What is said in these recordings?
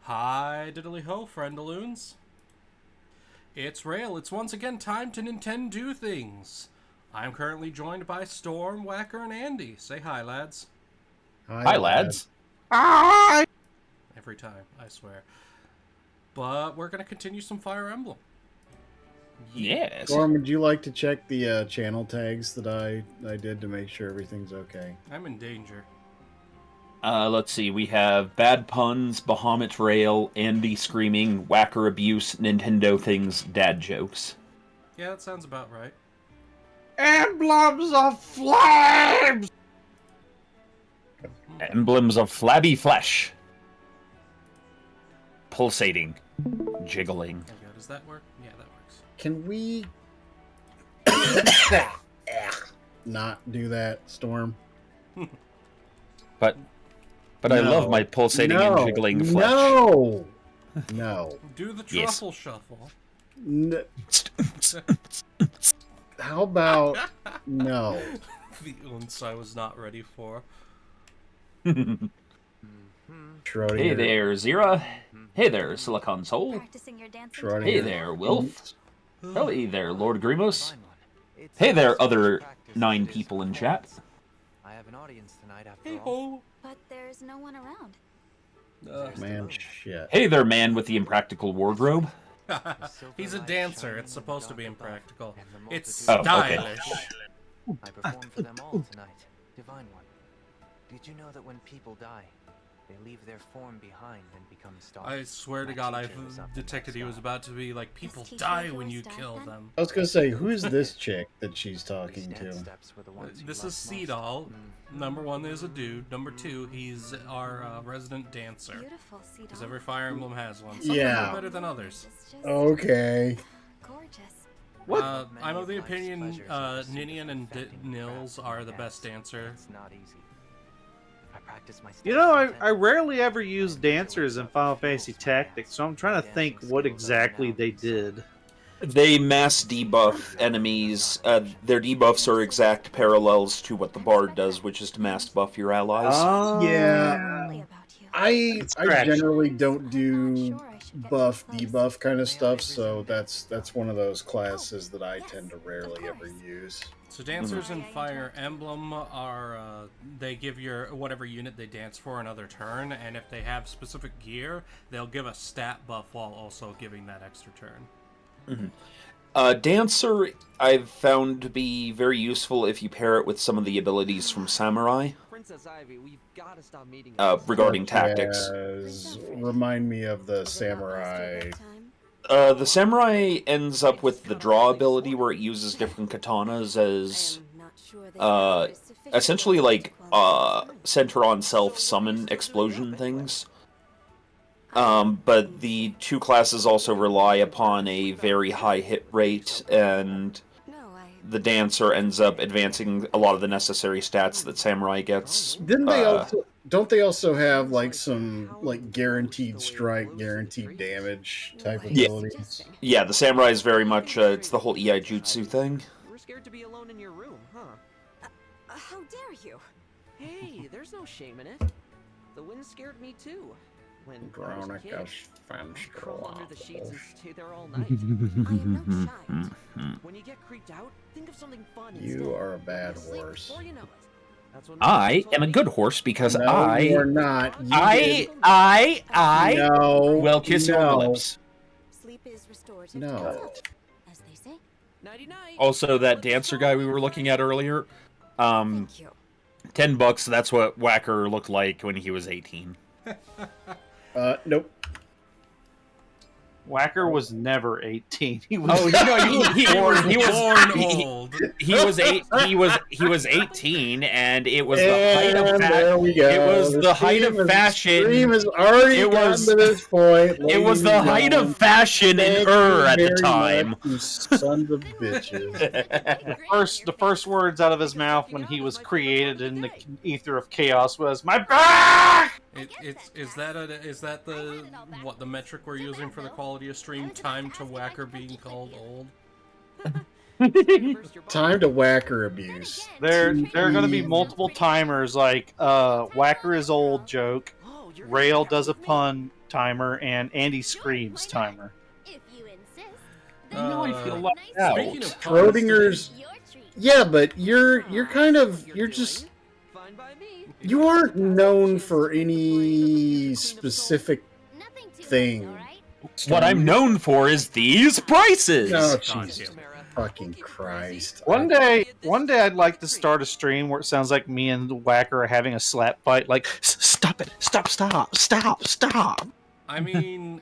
Hi, diddly ho, friendaloons. It's Rale. It's once again time to Nintendo things. I'm currently joined by Storm, Whacker, and Andy. Say hi, lads. Hi, lads. Hi! Every time, I swear. But we're going to continue some Fire Emblem. Yes. Storm, would you like to check the channel tags that I did to make sure everything's okay? I'm in danger. Let's see. We have Bad Puns, Bahamut Rail, Andy Screaming, Whacker Abuse, Nintendo Things, Dad Jokes. Yeah, that sounds about right. Emblems of flames! Emblems of flabby flesh. Pulsating. Jiggling. There you go. Does that work? Yeah, that works. Can we not do that, Storm? But I love my pulsating and jiggling flesh. No. Do the Yes. truffle shuffle. How about no? The ounce I was not ready for. Schrodinger. Hey there, Zira. Hey there, Silicon Soul. Practicing your dancing Schrodinger. Hey there, Wilf. Hey there, Lord Grimos. Hey there, other 9 people in chat. I have an audience tonight after Hey all. ho. But there's no one around. Man, shit. Hey there, man with the impractical wardrobe. He's a dancer. It's supposed to be impractical. It's Oh, okay. stylish. I perform for them all tonight. Divine One. Did you know that when people die, they leave their form behind and become stars? I swear to God, I've detected he was about to be like, people die when you kill them. I was gonna say, who's this chick that she's talking These dance to? steps were the ones you This loved is most. Seedall. Number 1 is a dude. Number 2, he's our resident dancer. Beautiful, see Because every Fire Emblem has one. Some Yeah. are better than others. It's just Okay. gorgeous. I'm of the opinion Ninian and Nils are the best dancer. It's not easy. I practice my You know, steps I rarely ever use dancers in Final Fantasy Tactics, so I'm trying to think what exactly they did. They mass debuff enemies. Their debuffs are exact parallels to what the bard does, which is to mass buff your allies. Yeah. Only about you. I Scratch. generally don't do I'm not sure I should get buff too close. debuff kind of stuff, so that's one of those classes that I tend to rarely ever use. So dancers in Fire Emblem are, they give your, whatever unit they dance for another turn, and if they have specific gear, they'll give a stat buff while also giving that extra turn. Dancer, I've found to be very useful if you pair it with some of the abilities from Samurai, Princess Ivy, we've got to stop meeting. regarding tactics. Remind me of the samurai. The Samurai ends up with the draw ability where it uses different katanas as essentially like center on self summon explosion things. But the 2 classes also rely upon a very high hit rate, and the dancer ends up advancing a lot of the necessary stats that Samurai gets. Didn't they also? Don't they also have like some like guaranteed strike, guaranteed damage type abilities? Yeah, the Samurai is very much it's the whole EI Jutsu thing. You were scared to be alone in your room, huh? How dare you? Hey, there's no shame in it. The wind scared me too. When I was a kid, I'd crawl under the sheets and stay there all night. I am not shy. When you get creeped out, think of something fun You instead. are a bad You'll sleep horse. before you know it. That's what I Mom told am a me. good horse because No, you're not. You did- I No. will kiss you on the no. lips. Sleep is restorative No. to health, as they say. Nighty-night. Also, that dancer guy we were looking at earlier, Thank you. $10, that's what Whacker looked like when he was 18. Nope. Whacker was never 18. He was Oh, he Born old. he was 18, and it was the height of And there we go. it was the height of fashion. Stream has already It gotten was- to this point. It was the height of fashion in Thank Ur you at the very time. much, you sons of bitches. the first words out of his mouth when he was created in the ether of chaos was "My back." Is that the what the metric we're using for the quality of stream? Time to Whacker being called old. Time to Whacker abuse. There are going to be multiple timers like Whacker is old joke, Rale does a pun, timer and Andy Screams timer. If you insist. Now I feel left Speaking out. of puns, Schrodinger's. Yeah, but you're just Fine by me. you aren't known for any specific thing. What I'm known for is these prices. No, God Jesus damn it. fucking Christ. One day I'd like to start a stream where it sounds like me and the Whacker are having a slap fight. Like, stop it! Stop! I mean,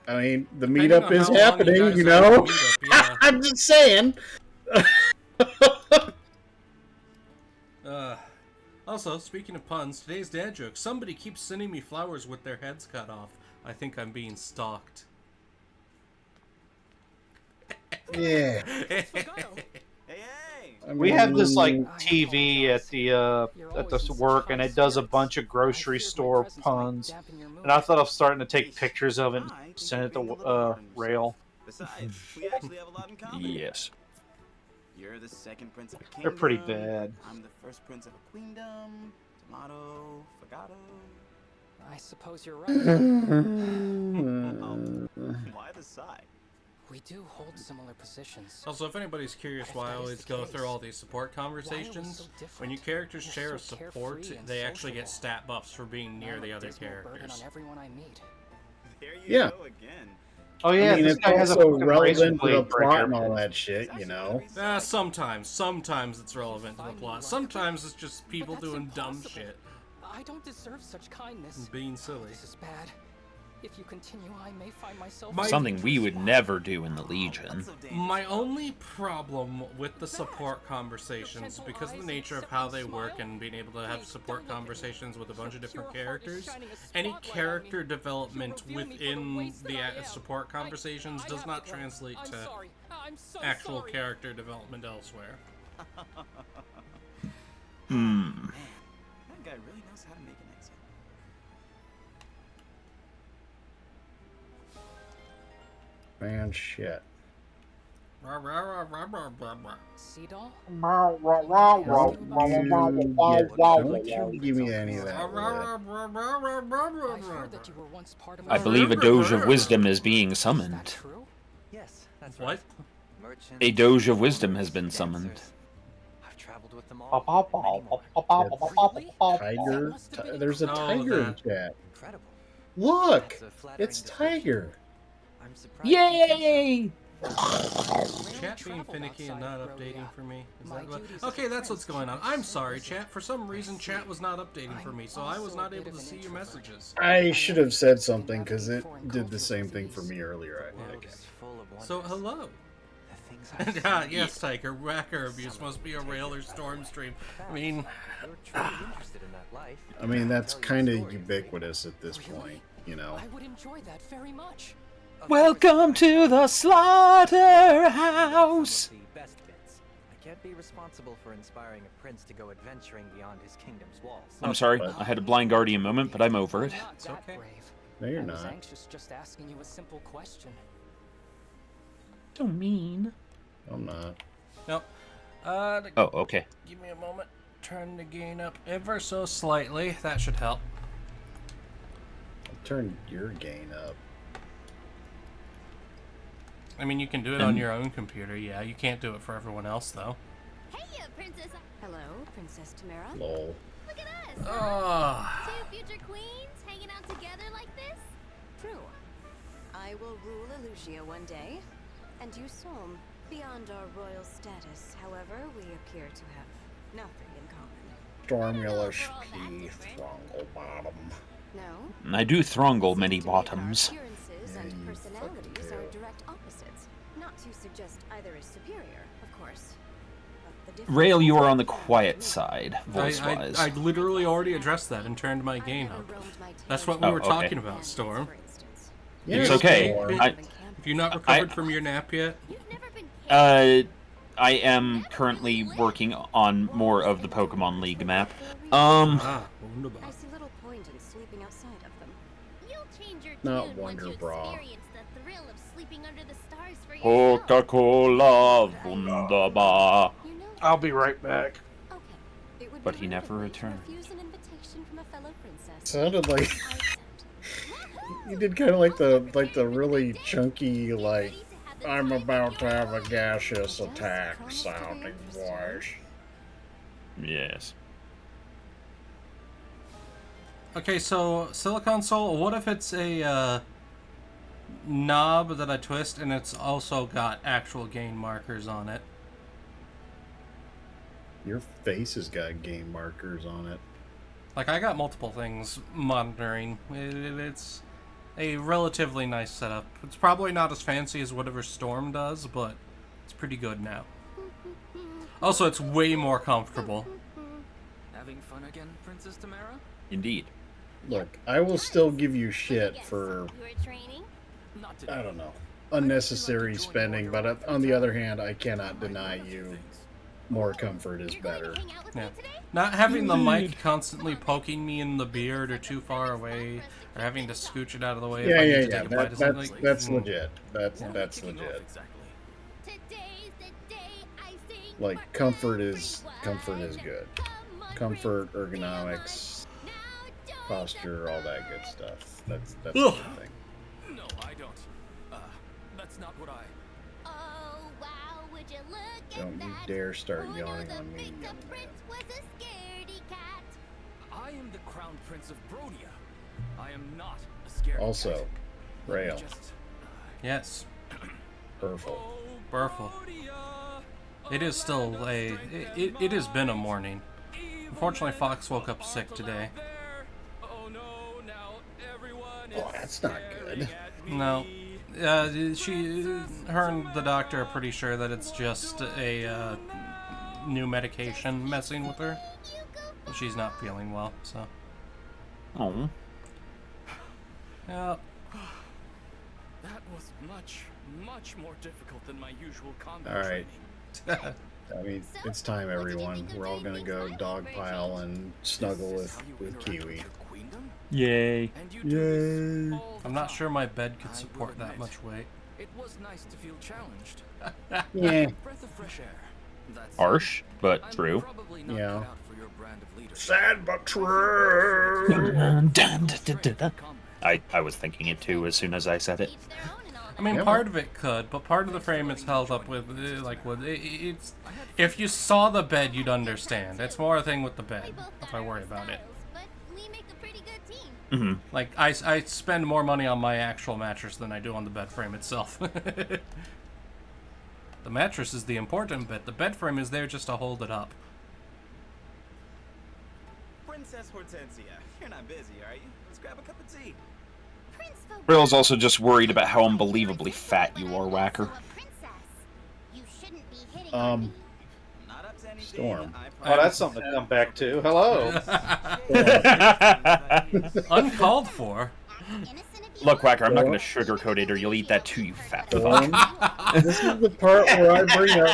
The depending meetup on is how long happening, guys you are at the know? meetup, yeah. I'm just saying. Also, speaking of puns, today's dad joke. Somebody keeps sending me flowers with their heads cut off. I think I'm being stalked. Yeah. We have this like TV at the work, and it does a bunch of grocery store puns. And I thought of starting to take pictures of it and send it to Rale. Besides, we actually have a lot in common. Yes. You're the second prince of a kingdom. They're pretty bad. I'm the first prince of a queendom. Tomato, Fagato. I suppose you're right. Why the sigh? We do hold similar positions. Also, if anybody's curious why I always go through all these support conversations, when your characters share a support, they actually get stat buffs for being near the other characters. There you Yeah. go again. Oh yeah, I mean, this it's guy has a also fucking razor relevant to the blade plot and breaker. all that shit, you know? Sometimes it's relevant to the plot. Sometimes it's just people doing dumb shit I don't deserve such kindness. and being silly. This is bad. If you continue, I may find myself Something we would never do in the Legion. My only problem with the support conversations, because of the nature of how they work and being able to have support conversations with a bunch of different characters, any character development within the support conversations does not translate to actual character development elsewhere. That guy really knows how to make an exit. Man, shit. Sea doll? Don't you give me any of that. I've heard that you were once part of I believe a Doge of Wisdom is being Is that summoned. true? Yes, that's What? Merchants, A Doge of Wisdom has been summoned. dancers. I've traveled with them all. Tiger? There's a Oh, tiger in that. chat. Incredible. Look! That's a flattering It's description. Tiger. I'm surprised you think so. Yay! Chat being finicky and not updating for me. Is that what? Okay, that's what's going on. I'm sorry, chat. For some reason, chat was not updating for me, so I was not able to see your messages. I should have said something because it did the same thing for me earlier, I think. It's full of So, wonders. hello. The things I've seen. Yes, Tiger. Whacker abuse must be a Rale or Storm stream. I mean, You're truly interested in that life. I mean, that's kind of ubiquitous at this point, you know? I would enjoy that very much. Welcome to the slaughterhouse. The best bits. I can't be responsible for inspiring a prince to go adventuring beyond his kingdom's walls. I'm sorry, I had a blind guardian moment, but I'm over it. I'm not that okay. brave. No, you're I was not. anxious just asking you a simple question. Don't mean. I'm not. no. Oh, okay. Give me a moment. Turn the gain up ever so slightly. That should help. I'll turn your gain up. I mean, you can do it on your own computer. Yeah, you can't do it for everyone else, though. Hey, Princess. Hello, Princess Tamara. Lol. Look at us. Oh. Two future queens hanging out together like this? True. I will rule Elusia one day, and you Solm. Beyond our royal status, however, we appear to have nothing in common. Stormulus P. Throngglebottom. No? I do thronggle many Seems to me our bottoms. appearances Yeah, and you personalities fucking are do. direct opposites. Not to suggest either is superior, of course. But the difference Rail, you is are on the that quiet side, I voice-wise. literally already addressed that and turned my I've gain never up. roamed my That's tales what we Oh, were okay. talking about, Storm. for instance. It's Yeah, okay. Storm. I- Have you not recovered from your nap yet? You've never been I am currently working on more of the Pokemon League map. Ah, wunderbar. I see little point in sleeping outside of them. You'll change your Not tune once you Wonder Bra. experience the thrill of sleeping under the stars for yourself. Coca-Cola, wunderbar. You know that. I'll be right back. Okay. It would But be he rude never of me to returned. refuse an invitation from a fellow princess. Sounded like I accept. You did kind of like the really chunky, like, I'm about to have a gaseous attack sounding voice. Yes. Okay, so Silicon Soul, what if it's a knob that I twist and it's also got actual gain markers on it? Your face has got game markers on it. Like, I got multiple things monitoring. It's a relatively nice setup. It's probably not as fancy as whatever Storm does, but it's pretty good now. Also, it's way more comfortable. Having fun again, Princess Tamara? Indeed. Look, I will still give you shit for, I don't know, unnecessary spending, but on the other hand, I cannot deny you more comfort is better. Yeah. Not having the mic constantly poking me in the beard or too far away, or having to scooch it out of the way if I need to take a bite of something. That's legit. That's legit. Like, comfort is good. Comfort, ergonomics, posture, all that good stuff. That's the good thing. No, I don't. That's not what I... Don't you dare start yawning on me, young man. I am the Crown Prince of Brodia. I am not a scaredy Also, cat. Rale, Yes. Burful. Burful. It is still it has been a morning. Unfortunately, Fox woke up sick today. Oh, that's not good. No. Her and the doctor are pretty sure that it's just a new medication messing with her. She's not feeling well, so. Oh. Yeah. That was much more difficult than my usual combat All right. training. I mean, it's time, everyone. We're all gonna go dogpile and snuggle with Kiwi. Yay. Yay. I'm not sure my bed could support that much weight. It was nice to feel challenged. Yeah. Breath of fresh air. That's Harsh, but I'm true. probably not Yeah. cut out for your brand of leadership. Sad but true. I was thinking it too as soon as I said it. I mean, Yeah, part of it could, but part of the frame it's held up with, it's. If you saw the bed, you'd understand. It's more a thing with the bed, if I worry about it. Mm-hmm. Like, I spend more money on my actual mattress than I do on the bed frame itself. The mattress is the important bit. The bed frame is there just to hold it up. Princess Hortensia, you're not busy, are you? Let's grab a cup of tea. Rale's also just worried about how unbelievably fat you are, Whacker. Um, Not up to anything, Storm. I Oh, that's something to come back to. Hello. Uncalled for. Look, Whacker, I'm not going to sugarcoat it or you'll eat that too, you fat fuck. Storm, this is the part where I bring up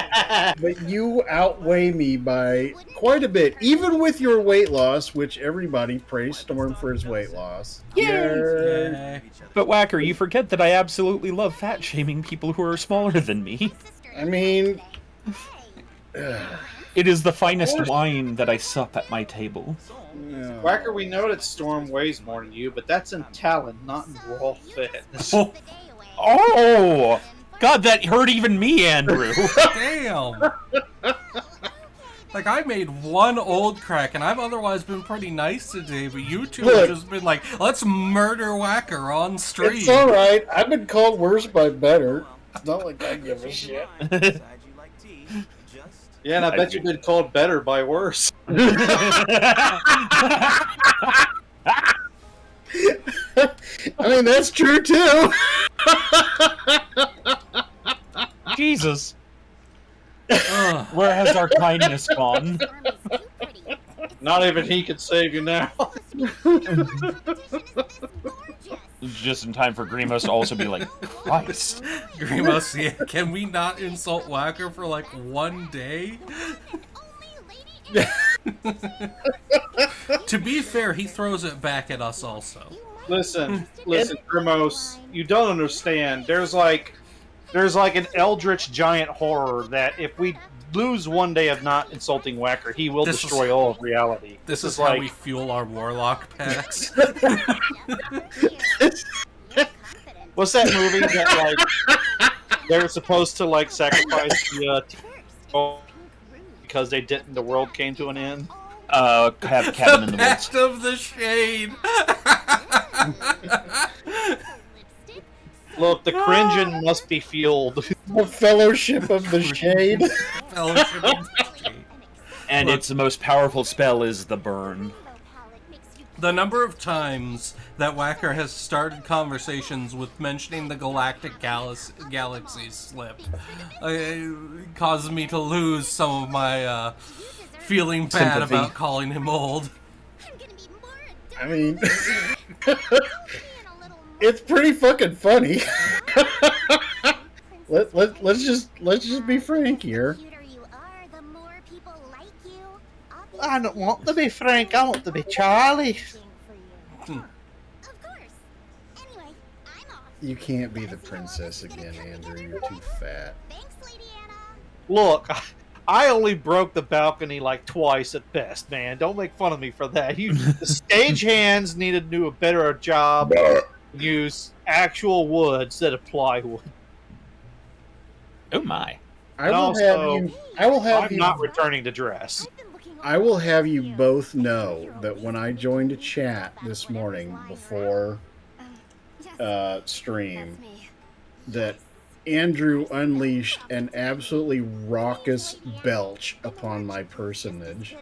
that you outweigh me by quite a bit, even with your weight loss, which everybody praised Storm for his weight loss. Yay. But Whacker, you forget that I absolutely love fat-shaming people who are smaller than me. I mean, It is the finest wine that I sup at my table. yeah. Whacker, we know that Storm weighs more than you, but that's in talent, not in raw fitness. Oh! God, that hurt even me, Andrew. Damn. Like, I made one old crack, and I've otherwise been pretty nice today, but you two have just been like, let's murder Whacker on stream. It's alright. I've been called worse by better. It's not like I give a shit. decide you like tea. Just Yeah, and I bet you've been called better by worse. I mean, that's true too. Jesus, Ugh. where has our kindness gone? Not even he can save you now. Just in time for Grimos to also be like, Christ. Grimos, yeah, can we not insult Whacker for like one day? To be fair, he throws it back at us also. Listen, Grimos, you don't understand. There's like an eldritch giant horror that if we lose one day of not insulting Whacker, he will destroy all of reality. This is how we fuel our warlock packs. What's that movie that like they're supposed to like sacrifice the because they didn't? The world came to an end. Cabin in the Woods. Pact of the Shade. Look, the cringing must be fueled. The Fellowship of the Shade. Fellowship of the Shade. And Look. its most powerful spell is the burn. The number of times that Whacker has started conversations with mentioning the galactic galaxy slip causes me to lose some of my feeling bad Sympathy. about calling him old. I mean, it's pretty fucking funny. Let's just be frank here. I don't want to be Frank. I want to be Charlie. You can't be the princess again, Andrew. You're too fat. Look, I only broke the balcony like twice at best, man. Don't make fun of me for that. The stagehands needed to do a better job. Use actual wood instead of plywood. Oh my. I will have I'm you. not returning to dress. I will have you both know that when I joined a chat this morning before stream, that Andrew unleashed an absolutely raucous belch upon my personage.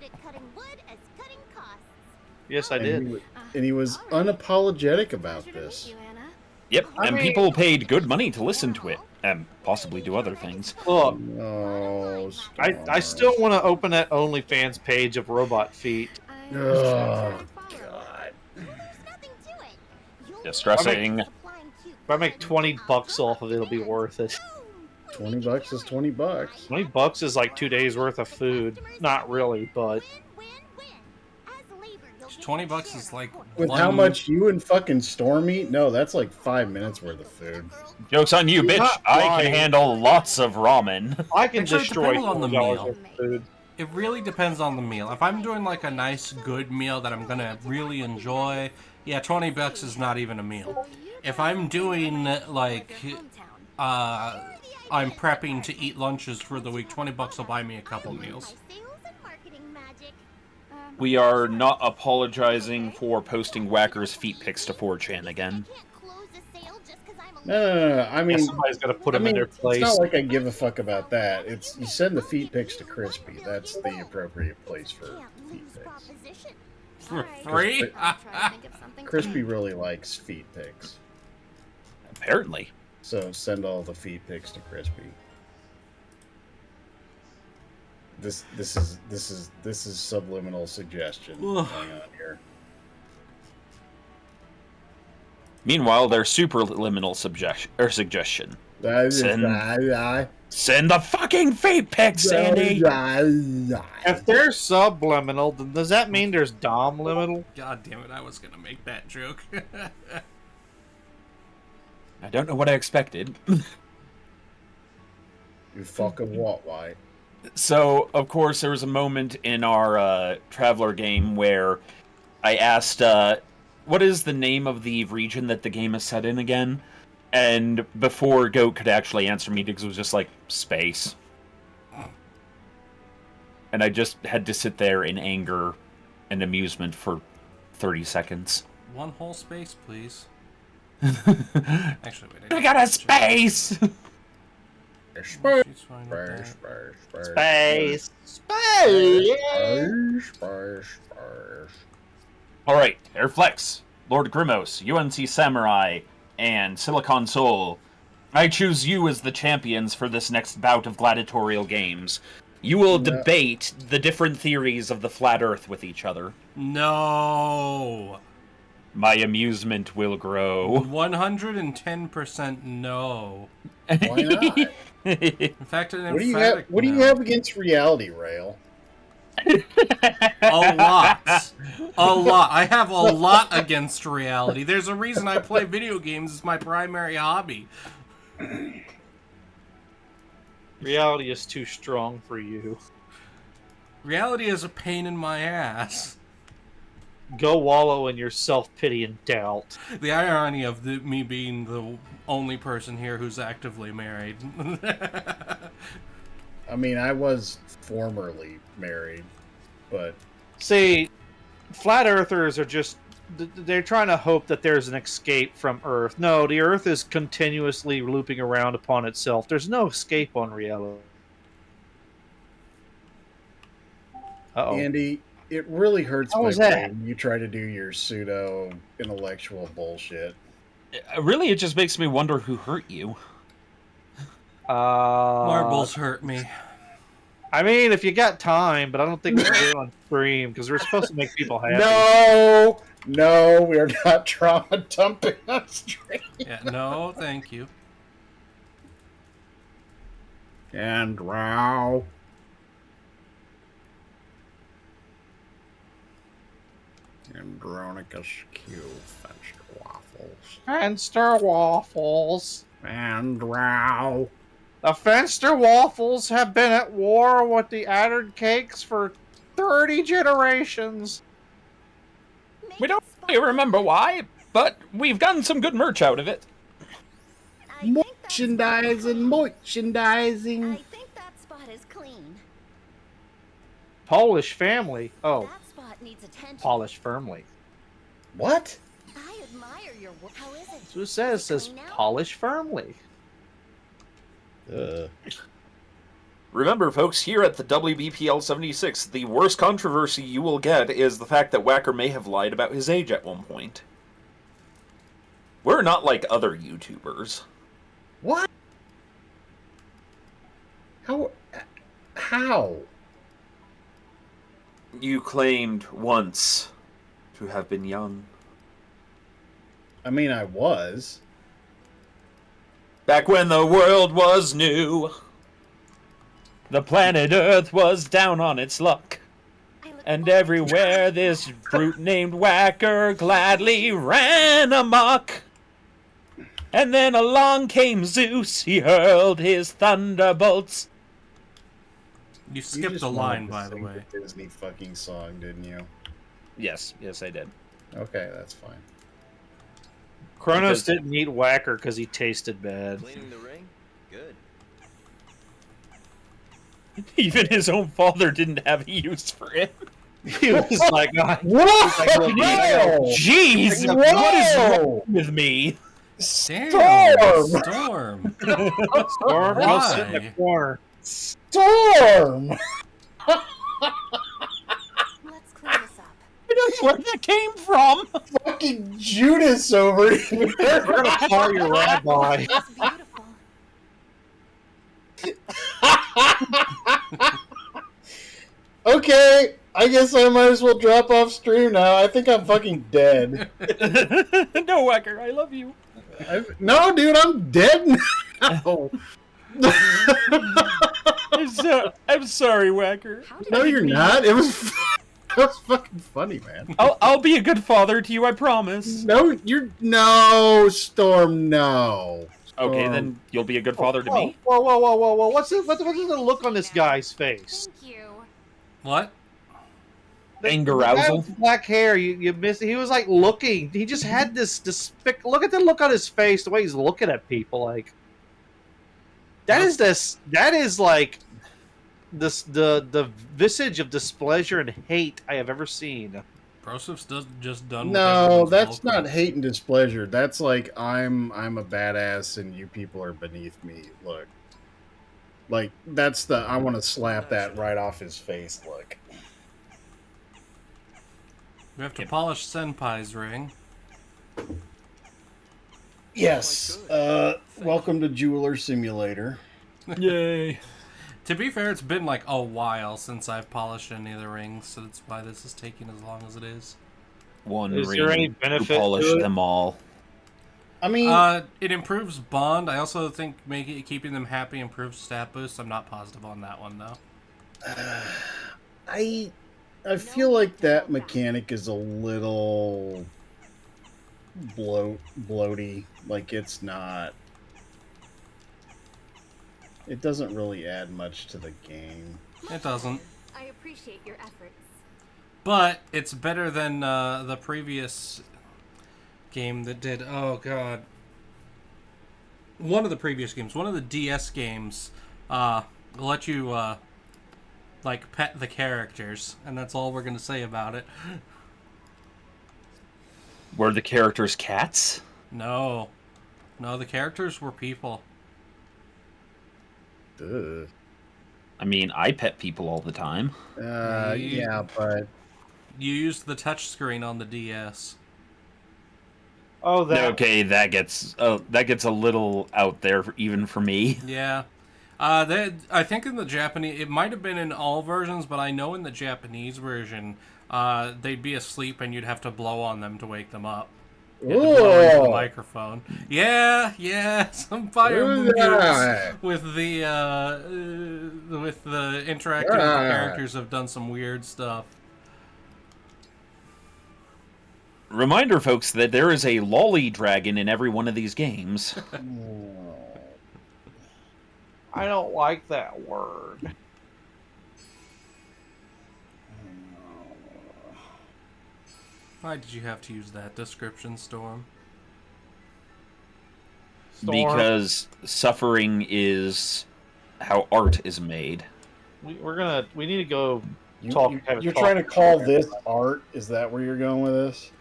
Yes, I did. And he was unapologetic about this. Yep, and mean- people paid good money to listen to it, and possibly do other things. Look, Oh, I still want to open that OnlyFans page of robot feet. Oh, God. Distressing. If I make $20 off of it, it'll be worth it. $20 is $20. $20 is like 2 days worth of food. Not really, but $20 is like With how much you and fucking Storm eat? No, that's like 5 minutes worth of food. Joke's on you, You're bitch. not I lying. can handle lots of ramen. I can Actually, destroy depending on the $4 meal. worth of food. It really depends on the meal. If I'm doing like a nice, good meal that I'm gonna really enjoy, yeah, $20 is not even a meal. If I'm doing like, I'm prepping to eat lunches for the week, $20 will buy me a couple meals. We are not apologizing for posting Whacker's feet pics to 4chan again. No. I mean, Somebody's got to put them in their place. it's not like I give a fuck about that. It's you send the feet pics to Crispy. That's the appropriate place for feet pics. For free? Crispy really likes feet pics, Apparently. so send all the feet pics to Crispy. This is subliminal suggestion going on here. Meanwhile, their superliminal suggestion. Send the fucking feet pics, Sandy! If they're subliminal, then does that mean there's dom-liminal? God damn it, I was gonna make that joke. I don't know what I expected. You fucking what, White? So, of course, there was a moment in our Traveler game where I asked, what is the name of the region that the game is set in again? And before Goat could actually answer me, because it was just like, space. And I just had to sit there in anger and amusement for 30 seconds. One whole space, please. Actually, wait. I got a space! Space. Alright, Airflex, Lord Grimos, UNC Samurai, and Silicon Soul. I choose you as the champions for this next bout of gladiatorial games. You will debate the different theories of the flat Earth with each other. No! My amusement will grow. 110% no. Why not? In fact, an What do you emphatic have? What do you no. have against reality, Rale? A lot. A lot. I have a lot against reality. There's a reason I play video games as my primary hobby. Reality is too strong for you. Reality is a pain in my ass. go wallow in your self-pity and doubt. The irony of me being the only person here who's actively married. I mean, I was formerly married, but... See, flat earthers are just... They're trying to hope that there's an escape from Earth. No, the Earth is continuously looping around upon itself. There's no escape on reality. Uh-oh. Andy, it really hurts How my was that? brain when you try to do your pseudo-intellectual bullshit. Really, it just makes me wonder who hurt you. Marbles hurt me. I mean, if you got time, but I don't think we can do it on stream because we're supposed to make people happy. No, we are not trauma dumping on stream. Yeah, no, thank you. And wow. Andronicus Q. Fenster Waffles. Fenster waffles. And wow. The Fenster waffles have been at war with the Addered Cakes for 30 generations. We don't really remember why, but we've gotten some good merch out of it. Merchandising. I think that spot is clean. Polish family. Oh, That spot needs attention. polish firmly. What? I admire your work. How is it? That's what it says. It says Clean now? polish firmly. Remember, folks, here at the WBPL 76, the worst controversy you will get is the fact that Whacker may have lied about his age at one point. We're not like other YouTubers. What? How? You claimed once to have been young. I mean, I was. Back when the world was new. The planet Earth was down on its luck. And everywhere this brute named Whacker gladly ran amok. And then along came Zeus, he hurled his thunderbolts. You skipped just a line, wanted to by the sing way. the Disney fucking song, didn't you? Yes, I did. Okay, that's fine. Kronos didn't eat Whacker because he tasted bad. Cleaning the ring? Good. Even his own father didn't have a use for it. He was like, Whoa! Jeez, Whoa! what is wrong with me? Damn, Storm. Storm, go sit in the Why? corner. Storm! Let's clean this up. That's where that came from. Fucking Judas over here. We're gonna call your rabbi. It's beautiful. Okay, I guess I might as well drop off stream now. I think I'm fucking dead. No, Whacker, I love you. No, dude, I'm dead now. I'm sorry, Whacker. How did No, you you're leave? not. It was fucking funny, man. I'll be a good father to you, I promise. No, Storm, no. Okay, Storm. then you'll be a good father to me. Whoa. What's the look on this guy's face? Thank you. What? Anger The guy arousal. with black hair, you missed. He was like looking. He just had this look at the look on his face, the way he's looking at people. Like that is like this the visage of displeasure and hate I have ever seen. Brosif's just done with No, everyone's that's welcome. not hate and displeasure. That's like I'm a badass and you people are beneath me. Look, like that's the I want to slap that right off his face. Look. We have to polish Senpai's ring. Yes. Welcome to Jeweler Simulator. Yay. To be fair, it's been like a while since I've polished any of the rings, so that's why this is taking as long as it is. One Is ring there any to benefit polish to it? them all. I mean, It improves bond. I also think keeping them happy improves stat boost. I'm not positive on that one though. I feel like that mechanic is a little bloaty. Like it's not. It doesn't really add much to the game. It doesn't. I appreciate your efforts. But it's better than the previous game that did. Oh god, one of the previous games, one of the DS games, let you like pet the characters, and that's all we're gonna say about it. Were the characters cats? No, the characters were people. Ugh. I mean, I pet people all the time. Yeah, but You used the touchscreen on the DS. Oh, that. Okay, that gets a little out there even for me. Yeah. I think in the Japanese, it might have been in all versions, but I know in the Japanese version, they'd be asleep and you'd have to blow on them to wake them up. You had to blow into the microphone. Yeah, some fire moves with the interacting with the characters have done some weird stuff. Reminder, folks, that there is a lolly dragon in every one of these games. I don't like that word. Why did you have to use that description, Storm? Because suffering is how art is made. We need to go you're talk. trying to call this art? Is that where you're going with this?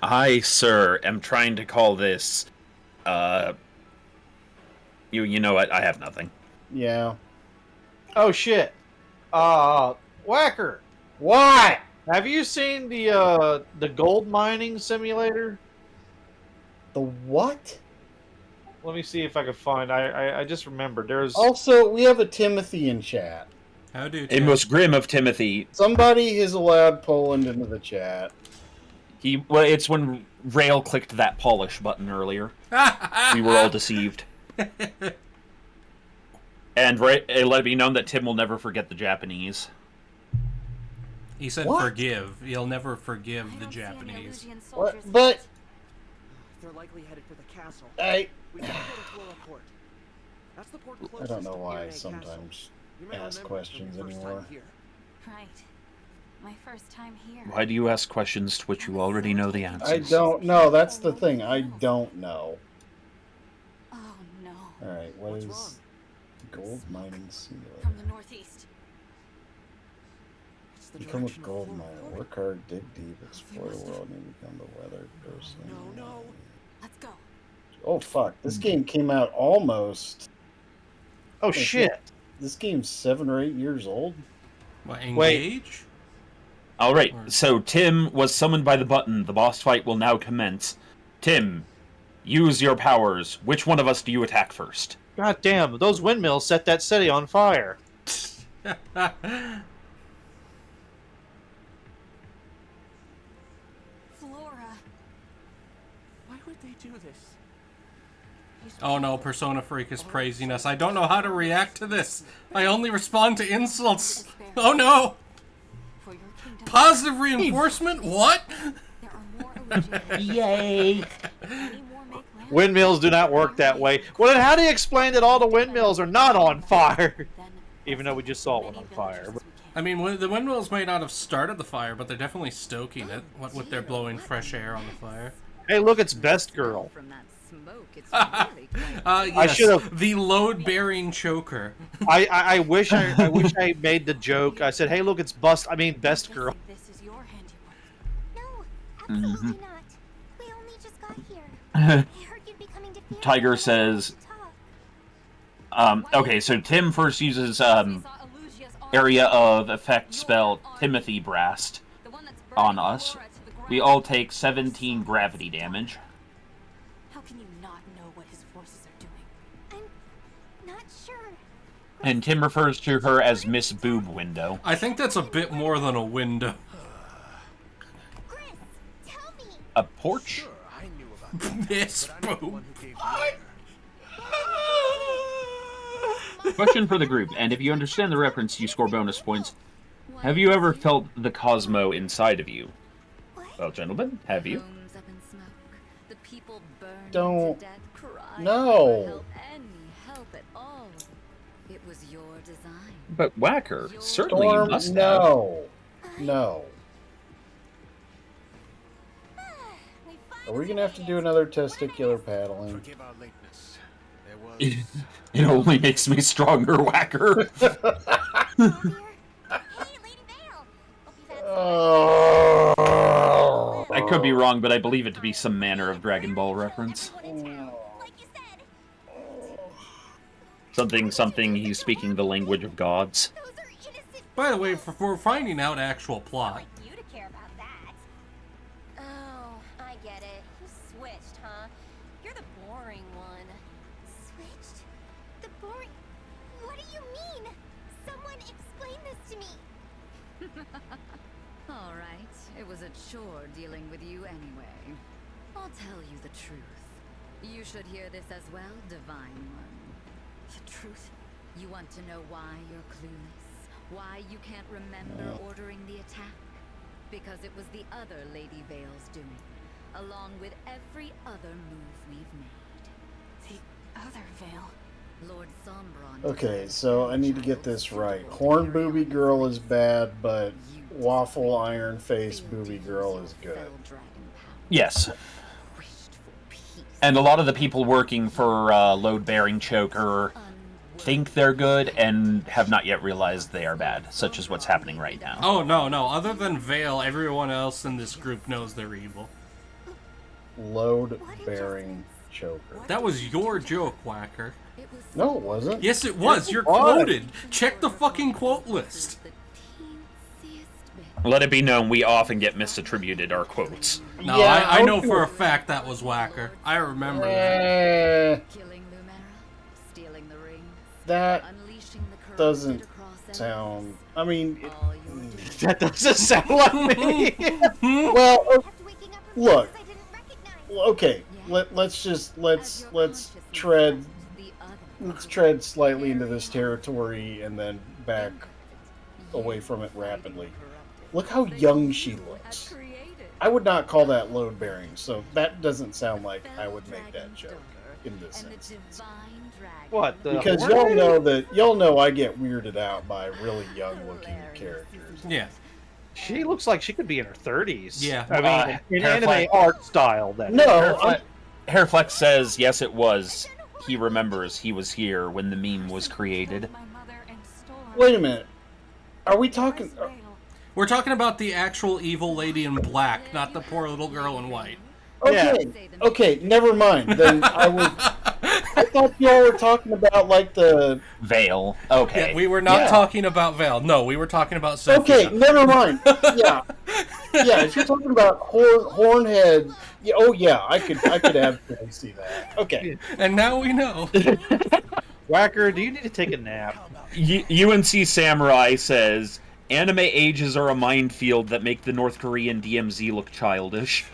I, sir, am trying to call this, you know what? I have nothing. Yeah. Oh shit. Whacker. What? Have you seen the gold mining simulator? The what? Let me see if I can find. I just remembered there's. Also, we have a Timothy in chat. How do A most grim of Timothy. Somebody has allowed Poland into the chat. Well, it's when Rale clicked that polish button earlier. We were all deceived. And let it be known that Tim will never forget the Japanese. He said What? forgive. He'll never forgive the Japanese. What? But They're likely headed for the castle. I We gotta go to Flora Port. That's the port I closest don't know to why I Irene Castle. sometimes You may ask remember questions from your first time anymore. here. Right. My first time here. Why do you ask questions to which you already know the answers? I don't know. That's the thing. I don't know. Oh no. All right, what What's is wrong? gold mining simulator? From the northeast. It's the Become a direction of gold Flora miner. Port. Work hard, dig deep, explore the world, and become the weather person. No. Let's go. Oh fuck! This game came out almost. Oh shit. This game's 7 or 8 years old. What, engage? Alright, so Tim was summoned by the button. The boss fight will now commence. Tim, use your powers. Which one of us do you attack first? God damn! Those windmills set that city on fire. Flora. Why would they do this? Oh no, Persona Freak is praising us. I don't know how to react to this. I only respond to insults. Oh no! For your kingdom. Positive reinforcement? What? There are more illusions. Yay! Any more make land? Windmills do not work that way. Well, then how do you explain that all the windmills are not on fire? Then, Even though we just saw one on fire. I mean, the windmills may not have started the fire, but they're definitely stoking it with their blowing fresh air on the fire. Hey, look, it's Best Girl. From that smoke, it's really quite Yes, should've- the load-bearing choker. I wish I made the joke. I said, "Hey, look, it's Best Girl." This is your handiwork. No, absolutely not. We only just got here. I heard you'd be coming to Fear. Tiger says, okay, so Tim first uses area of effect spell Timothy Brast on us. We all take 17 gravity damage. How can you not know what his forces are doing? I'm not sure. And Tim refers to her as Miss Boob Window. I think that's a bit more than a window. Chris, tell me. A porch? Sure, I knew about that. Miss But I'm not the Boob. one who gave you Question for the group, and if you understand the reference, you score bonus points. Have you ever felt the Cosmo inside of you? Well, gentlemen, have you? Homes up in smoke. The people burned Don't- to death, crying No. for help, any help at all. It was your design. But Whacker, certainly you Storm, must have. no. Are we gonna have to do another testicular paddling? Forgive our lateness. There was It only makes me stronger, Whacker. I could be wrong, but I believe it to be some manner of Dragon Ball reference. Something, he's speaking the language of gods. By the way, for finding out actual plot. You to care about that. Oh, I get it. You switched, huh? You're the boring one. Switched? The boring? What do you mean? Someone explain this to me. All right, it was a chore dealing with you anyway. I'll tell you the truth. You should hear this as well, Divine One. The truth? You want to know why you're clueless? Why you can't remember ordering the attack? Because it was the other Lady Vale's doing, along with every other move we've made. The other Vale. Lord Sombron. Okay, so I need to get this right. Horn Booby Girl is bad, but Waffle Iron Face Booby Girl is good. Yes. And a lot of the people working for Load Bearing Choker think they're good and have not yet realized they are bad, such as what's happening right now. Oh, no. Other than Vale, everyone else in this group knows they're evil. Load Bearing Choker. That was your joke, Whacker. No, it wasn't. Yes, it was. You're quoted. Check the fucking quote list. Let it be known, we often get misattributed our quotes. No, yeah, I know for a fact that was Whacker. I remember that. That doesn't sound... I mean... That doesn't sound like me! Well, look. Okay, let's tread slightly into this territory and then back away from it rapidly. Look how young she looks. I would not call that load bearing, so that doesn't sound like I would make that joke in this instance. What? Because y'all know I get weirded out by really young looking characters. Yeah. She looks like she could be in her 30s. Yeah. I mean, in anime art style. Then. No. Hairflex says, yes, it was. He remembers he was here when the meme was created. Wait a minute. Are we talking... We're talking about the actual evil lady in black, not the poor little girl in white. Okay, okay, never mind. Then I thought y'all were talking about, like, the... Vale. Okay. Yeah, we were not talking about Vale. No, we were talking about Sophia. Okay, never mind. Yeah. Yeah, if you're talking about Hornhead... Yeah, oh, yeah, I could absolutely see that. Okay. And now we know. Whacker, do you need to take a nap? UNC Samurai says... Anime ages are a minefield that make the North Korean DMZ look childish.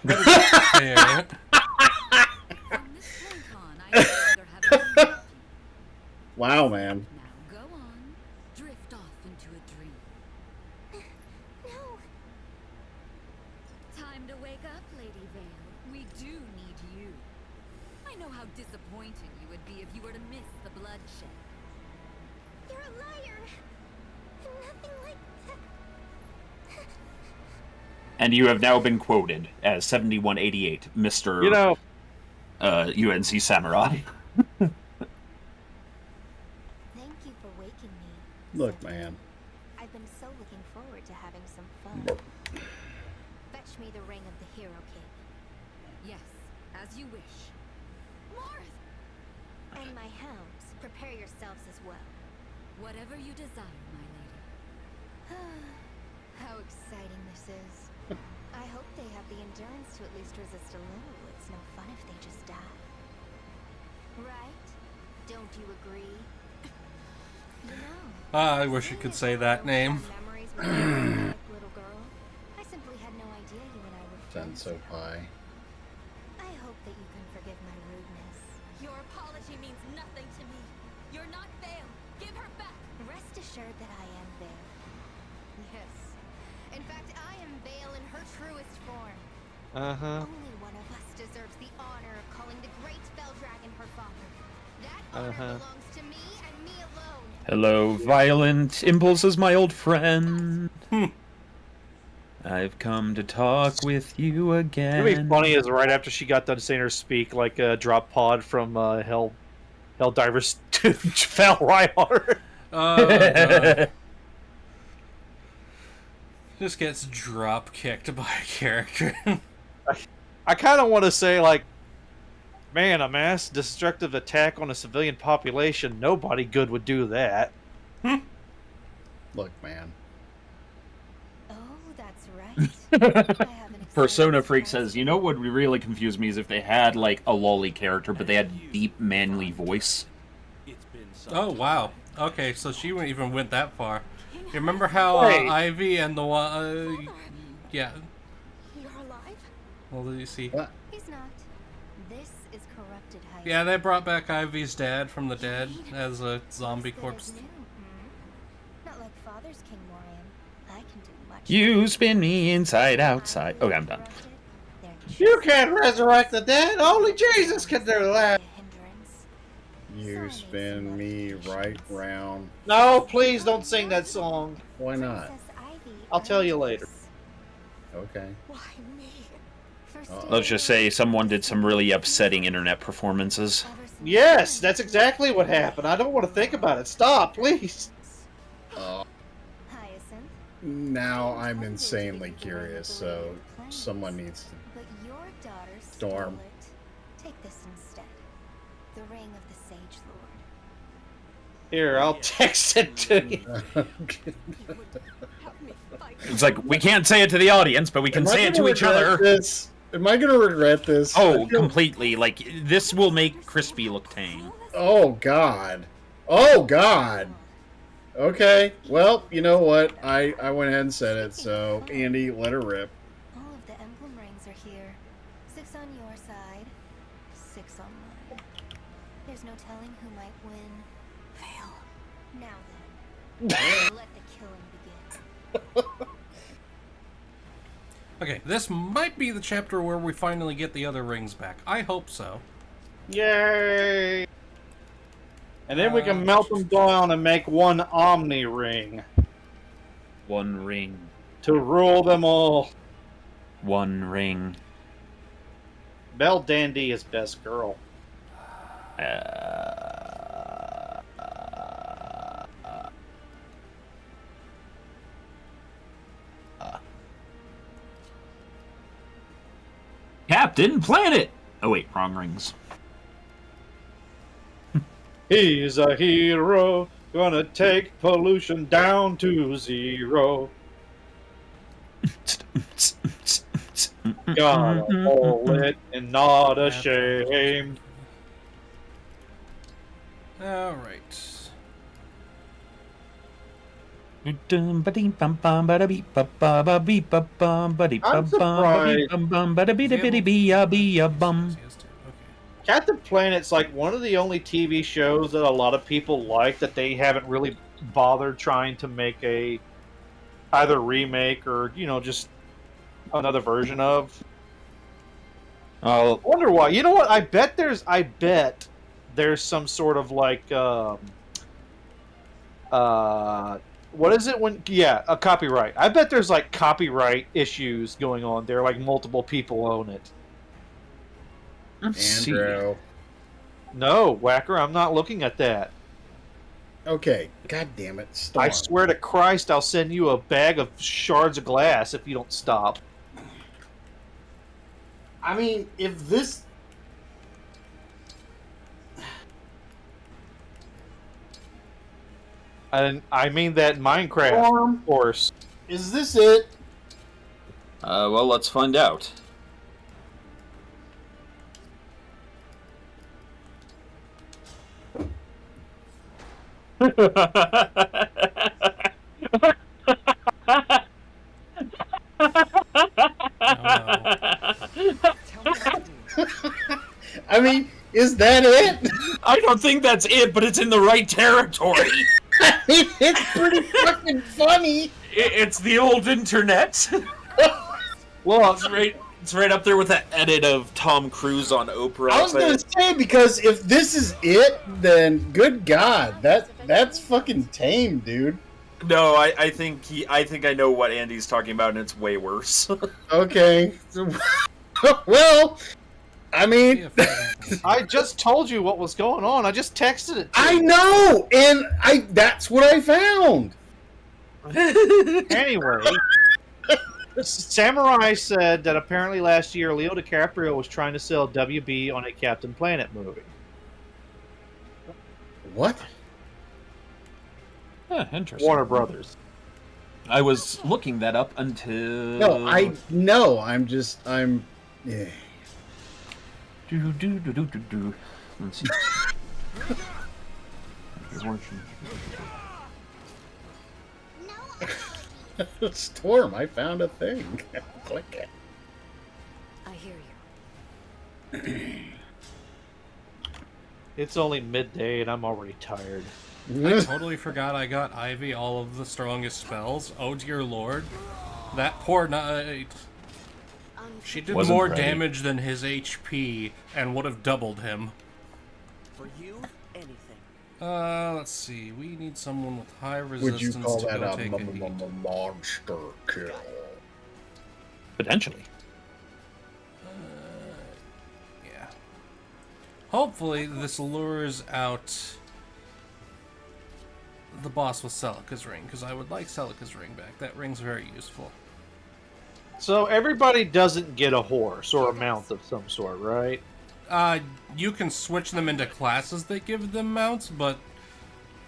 Wow, man. Now go on, drift off into a dream. No. Time to wake up, Lady Vale. We do need you. I know how disappointed you would be if you were to miss the bloodshed. You're a liar. Nothing like that. And you have now been quoted as 7188, Mr. UNC Samurai. Thank you for waking me. Look, man. I've been so looking forward to having some fun. Fetch me the ring of the Hero King. Yes, as you wish. Marth! And my hounds, prepare yourselves as well. Whatever you desire, my lady. How exciting this is. I hope they have the endurance to at least resist a little. It's no fun if they just die. Right? Don't you agree? You know, I wish you could say that name. memories with you, little girl. I simply had no idea you and I were friends. Senso Pi. I hope that you can forgive my rudeness. Your apology means nothing to me. You're not Vale. Give her back. Rest assured that I am Vale. Yes. In fact, I am Vale in her truest form. Only one of us deserves the honor of calling the great Bell Dragon her father. That honor belongs to me and me alone. Hello, Violent Impulse is my old friend. I've come to talk with you again. It'd be funny is right after she got done saying her speak, like drop pod from Helldivers fell right on her. God. Just gets drop kicked by a character. I kind of want to say, like, man, a mass destructive attack on a civilian population, nobody good would do that. Look, man. Oh, that's right. Persona Freak says, you know what would really confuse me is if they had, like, a lolly character, but they had deep, manly voice. Oh, wow. Okay, so she even went that far. You remember how Ivy and the one... yeah. You're alive? Well, did you see? What? He's not. This is corrupted high. Yeah, they brought back Ivy's dad from the dead as a zombie corpse. Not like Father's King Morian. I can do much. You spin me inside, outside. Okay, I'm done. You can't resurrect the dead. Only Jesus can do that. You spin me right round. No, please don't sing that song. Why not? I'll tell you later. Okay. Let's just say someone did some really upsetting internet performances. Yes, that's exactly what happened. I don't want to think about it. Stop, please. Now I'm insanely curious, so someone needs to storm. Take this instead. The ring of the Sage Lord. Here, I'll text it to you. It's like, we can't say it to the audience, but we can say it to each other. Am I going to regret this? Oh, completely. Like, this will make Crispy look tame. Oh, God. Oh, God. Okay. Well, you know what? I went ahead and said it, so Andy, let her rip. All of the emblem rings are here. 6 on your side, 6 on mine. There's no telling who might win. Fail. Now then, let the killing begin. Okay, this might be the chapter where we finally get the other rings back. I hope so. Yay! And then we can melt them down and make one Omni ring. One ring. To rule them all. One ring. Belle Dandy is best girl. Captain Planet! Oh wait, wrong rings. He's a hero, gonna take pollution down to 0. Gotta hold it and not ashamed. Alright. I'm surprised. Captain Planet's like one of the only TV shows that a lot of people like that they haven't really bothered trying to make a either remake or, you know, just another version of. I wonder why. You know what? I bet there's some sort of like what is it when a copyright. I bet there's like copyright issues going on there, like multiple people own it. Andrew. No, Whacker, I'm not looking at that. Okay, god damn it. Storm. I swear to Christ, I'll send you a bag of shards of glass if you don't stop. I mean, if this... And I mean that in Minecraft, of course. Is this it? Well, let's find out. I mean, is that it? I don't think that's it, but it's in the right territory. It's pretty fucking funny. It's the old internet. Well, it's right up there with that edit of Tom Cruise on Oprah. I was gonna say, because if this is it, then good God, that's fucking tame, dude. No, I think I know what Andy's talking about, and it's way worse. Okay. Well, I mean, I just told you what was going on. I just texted it to I you. know, and that's what I found. Anyway, Samurai said that apparently last year Leo DiCaprio was trying to sell WB on a Captain Planet movie. What? Huh, interesting. Warner Brothers. I was looking that up until... No, I'm yeah. Let's see. Storm, I found a thing. Click it. I hear you. It's only midday and I'm already tired. I totally forgot I got Ivy all of the strongest spells. Oh dear lord. That poor knight. She did Wasn't more ready. damage than his HP and would have doubled him. For you, anything. Let's see. We need someone with high resistance Would you call to that go a take a hit. monster kill? Potentially. Yeah. Hopefully this lures out the boss with Celica's ring, because I would like Celica's ring back. That ring's very useful. So everybody doesn't get a horse or a mount of some sort, right? You can switch them into classes that give them mounts, but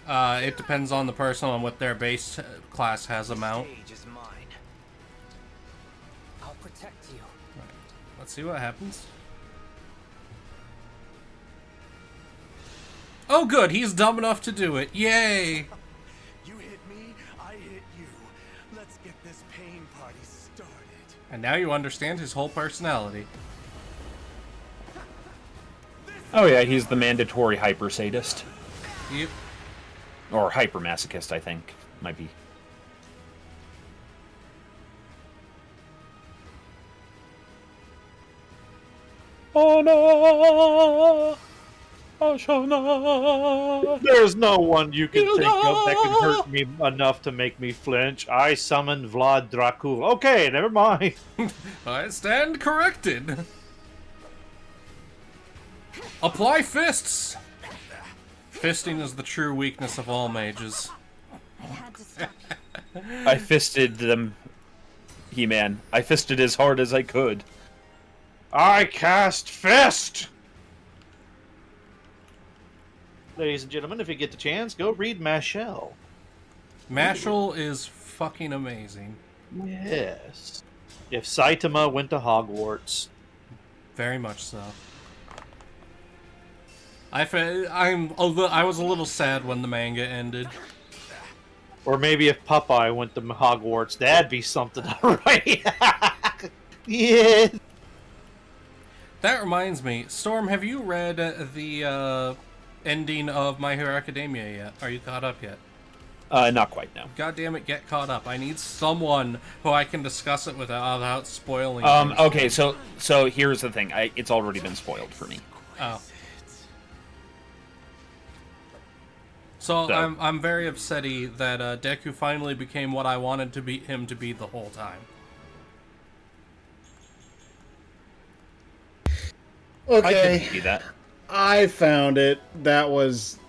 it depends on the person on what their base class has a mount. Stage is mine. I'll protect you. Let's see what happens. Oh good, he's dumb enough to do it. Yay! You hit me, I hit you. Let's get this pain party started. And now you understand his whole personality. Oh yeah, he's the mandatory hyper sadist. Yep. Or hyper masochist, I think. Might be. Oh no! There's no one you can think of that can hurt me enough to make me flinch. I summoned Vlad Dracul. Okay, never mind. I stand corrected. Apply fists! Fisting is the true weakness of all mages. I fisted them, He-Man. I fisted as hard as I could. I cast Fist! Ladies and gentlemen, if you get the chance, go read Mashal. Mashal is fucking amazing. Yes. If Saitama went to Hogwarts. Very much so. I was a little sad when the manga ended. Or maybe if Popeye went to Hogwarts, that'd be something, right? Yeah. That reminds me, Storm, have you read the ending of My Hero Academia yet? Are you caught up yet? Not quite, no. God damn it, get caught up. I need someone who I can discuss it without spoiling. Okay, so here's the thing. It's already been spoiled for me. Oh. So I'm very upsetty that Deku finally became what I wanted him to be the whole time. Okay. I didn't see that. I found it. That was...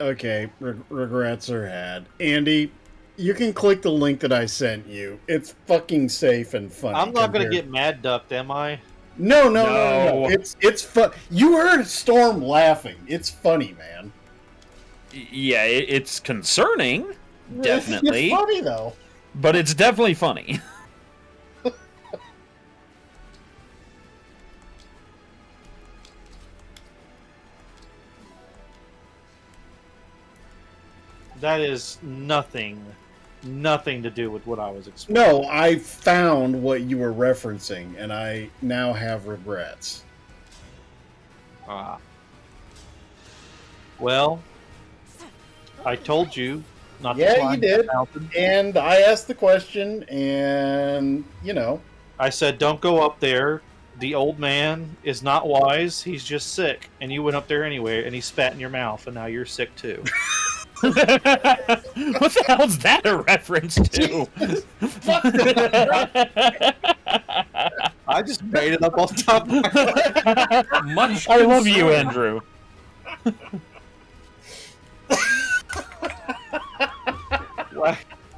Okay, regrets are had. Andy, you can click the link that I sent you. It's fucking safe and funny. I'm not going to get mad ducked, am I? No. It's fun. You heard Storm laughing. It's funny, man. Yeah, it's concerning, definitely. It's funny, though. But it's definitely funny. That is nothing to do with what I was expecting. No, I found what you were referencing, and I now have regrets. Well, I told you not to Yeah, climb you did. that mountain. And I asked the question, and, you know. I said, don't go up there. The old man is not wise. He's just sick. And you went up there anyway, and he spat in your mouth, and now you're sick too. What the hell's that a reference to? Fuck that. I just made it up off the top of my head. I love you, Andrew.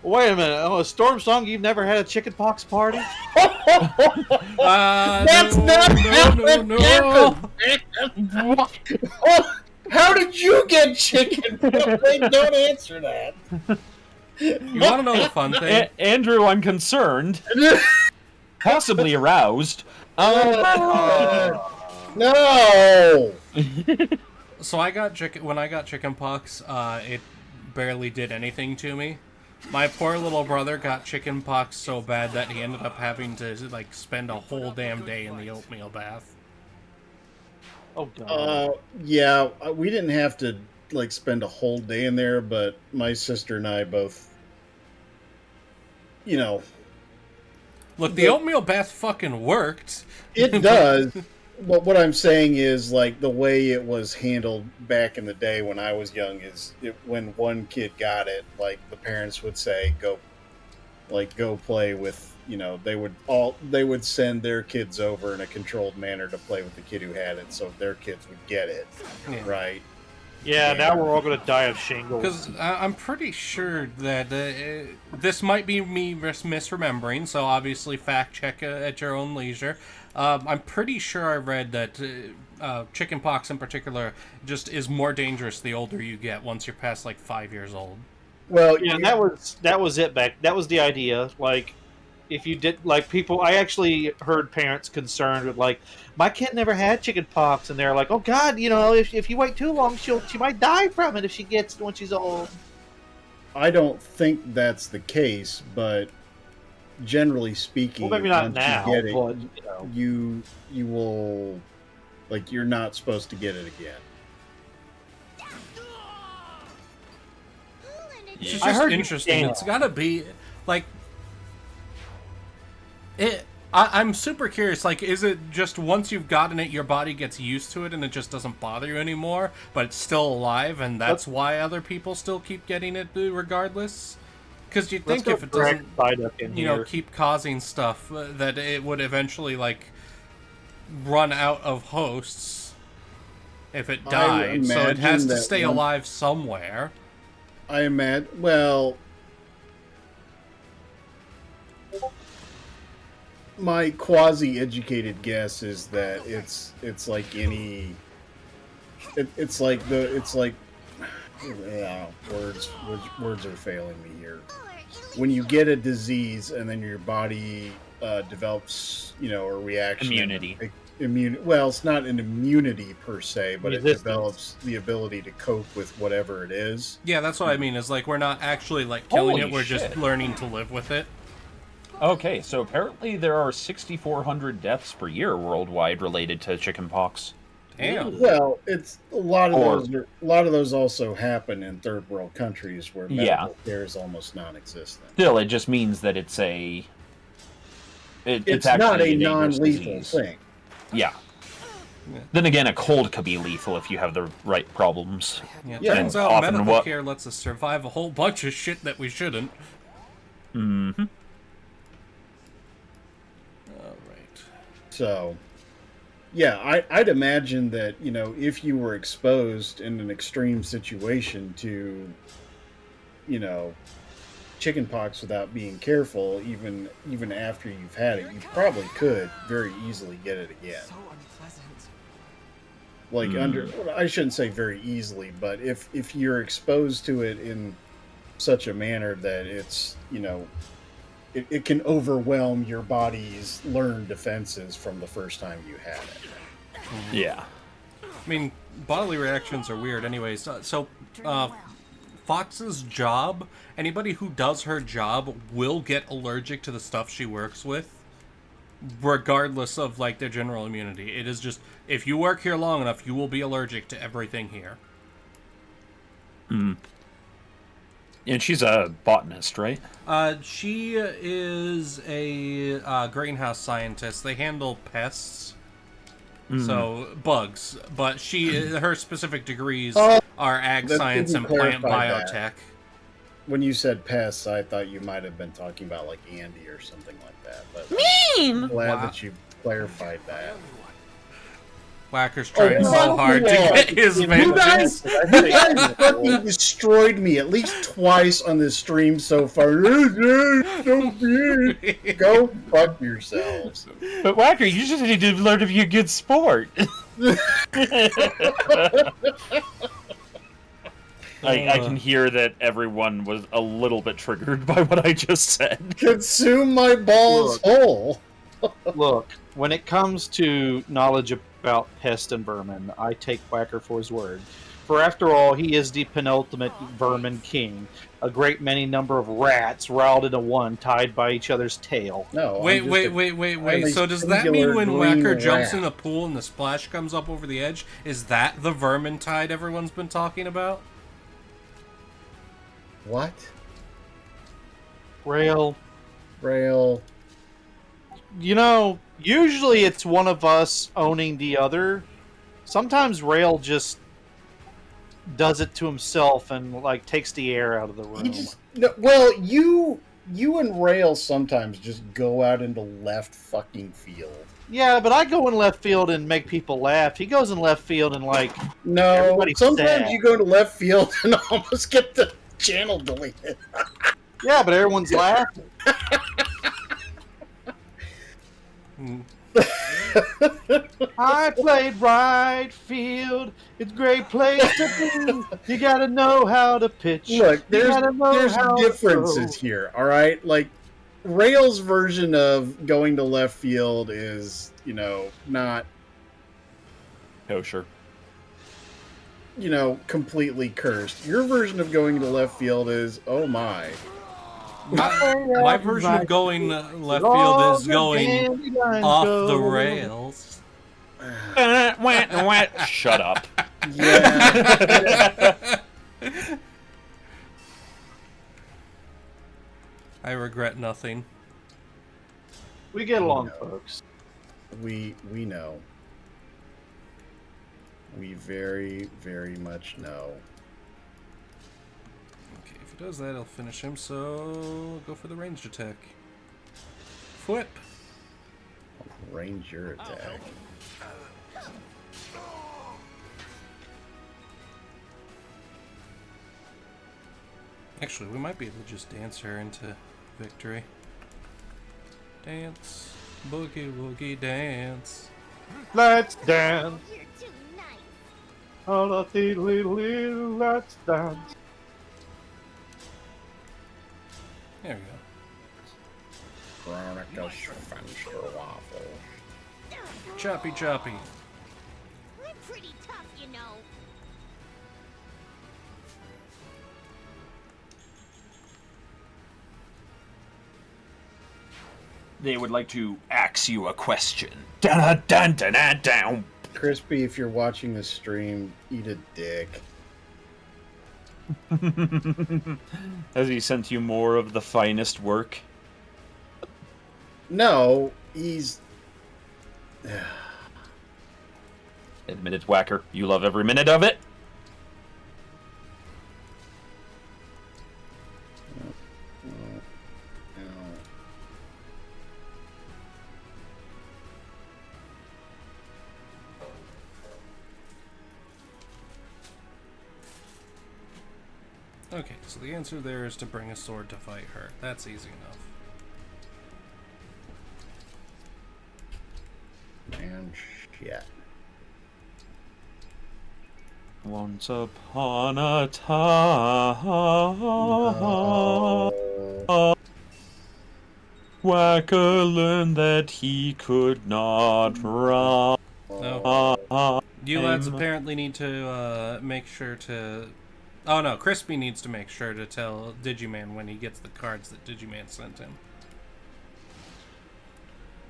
Wait a minute. Oh, a Storm Song, you've never had a chicken pox party? That's not no. How did you get chicken? Don't answer that. You want to know the fun thing? Andrew, I'm concerned. Possibly aroused. No. So when I got chicken pox, it barely did anything to me. My poor little brother got chicken pox so bad that he ended up having to like spend a whole damn day in the oatmeal bath. Oh god. Yeah, we didn't have to like spend a whole day in there, but my sister and I both, you know. Look, the oatmeal bath fucking worked. It does. But what I'm saying is, like, the way it was handled back in the day when I was young is when one kid got it, like, the parents would say, go play with, you know, they would send their kids over in a controlled manner to play with the kid who had it, so their kids would get it, right? Yeah, now we're all going to die of shingles. Because I'm pretty sure that this might be me misremembering, so obviously fact check at your own leisure. I'm pretty sure I read that chickenpox in particular just is more dangerous the older you get once you're past like 5 years old. Well, yeah, that was it back. That was the idea. Like, if you did, like, people, I actually heard parents concerned with, like, my kid never had chicken pox, and they're like, oh god, you know, if you wait too long, she might die from it if she gets it when she's old. I don't think that's the case, but generally speaking, well, maybe not now, you get it, but, you know. you will, like, you're not supposed to get it again. It's just interesting. It's gotta be like it. I'm super curious. Like, is it just once you've gotten it, your body gets used to it and it just doesn't bother you anymore, but it's still alive, and that's why other people still keep getting it regardless? Because you'd think if it doesn't, you know, keep causing stuff, that it would eventually like run out of hosts if it died. So it has to stay alive somewhere. I imagine. Well, my quasi-educated guess is that it's like any. It's like yeah, words are failing me here. When you get a disease and then your body develops, you know, a reaction. Immunity. Well, it's not an immunity per se, but it develops the ability to cope with whatever it is. Yeah, that's what I mean. Is like we're not actually like killing it; we're just learning to live with it. Okay, so apparently there are 6,400 deaths per year worldwide related to chickenpox. Damn. Well, it's a lot of those also happen in third world countries where medical care is almost non-existent. Still, it just means that it's a. It's not actually a non-lethal disease. thing. Yeah. Then again, a cold could be lethal if you have the right problems. Yeah, turns out medical care lets us survive a whole bunch of shit that we shouldn't. Mm-hmm. All right. So, yeah, I'd imagine that, you know, if you were exposed in an extreme situation to, you know, chickenpox without being careful, even after you've had it, you probably could very easily get it again. So unpleasant. Like I shouldn't say very easily, but if you're exposed to it in such a manner that it's, you know, it can overwhelm your body's learned defenses from the first time you had it. Yeah. I mean, bodily reactions are weird anyways. Fox's job, anybody who does her job will get allergic to the stuff she works with, regardless of, like, their general immunity. It is just, if you work here long enough, you will be allergic to everything here. Mm. And she's a botanist, right? She is a greenhouse scientist. They handle pests. So bugs, but her specific degrees Oh, are ag that science didn't and plant clarify biotech. that. When you said pests, I thought you might have been talking about like Andy or something like that. But I'm glad that you clarified that. Whacker's trying so hard to get his You vengeance. guys fucking destroyed me at least twice on this stream so far. So big. Go fuck yourselves. But Whacker, you just need to learn to be a good sport. I can hear that everyone was a little bit triggered by what I just said. Consume my balls whole. Look, when it comes to knowledge about pest and vermin, I take Whacker for his word. For after all, he is the penultimate vermin king. A great many number of rats riled into one, tied by each other's tail. No. Wait. So does that mean when Whacker jumps in the pool and the splash comes up over the edge, is that the vermin tide everyone's been talking about? What? Rale. You know, usually it's one of us owning the other. Sometimes Rale just does it to himself and like takes the air out of the room. You and Rale sometimes just go out into left fucking field. Yeah, but I go in left field and make people laugh. He goes in left field and like sometimes sad. you go to left field and almost get the channel deleted. Yeah, but everyone's laughing. I played right field. It's a great place to be. You gotta know how to pitch. Look, there's how differences here, all right? Like, Rale's version of going to left field is, not kosher. Completely cursed. Your version of going to left field is, oh my. My version of going left field is going off the rails. Shut up. Yeah. I regret nothing. We get along, folks. We know. We very, very much know. Okay, if he does that, I'll finish him, so go for the ranged attack. Flip. Range your attack. Actually, we might be able to just dance her into victory. Dance. Boogie woogie dance. Let's dance. Oh, let's dance. There we go. Veronica's Fenster Waffle. Choppy choppy. I'm pretty tough, you know. They would like to ask you a question. Dun dun dun dun dun. Crispy, if you're watching this stream, eat a dick. Has he sent you more of the finest work? No, he's... Admit it, Whacker. You love every minute of it? Okay, so the answer there is to bring a sword to fight her. That's easy enough. And shit. Once upon a time, Whacker learned that he could not run. No. You lads apparently need to make sure to... Oh no, Crispy needs to make sure to tell Digiman when he gets the cards that Digiman sent him.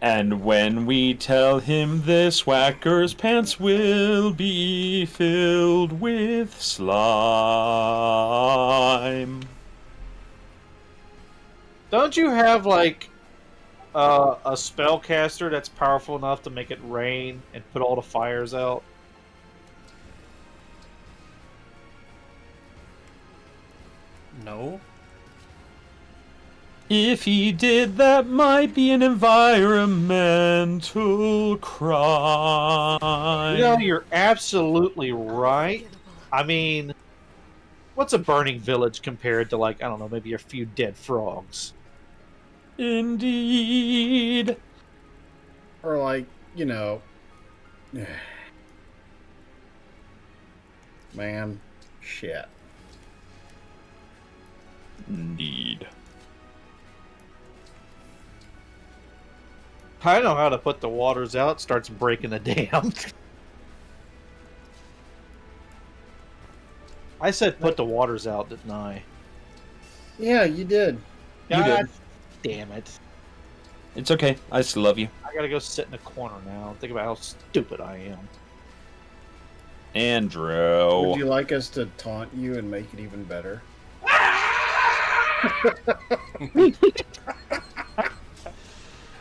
And when we tell him this, Whacker's pants will be filled with slime. Don't you have, like, A spellcaster that's powerful enough to make it rain and put all the fires out. No. If he did, that might be an environmental crime. You know, you're absolutely right. I mean, what's a burning village compared to, like, I don't know, maybe a few dead frogs? Indeed. Or like, you know, man, shit. Indeed. I know how to put the waters out. Starts breaking the dam. I said put the waters out, didn't I? Yeah, you did. God damn it. It's okay. I still love you. I gotta go sit in a corner now. Think about how stupid I am. Andrew. Would you like us to taunt you and make it even better?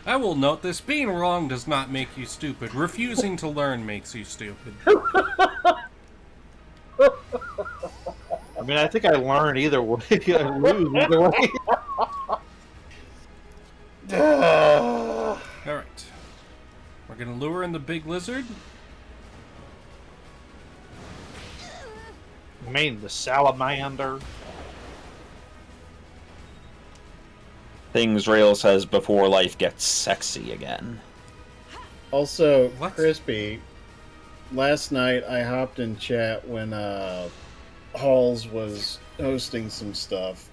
I will note this: being wrong does not make you stupid. Refusing to learn makes you stupid. I mean, I think I learn either way. I lose either way. Alright. We're gonna lure in the big lizard. I mean, the salamander. Things Rale says before life gets sexy again. Also, What? Crispy, last night I hopped in chat when Halls was hosting some stuff,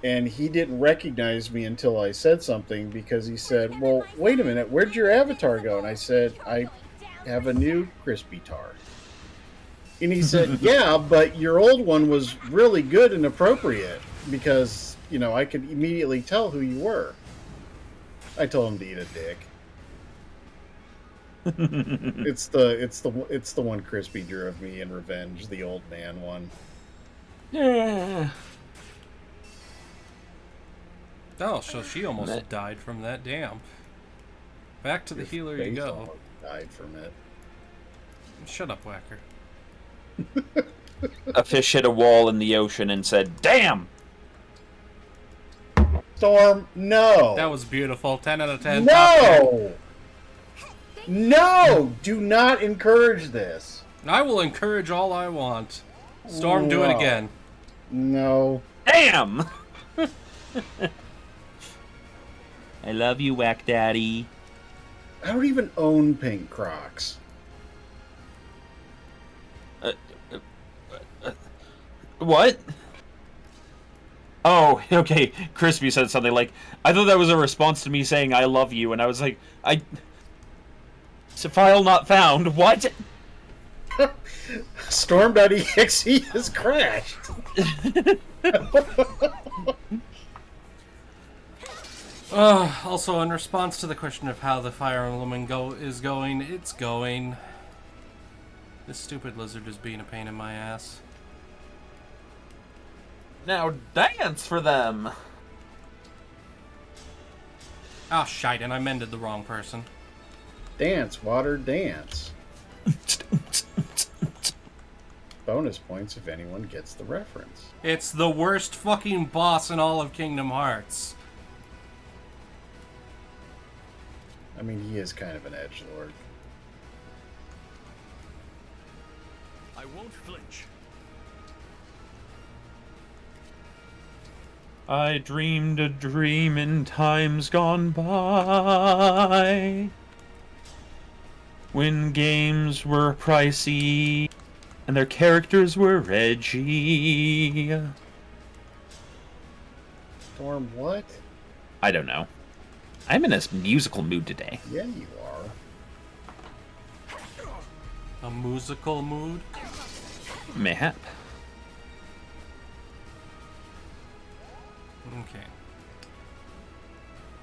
and he didn't recognize me until I said something because he said, well, wait a minute, where'd your avatar go? And I said, I have a new Crispy Tar. And he said, yeah, but your old one was really good and appropriate because, you know, I could immediately tell who you were. I told him to eat a dick. It's the one Crispy drew of me in Revenge, the old man one. Yeah. Oh, so she almost died from that. Damn. Back to the healer you Face go. almost died from it. Shut up, Whacker. A fish hit a wall in the ocean and said, "Damn!" Storm, no. That was beautiful. 10 out of 10. No! No! Do not encourage this. I will encourage all I want. Storm, do it No. again. No. Damn! I love you, Whack Daddy. I don't even own pink Crocs. What? Oh, okay. Crispy said something like, I thought that was a response to me saying I love you, and I was like, it's a file not found. What? Storm.exe has crashed. Also, in response to the question of how the Fire Emblem is going, it's going. This stupid lizard is being a pain in my ass. Now dance for them. Oh, shite, and I mended the wrong person. Dance, water, dance. Bonus points if anyone gets the reference. It's the worst fucking boss in all of Kingdom Hearts. I mean, he is kind of an edgelord. I won't flinch. I dreamed a dream in times gone by, when games were pricey and their characters were edgy. Storm, what? I don't know. I'm in a musical mood today. Yeah, you are. A musical mood? Mayhap. Okay.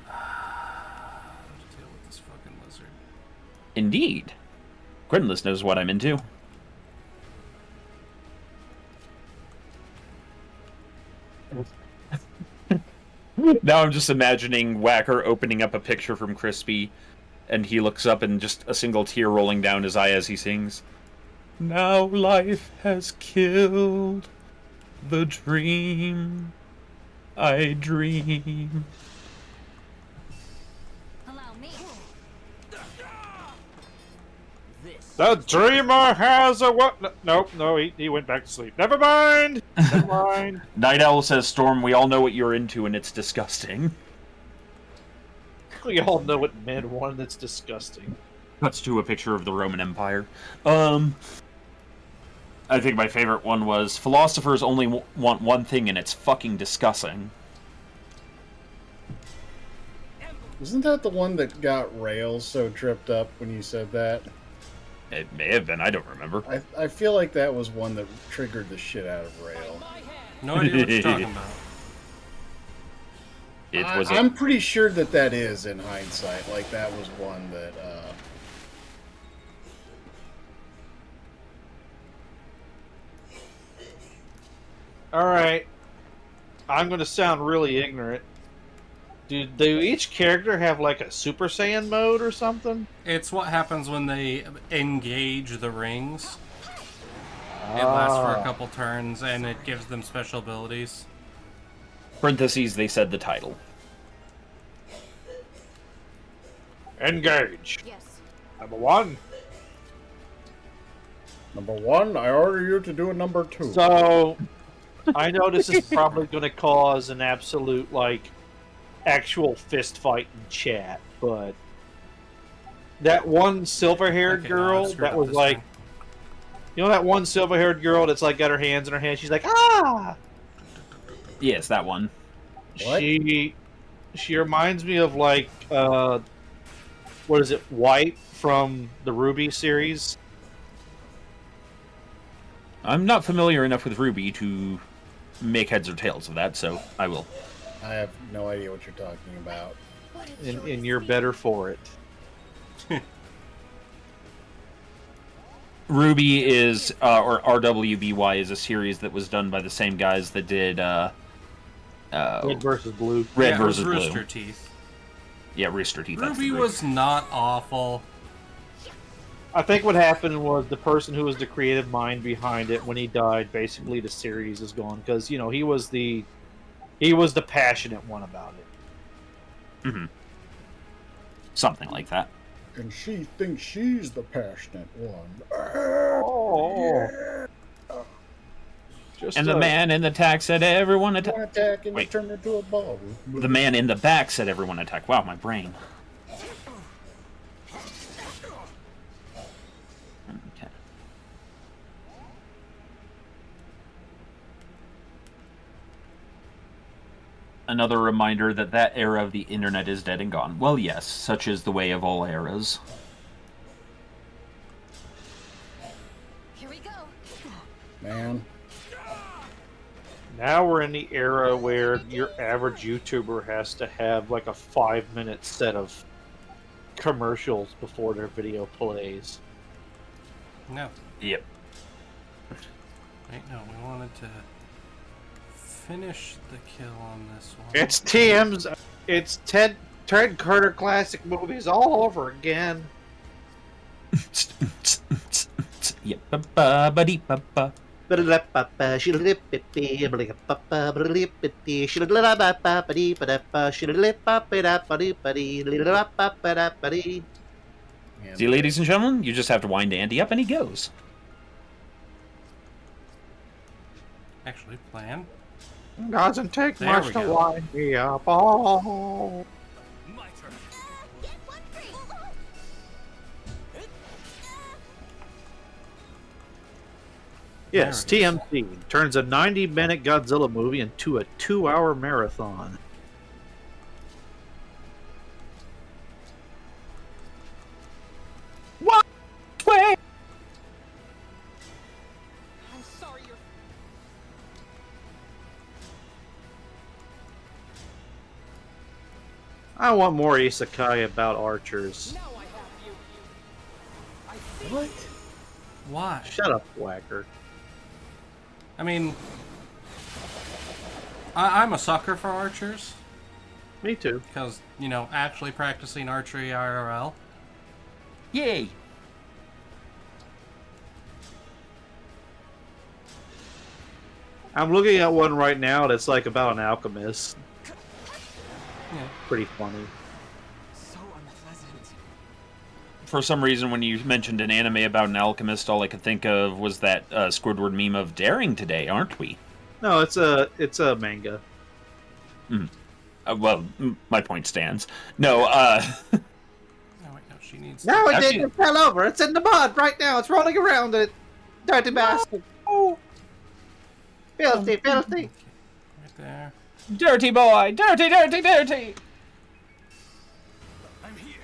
How to deal with this fucking lizard. Indeed. Grenless knows what I'm into. Now I'm just imagining Whacker opening up a picture from Crispy, and he looks up and just a single tear rolling down his eye as he sings, "Now life has killed the dream I dream." Allow me. The dreamer has a what? No, he went back to sleep. Never mind. Never mind. Night Owl says, "Storm, we all know what you're into, and it's disgusting." We all know what men want. That's disgusting. Cuts to a picture of the Roman Empire. I think my favorite one was, "Philosophers only want one thing, and it's fucking disgusting." Isn't that the one that got Rale so tripped up when you said that? It may have been. I don't remember. I feel like that was one that triggered the shit out of Rale. No idea what you're talking about. I'm pretty sure that is, in hindsight. Like, that was one that... Alright. I'm going to sound really ignorant. Do each character have like a Super Saiyan mode or something? It's what happens when they engage the rings. It lasts for a couple turns, and it gives them special abilities. Parentheses, they said the title. Engage. Yes. Number 1. Number 1, I order you to do a number 2. So, I know this is probably going to cause an absolute, like, actual fist fight in chat, but that one silver-haired girl that was like, thing. you know that one silver-haired girl that's like got her hands in her hands, she's like, ah! Yes, that one. What? She reminds me of like, what is it, White from the Ruby series? I'm not familiar enough with Ruby to make heads or tails of that, so I will. I have no idea what you're talking about. And you're better for it. Ruby is, or RWBY is a series that was done by the same guys that did, Red versus Blue. Red versus Blue. Rooster Teeth. Yeah, Rooster Teeth. Ruby was not awful. I think what happened was the person who was the creative mind behind it, when he died, basically the series is gone, because, you know, he was the passionate one about it. Mm-hmm. Something like that. And she thinks she's the passionate one. Oh. And the man in the tack said, "Everyone attack." Attack and turn into a ball. The man in the back said, "Everyone attack." Wow, my brain. Okay. Another reminder that era of the internet is dead and gone. Well, yes, such is the way of all eras. Here we go. Man. Now we're in the era where your average YouTuber has to have like a 5-minute set of commercials before their video plays. No. Yep. Wait, no, we wanted to finish the kill on this one. It's Ted Carter classic movies all over again. Yep. Ba-ba-ba-dee-ba-ba. See, ladies and gentlemen, you just have to wind Andy up and he goes. Actually, plan. Doesn't take There much we to go. wind me up. Oh. My turn. Get one free. Yes, There it TMC turns a 90-minute Godzilla movie into a 2-hour marathon. What? Way? I'm sorry you're... I want more isekai about archers. Now I have you. What? Why? Shut up, Whacker. I mean, I'm a sucker for archers. Me too. Because, you know, actually practicing archery IRL. Yay! I'm looking at one right now that's like about an alchemist. Yeah. Pretty funny. So unpleasant. For some reason, when you mentioned an anime about an alchemist, all I could think of was that Squidward meme of daring today, aren't we? No, it's a manga. Well, my point stands. No, Oh, wait, no, she needs No, it Actually- didn't. It fell over. It's in the mud right now. It's rolling around it. Dirty bastard. Oh, Filthy, filthy. Right there. dirty boy! Dirty, dirty, dirty! I'm here.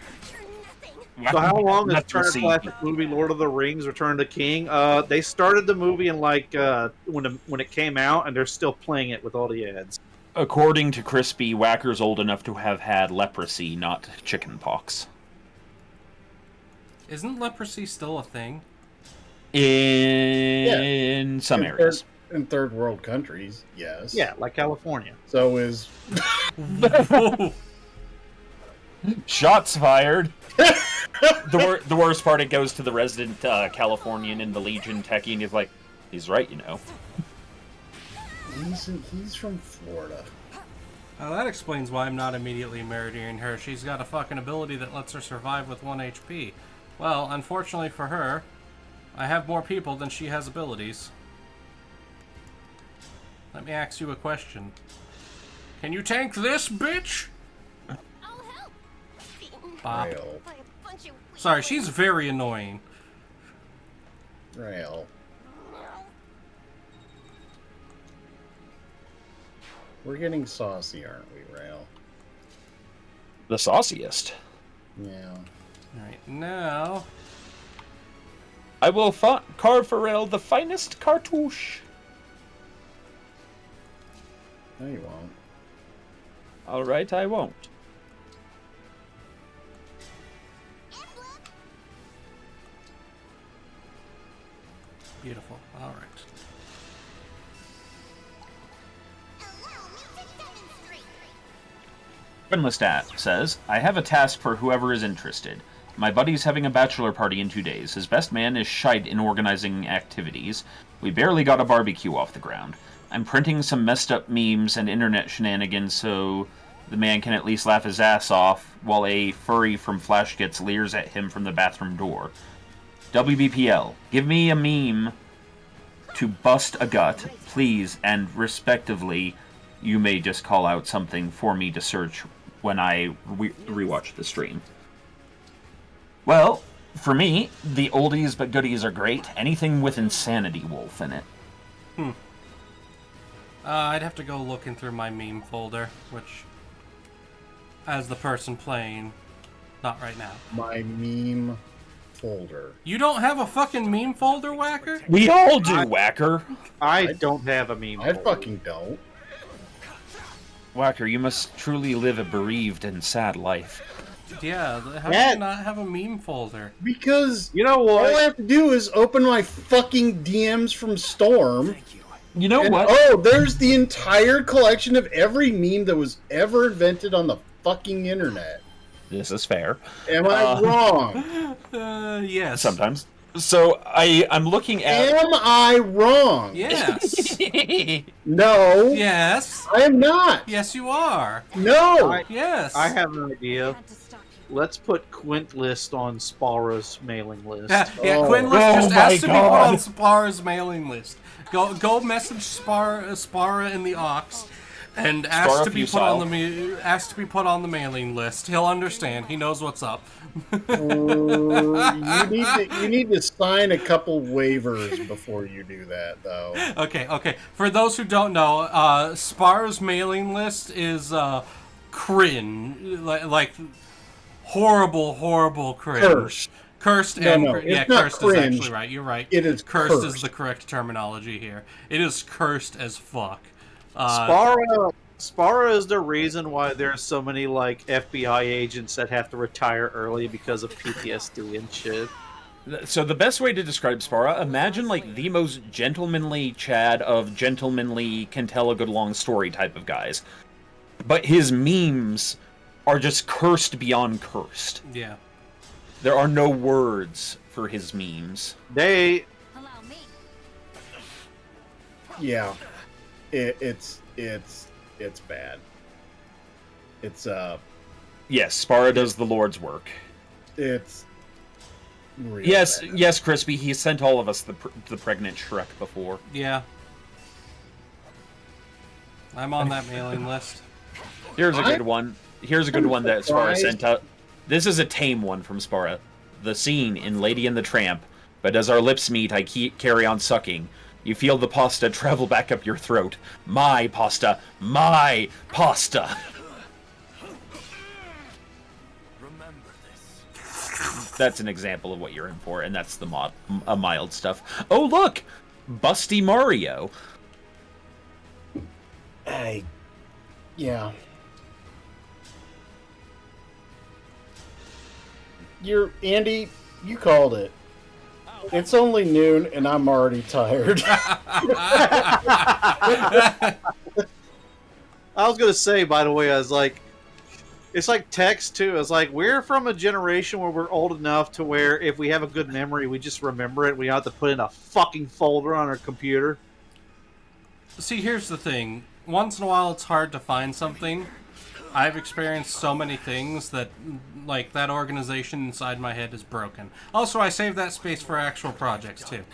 You're nothing. So how long is That's Turner received. Classic movie Lord of the Rings: Return to King? They started the movie in like when it came out, and they're still playing it with all the ads. According to Crispy, Whacker's old enough to have had leprosy, not chickenpox. Isn't leprosy still a thing? In some areas. In third world countries, yes. Yeah, like California. So is Shots fired! The worst part, it goes to the resident Californian in the Legion techie, and he's like, he's right, you know. he's from Florida. Well, that explains why I'm not immediately murdering her. She's got a fucking ability that lets her survive with 1 HP. Well, unfortunately for her, I have more people than she has abilities. Let me ask you a question. Can you tank this, bitch? I'll help. Beaten Bop. Rale. by a bunch of weak Sorry, ones. she's very annoying. Rale. We're getting saucy, aren't we, Rale? The sauciest. Yeah. Alright, now... I will carve for Rale the finest cartouche. No, you won't. Alright, I won't. Beautiful. Alright. Allow me to demonstrate. Finlistat says, I have a task for whoever is interested. My buddy's having a bachelor party in 2 days. His best man is shite in organizing activities. We barely got a barbecue off the ground. I'm printing some messed up memes and internet shenanigans so the man can at least laugh his ass off while a furry from Flash gets leers at him from the bathroom door. WBPL, give me a meme to bust a gut, please, and respectively, you may just call out something for me to search when I rewatch the stream. Well, for me, the oldies but goodies are great. Anything with Insanity Wolf in it. I'd have to go looking through my meme folder, which, as the person playing, not right now. My meme folder. You don't have a fucking meme folder, Whacker? We all do, Whacker. I don't have a meme. I folder. fucking don't. Whacker, you must truly live a bereaved and sad life. Yeah, how do Yeah. you not have a meme folder? Because You know all I what? have to do is open my fucking DMs from Storm. You know And, what? oh, there's the entire collection of every meme that was ever invented on the fucking internet. This is fair. Am I wrong? Yes. Sometimes. So I'm looking at. Am I wrong? Yes. No. Yes. I am not. Yes, you are. No. Yes. I have an idea. Had to stop you. Let's put Quint list on Spara's mailing list. Yeah, Oh. Quinn list Oh just my has to be put God. on Spara's mailing list. Go message Spara in the Ox, and ask to be put on the mailing list. He'll understand. He knows what's up. You need to sign a couple waivers before you do that, though. Okay. For those who don't know, Spara's mailing list is cringe, like horrible cringe. Cursed No, and no, yeah, it's not cursed cringe. is actually right. You're right. It is cursed is cursed. the correct terminology here. It is cursed as fuck. Spara is the reason why there's so many like FBI agents that have to retire early because of PTSD and shit. So the best way to describe Spara, imagine like the most gentlemanly Chad of gentlemanly can tell a good long story type of guys. But his memes are just cursed beyond cursed. Yeah. There are no words for his memes. They... Yeah. It's bad. It's, Yes, Spara does the Lord's work. It's... real Yes, bad. yes, Crispy, he sent all of us the pregnant Shrek before. Yeah. I'm on that mailing list. Here's a good one. Here's a good one that Spara sent out. This is a tame one from Spara. The scene in Lady and the Tramp. But as our lips meet, I carry on sucking. You feel the pasta travel back up your throat. My pasta! My pasta! Remember this. That's an example of what you're in for, and that's the mild stuff. Oh, look! Busty Mario. Yeah. Andy, you called it. It's only noon and I'm already tired. I was gonna say, by the way, I was like, it's like text too. It's like we're from a generation where we're old enough to where if we have a good memory, we just remember it. We don't have to put in a fucking folder on our computer. See, here's the thing. Once in a while, it's hard to find something. I've experienced so many things that, like, that organization inside my head is broken. Also, I save that space for actual projects, too.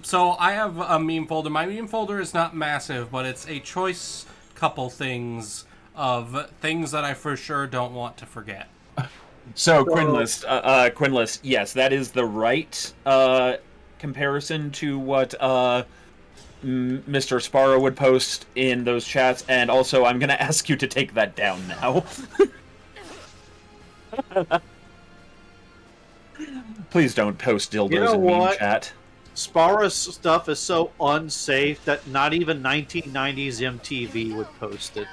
So I have a meme folder. My meme folder is not massive, but it's a choice couple things of things that I for sure don't want to forget. So, Quinless, yes, that is the right comparison to what Mr. Spara would post in those chats, and also I'm going to ask you to take that down now. Please don't post dildos in meme chat. Spara's stuff is so unsafe that not even 1990s MTV would post it.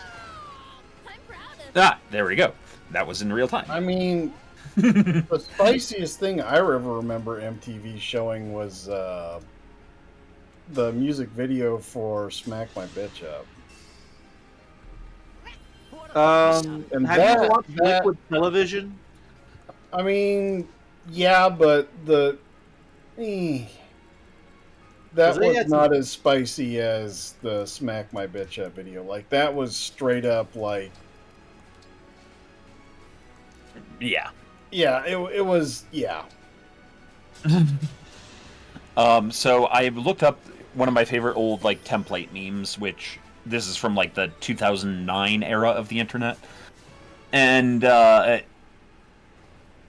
Ah, there we go. That was in real time. I mean, the spiciest thing I ever remember MTV showing was the music video for Smack My Bitch Up. And have you watched Liquid Television? I mean, yeah, but that was not as spicy as the Smack My Bitch Up video. Like, that was straight up, like... Yeah. Yeah, it was, yeah. So I looked up one of my favorite old, like, template memes, which this is from, like, the 2009 era of the internet. And,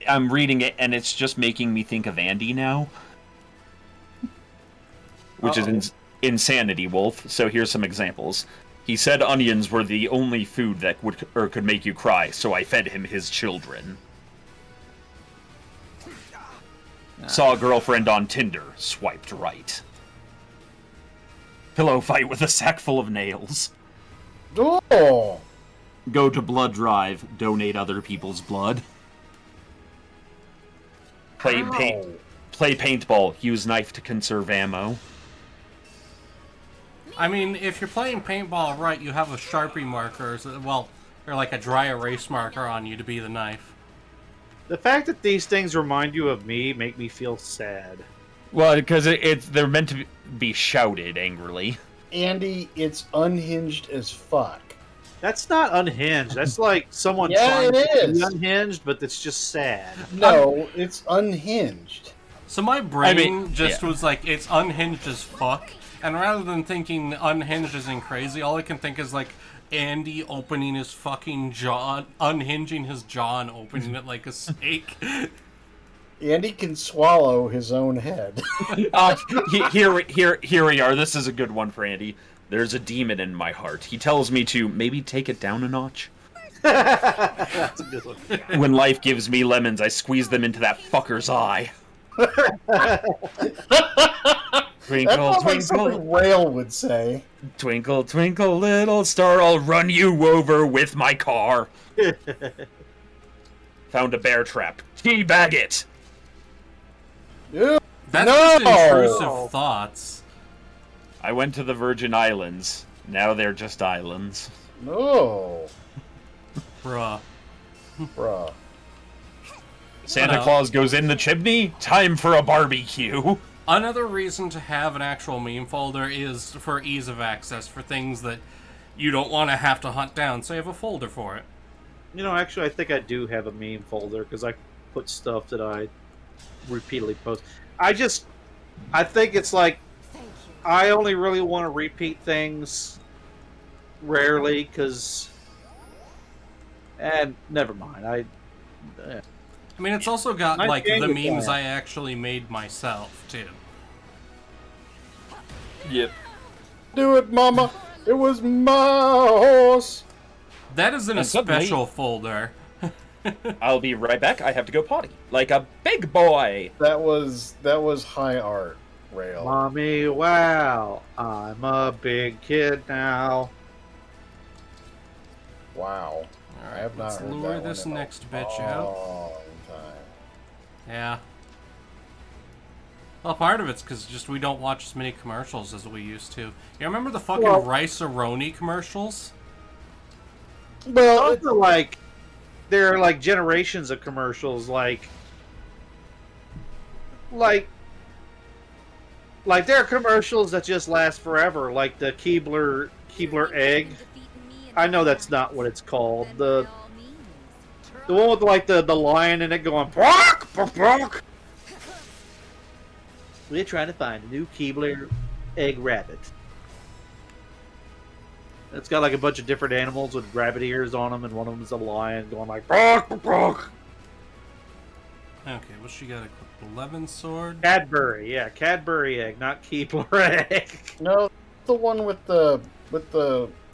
I'm reading it, and it's just making me think of Andy now. Which is insanity, Wolf. So here's some examples. He said onions were the only food that could make you cry, so I fed him his children. Saw a girlfriend on Tinder, swiped right. Pillow fight with a sack full of nails. Oh! Go to blood drive, donate other people's blood. Play paintball, use knife to conserve ammo. I mean, if you're playing paintball right, you have a Sharpie marker, or like a dry erase marker on you to be the knife. The fact that these things remind you of me make me feel sad. Well, because they're meant to be shouted angrily. Andy, it's unhinged as fuck. That's not unhinged. That's like someone trying to be unhinged, but it's just sad. No, it's unhinged. So my brain was like, it's unhinged as fuck. And rather than thinking unhinged as in crazy, all I can think is like Andy opening his fucking jaw, unhinging his jaw and opening it like a snake. Andy can swallow his own head. Here we are. This is a good one for Andy. There's a demon in my heart. He tells me to maybe take it down a notch. That's a good one. When life gives me lemons, I squeeze them into that fucker's eye. Twinkle, That's twinkle, something Rale would say. Twinkle, twinkle, little star, I'll run you over with my car. Found a bear trap. Teabag it. That's just intrusive thoughts. I went to the Virgin Islands. Now they're just islands. No. Bruh. Bruh. Santa Claus goes in the chimney. Time for a barbecue. Another reason to have an actual meme folder is for ease of access, for things that you don't want to have to hunt down, so you have a folder for it. You know, actually, I think I do have a meme folder, because I put stuff that I repeatedly post. I think it's like, I only really want to repeat things rarely, because... And never mind, I mean, it's also got, like, the memes I actually made myself, too. Yep. Do it, mama! It was my horse! That is in a special folder. I'll be right back. I have to go potty. Like a big boy! That was high art, Rale. Mommy, wow, I'm a big kid now. Wow. I have not Let's heard lure that this one in next a bitch out. long time. Yeah. Well, part of it's because just we don't watch as many commercials as we used to. You remember the fucking Rice-A-Roni commercials? Well, there are like generations of commercials, like there are commercials that just last forever, like the Keebler egg. I know that's not what it's called. The one with like the lion in it going bark, bark, bark. We're trying to find a new Keebler egg rabbit. It's got like a bunch of different animals with rabbit ears on them, and one of them is a lion going like bark, bark, bark. Okay, what's she got? A Levin sword? Cadbury, yeah, Cadbury egg, not Keebler egg. No, the one with the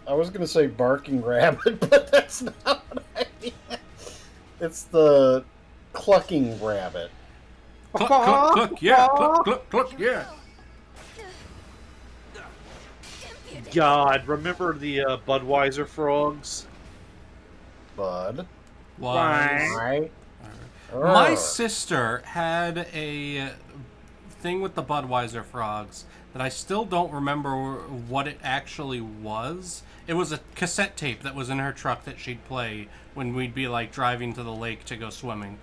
I was gonna say barking rabbit, but that's not what I mean. It's the clucking rabbit. Cluck, cluck, cluck, yeah, cluck, cluck, cluck, yeah. God, remember the Budweiser frogs? Bud. Why? My sister had a thing with the Budweiser frogs that I still don't remember what it actually was. It was a cassette tape that was in her truck that she'd play when we'd be like driving to the lake to go swimming.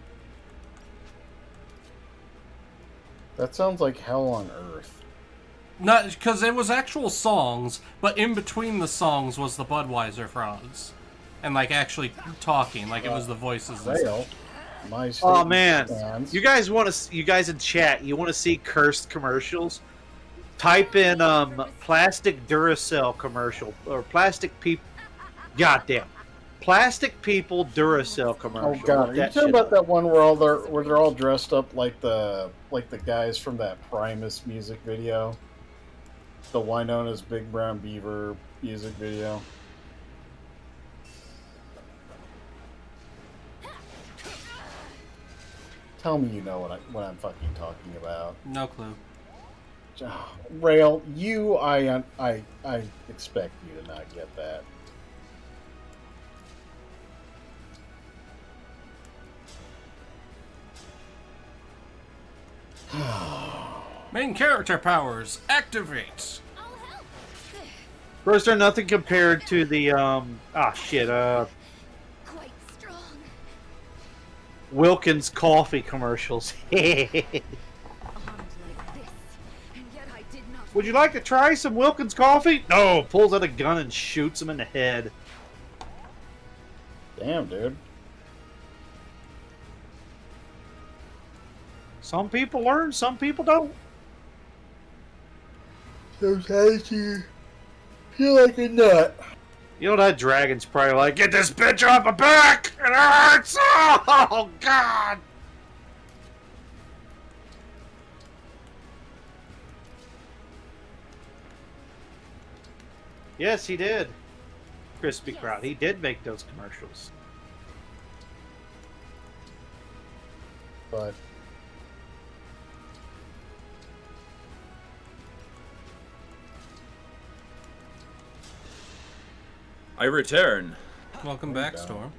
That sounds like hell on earth. Not because it was actual songs, but in between the songs was the Budweiser frogs, and like actually talking, like it was the voices. And stuff. Oh man, you guys in chat, you want to see cursed commercials? Type in plastic Duracell commercial or plastic people. Goddamn, plastic people Duracell commercial. Oh god, are you talking about that one where they're all dressed up like the guys from that Primus music video? The Winona's Big Brown Beaver music video. Tell me you know what I'm fucking talking about. No clue. Oh, Rale, I expect you to not get that. Main character powers activate. First, are nothing compared to the Wilkins coffee commercials. Would you like to try some Wilkins coffee? No, pulls out a gun and shoots him in the head. Damn, dude. Some people learn, some people don't. Sometimes you feel like a nut. You know that dragon's probably like, get this bitch off my back! It hurts! Oh, God! Yes, he did. Crispy Crowd. He did make those commercials. But I return. Welcome back, Storm.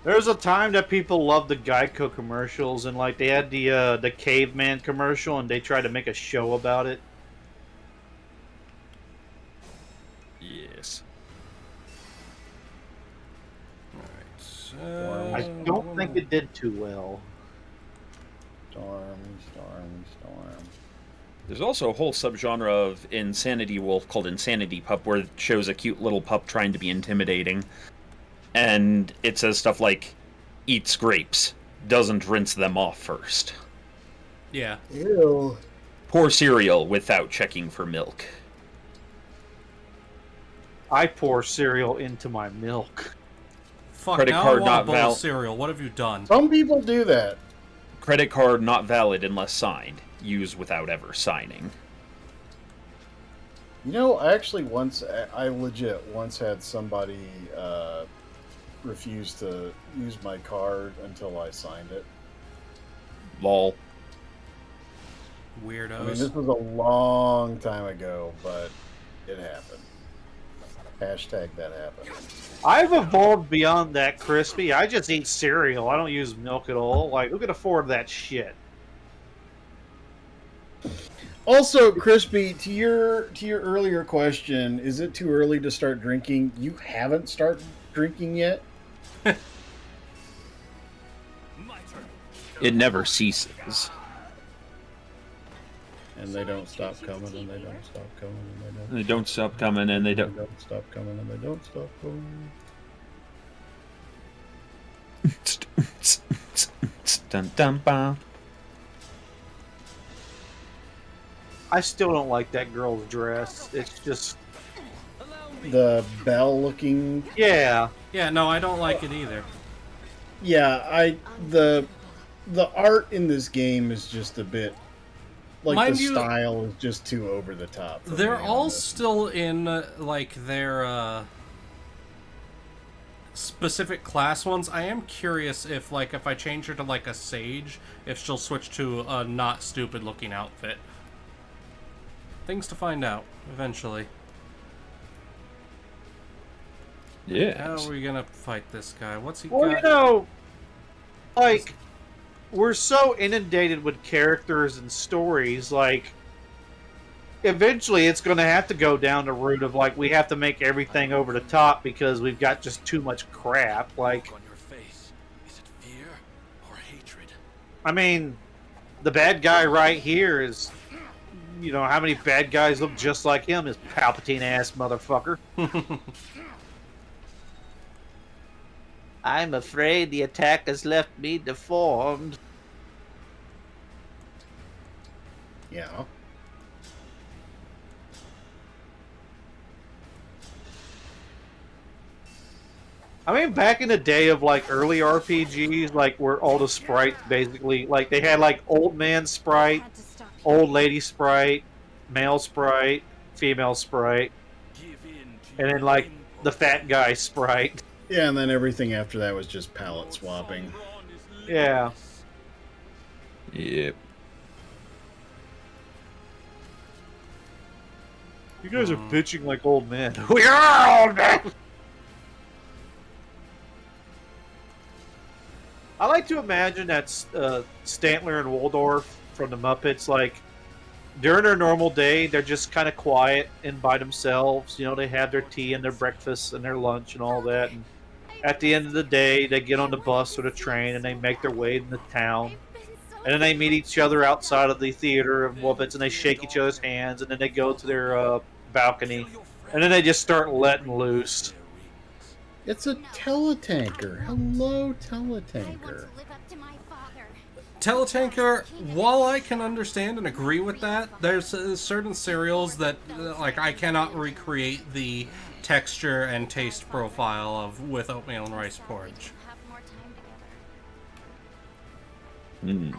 There's a time that people loved the Geico commercials, and like they had the caveman commercial, and they tried to make a show about it. Yes. Alright, I don't think it did too well. Storm. There's also a whole subgenre of Insanity Wolf called Insanity Pup, where it shows a cute little pup trying to be intimidating. And it says stuff like, eats grapes, doesn't rinse them off first. Yeah. Ew. Pour cereal without checking for milk. I pour cereal into my milk. Fuck, Credit now card I want not a bowl val- of cereal. What have you done? Some people do that. Credit card not valid unless signed. Use without ever signing. You know, I legit once had somebody refuse to use my card until I signed it. Lol. Weirdos. I mean, this was a long time ago, but it happened. Hashtag that happened. I've evolved beyond that, Crispy. I just eat cereal. I don't use milk at all. Like, who can afford that shit? Also, Crispy, to your earlier question, is it too early to start drinking? You haven't started drinking yet? It never ceases. And they don't stop coming, and they don't stop coming, and they don't. They don't stop coming, and they don't. They don't stop coming, and they don't stop coming. Dun, dun, ba. I still don't like that girl's dress. It's just... The bell-looking... Yeah. Yeah, no, I don't like it either. Yeah, the art in this game is just a bit... Like, Mind the you, style is just too over the top. for They're me on all this. still in, like, their, specific class ones. I am curious if, like, if I change her to, like, a sage, if she'll switch to a not stupid-looking outfit. Things to find out, eventually. Yeah. How are we gonna fight this guy? What's he Well, got? you know, like, we're so inundated with characters and stories, like, eventually it's going to have to go down the route of, like, we have to make everything over the top because we've got just too much crap. Like, On your face. Is it fear or hatred? I mean, the bad guy right here is, you know, how many bad guys look just like him, this Palpatine-ass motherfucker. I'm afraid the attack has left me deformed. Yeah. I mean, back in the day of, like, early RPGs, like, where all the sprites basically, like, they had, like, old man sprite, old lady sprite, male sprite, female sprite, and then, like, the fat guy sprite. Yeah, and then everything after that was just palette swapping. Yeah. Yep. You guys are bitching like old men. We are old men! I like to imagine that Stantler and Waldorf from the Muppets, like, during their normal day, they're just kind of quiet and by themselves. You know, they have their tea and their breakfast and their lunch and all that. And at the end of the day, they get on the bus or the train and they make their way into town. And then they meet each other outside of the theater of Muppets and they shake each other's hands and then they go to their balcony. And then they just start letting loose. It's a teletanker. Hello, teletanker. Teletanker, while I can understand and agree with that, there's certain cereals that, like, I cannot recreate the texture and taste profile of with oatmeal and rice porridge. I love you.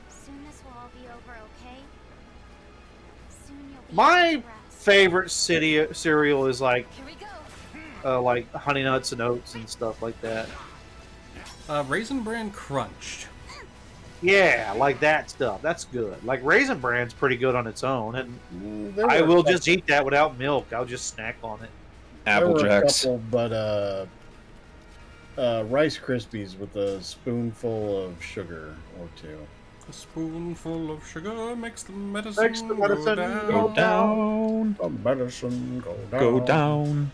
Soon this will all be over, okay? Soon you'll be My favorite cereal is like Honey Nuts and Oats and stuff like that. Raisin Bran Crunched. Yeah, like that stuff. That's good. Like Raisin Bran's pretty good on its own, and There I were will a just eat that without milk. I'll just snack on it. There were a Applejacks. couple, but Rice Krispies with a spoonful of sugar or two. A spoonful of sugar makes the medicine, Makes the medicine go down. The medicine go down. Go down.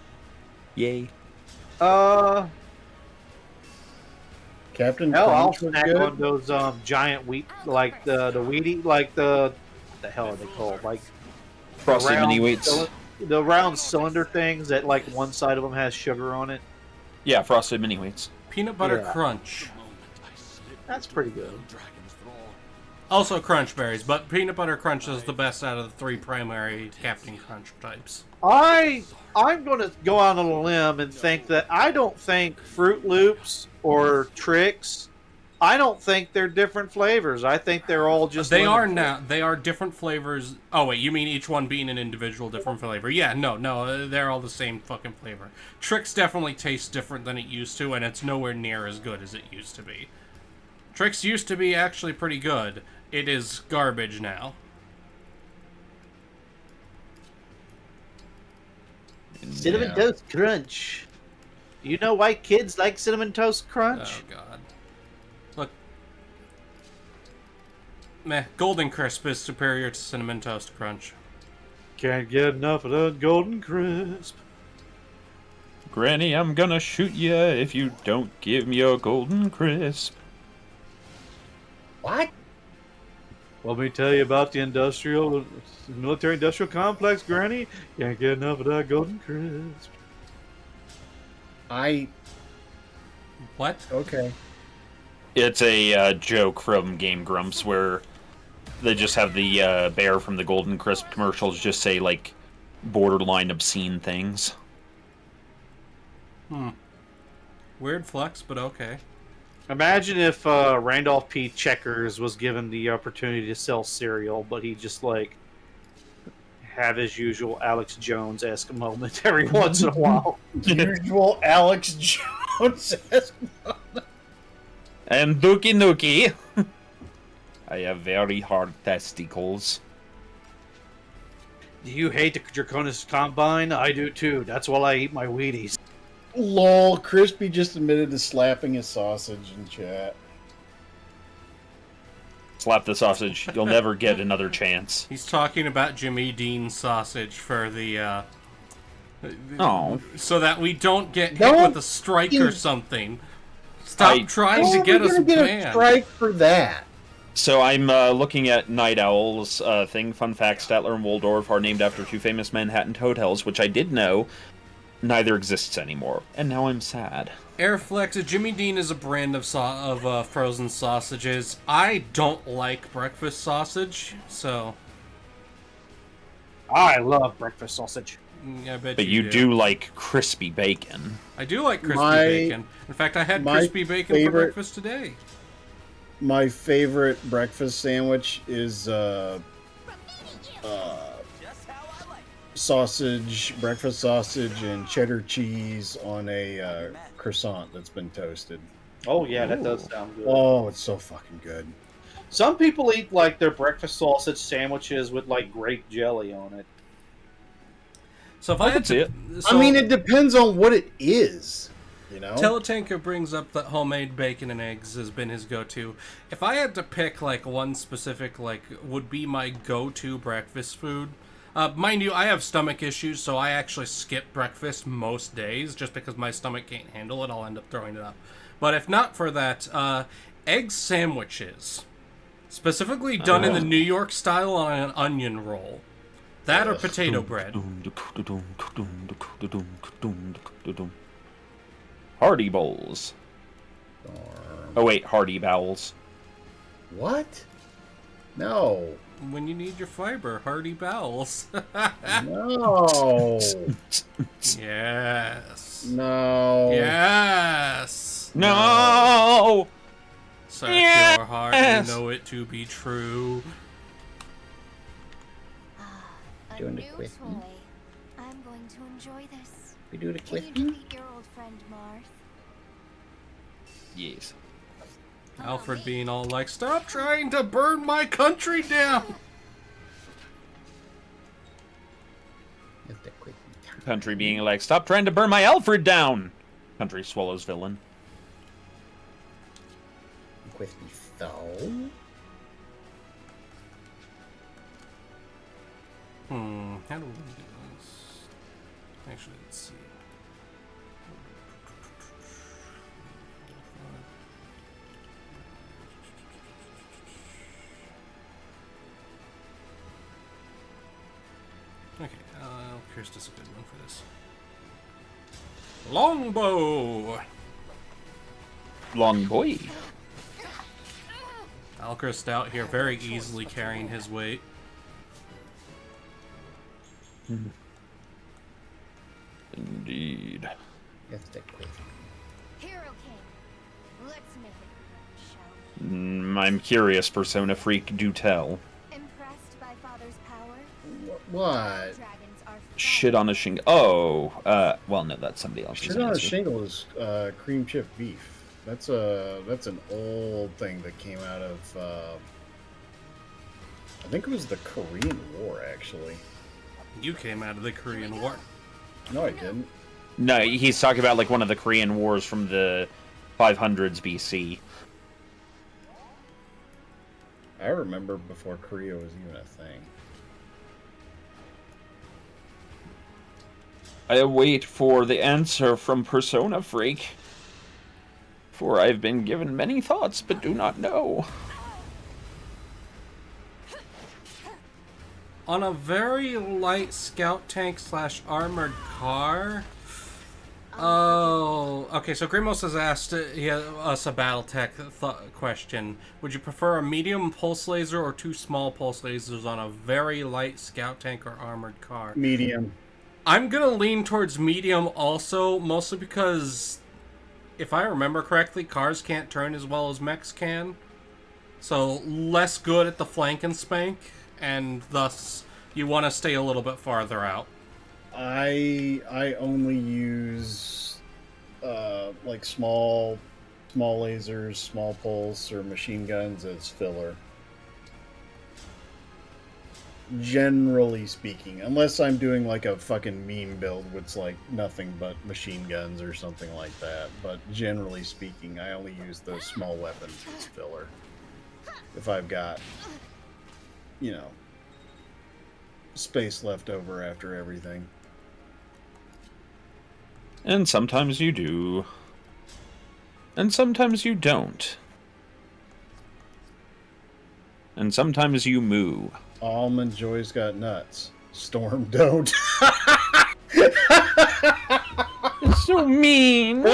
Yay. Captain Hell, I'll Crunch was snack good. on those giant wheat, like the Wheatie, like what the hell are they called? Like Frosted round mini wheats. the round cylinder things that like one side of them has sugar on it. Yeah, frosted mini wheats. Peanut butter Yeah. crunch. That's pretty good. Also crunch berries, but peanut butter crunch is the best out of the 3 primary Captain Crunch types. I'm going to go out on a limb and think that I don't think Fruit Loops or Trix, I don't think they're different flavors. I think they're all just They are lemon now. They are different flavors. Oh wait, you mean each one being an individual different flavor? Yeah, no, they're all the same fucking flavor. Trix definitely tastes different than it used to, and it's nowhere near as good as it used to be. Trix used to be actually pretty good. It is garbage now. Cinnamon Toast Crunch. You know why kids like Cinnamon Toast Crunch? Oh god. Look. Meh, Golden Crisp is superior to Cinnamon Toast Crunch. Can't get enough of the Golden Crisp. Granny, I'm gonna shoot ya if you don't give me a golden crisp. What? Let me tell you about the military-industrial complex, Granny. Can't get enough of that Golden Crisp. What? Okay. It's a joke from Game Grumps where they just have the bear from the Golden Crisp commercials just say, like, borderline obscene things. Weird flex, but okay. Imagine if Randolph P. Checkers was given the opportunity to sell cereal, but he just, like, have his usual Alex Jones-esque moment every once in a while. Usual Alex Jones-esque moment. And Dookie Nookie. I have very hard testicles. Do you hate the Draconis Combine? I do too. That's why I eat my Wheaties. Lol, Crispy just admitted to slapping his sausage in chat. Slap the sausage. You'll never get another chance. He's talking about Jimmy Dean's sausage for the, Oh. so that we don't get hit with a strike or something. Stop trying to How get are we us gonna get a banned. strike for that? So I'm looking at Night Owl's thing. Fun fact, Statler and Waldorf are named after 2 famous Manhattan hotels, which I did know. Neither exists anymore. And now I'm sad. Airflex, Jimmy Dean is a brand of frozen sausages. I don't like breakfast sausage, so... I love breakfast sausage. I bet But you do like crispy bacon. I do like crispy My- bacon. In fact, I had my crispy bacon for favorite- breakfast today. My favorite breakfast sandwich is sausage, breakfast sausage, and cheddar cheese on a croissant that's been toasted. Oh yeah, that does sound good. Oh, it's so fucking good. Some people eat like their breakfast sausage sandwiches with like grape jelly on it. So if I had to... I mean, it depends on what it is, you know? Teletanker brings up that homemade bacon and eggs has been his go-to. If I had to pick, like, one specific, like, would be my go-to breakfast food... mind you, I have stomach issues, so I actually skip breakfast most days, just because my stomach can't handle it, I'll end up throwing it up. But if not for that, egg sandwiches. Specifically done in the New York style on an onion roll. That or potato bread. Hardy Bowls. Oh wait, Hardy Bowels. What? No. When you need your fiber, hearty bowels. No. Yes. No. Yes. No. Search Yes. your heart, you know it to be true. A Doing new it quick. toy. I'm going to enjoy this. We do it Can you quick. defeat your old friend Marth? Yes. Alfred being all like, stop trying to burn my country down. Country being like, stop trying to burn my Alfred down. Country swallows villain. With me though. How do we do this? Actually, let's see. Okay, here's just a good one for this. Longbow! Long boy. Alchrist out here very easily carrying his weight. Indeed. Hero King, let's make it, shall we? I'm curious, Persona Freak, do tell. Impressed by Father's power? What? Dragons are Shit on a shingle. Oh, well, no, that's somebody else's Shit on a answer. shingle is cream chip beef. That's an old thing that came out of I think it was the Korean War, actually. You came out of the Korean War. No, I didn't. No, he's talking about like one of the Korean Wars from the 500s BC. I remember before Korea was even a thing. I wait for the answer from Persona Freak, for I've been given many thoughts but do not know. On a very light scout tank / armored car. Oh, okay. So Grimos has asked us a BattleTech question. Would you prefer a medium pulse laser or 2 small pulse lasers on a very light scout tank or armored car? Medium. I'm gonna lean towards medium also, mostly because, if I remember correctly, cars can't turn as well as mechs can. So less good at the flank and spank, and thus you want to stay a little bit farther out. I only use like small lasers, small pulse, or machine guns as filler. Generally speaking, unless I'm doing like a fucking meme build with like nothing but machine guns or something like that. But generally speaking, I only use those small weapons as filler. If I've got, you know, space left over after everything. And sometimes you do. And sometimes you don't. And sometimes you moo. Almond Joy's got nuts. Storm don't. It's so mean.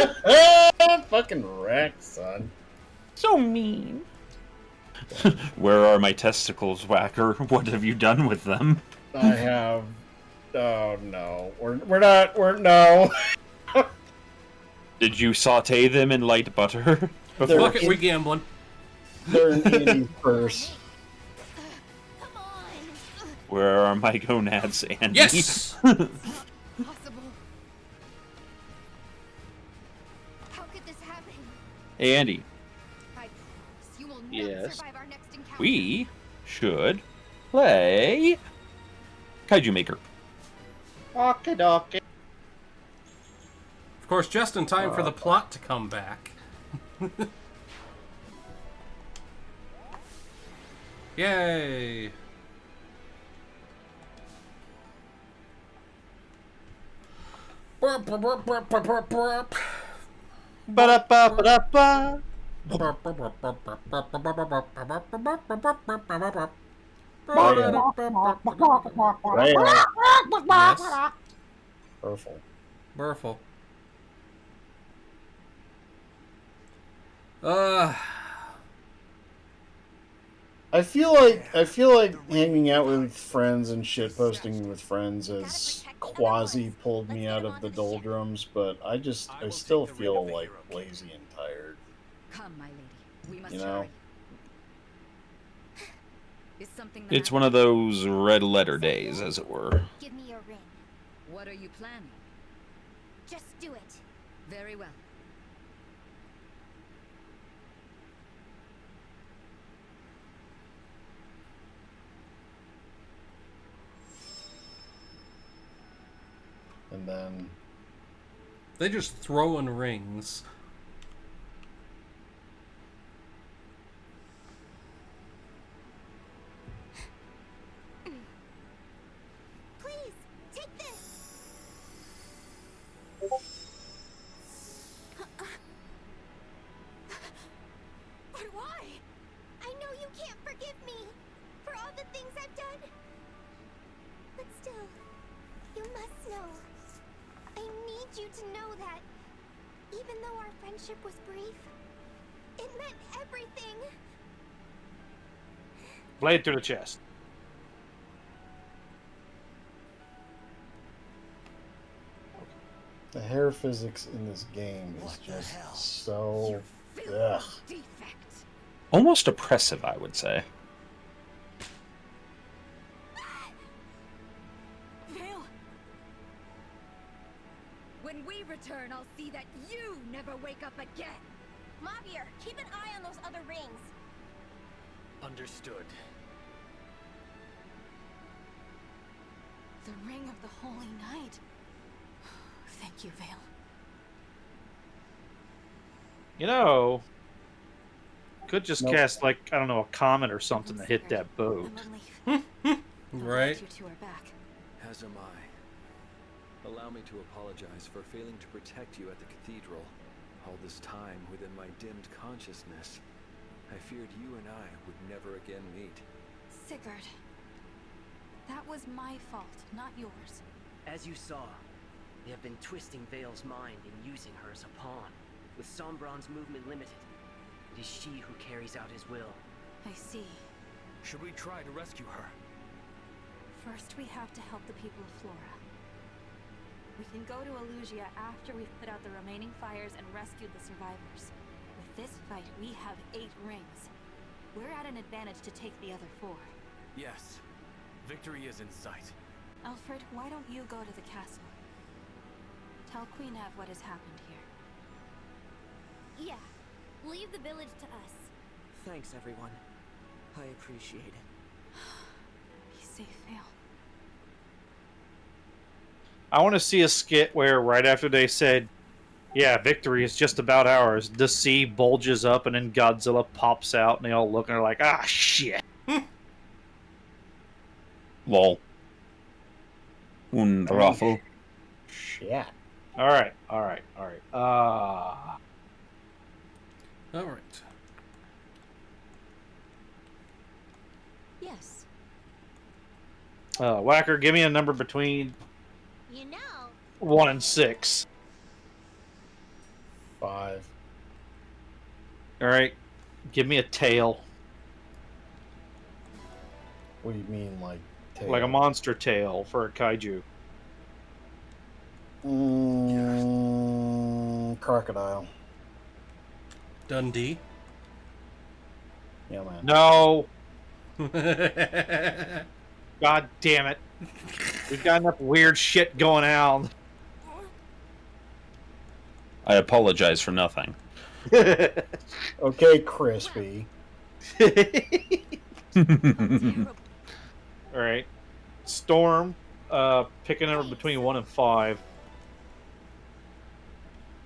Fucking wreck, son. So mean. Where are my testicles, Whacker? What have you done with them? I have. Oh no, we're not. No. Did you saute them in light butter? Fuck it, we're gambling. They're in Andy's purse. Where are my gonads, Andy? Yes! Possible. How could this happen? Hey, Andy. I promise you will not Yes. survive our next encounter. We should play Kaiju Maker. Okay, dokie. Of course, just in time for the plot to come back. Yay! Ba-da-ba-ba-da-ba. Yes. Purple. Burful. I feel like hanging out with friends and shit posting with friends has quasi pulled me out of the doldrums, but I still feel like lazy and tired. Come, my lady. We must You know? hurry. Is something the It's matter? one of those red letter days, as it were. Give me your ring. What are you planning? Just do it. Very well. And then They just throw in rings. Even though our friendship was brief, it meant everything. Blade through the chest. The hair physics in this game is just so... Ugh. Almost oppressive, I would say. Rale! When we return, I'll see that you never wake up again! Mavier, keep an eye on those other rings. Understood. The Ring of the Holy Night. Thank you, Vale. You know, could just cast, like, I don't know, a comet or something to hit that boat. Right. As am I. Allow me to apologize for failing to protect you at the cathedral. All this time within my dimmed consciousness, I feared you and I would never again meet. Sigurd. That was my fault, not yours. As you saw, they have been twisting Vale's mind and using her as a pawn. With Sombron's movement limited, it is she who carries out his will. I see. Should we try to rescue her? First, we have to help the people of Flora. We can go to Elusia after we've put out the remaining fires and rescued the survivors. With this fight, we have 8 rings. We're at an advantage to take the other 4. Yes. Victory is in sight. Alfred, why don't you go to the castle? Tell Queen Ev what has happened here. Yeah, leave the village to us. Thanks, everyone. I appreciate it. Be safe, Vale. I want to see a skit where right after they said, yeah, victory is just about ours, the sea bulges up and then Godzilla pops out and they all look and they're like, ah, shit. Lol. Unraffle. Shit. Alright. Alright. Yes. Whacker, give me a number between 1 and 6. 5. Alright. Give me a tail. What do you mean, like tail? Like a monster tail for a kaiju. Crocodile. Dundee. Yeah, man. No. God damn it. We've got enough weird shit going on. I apologize for nothing. Okay, Crispy. Alright. Storm, pick a number between 1 and 5.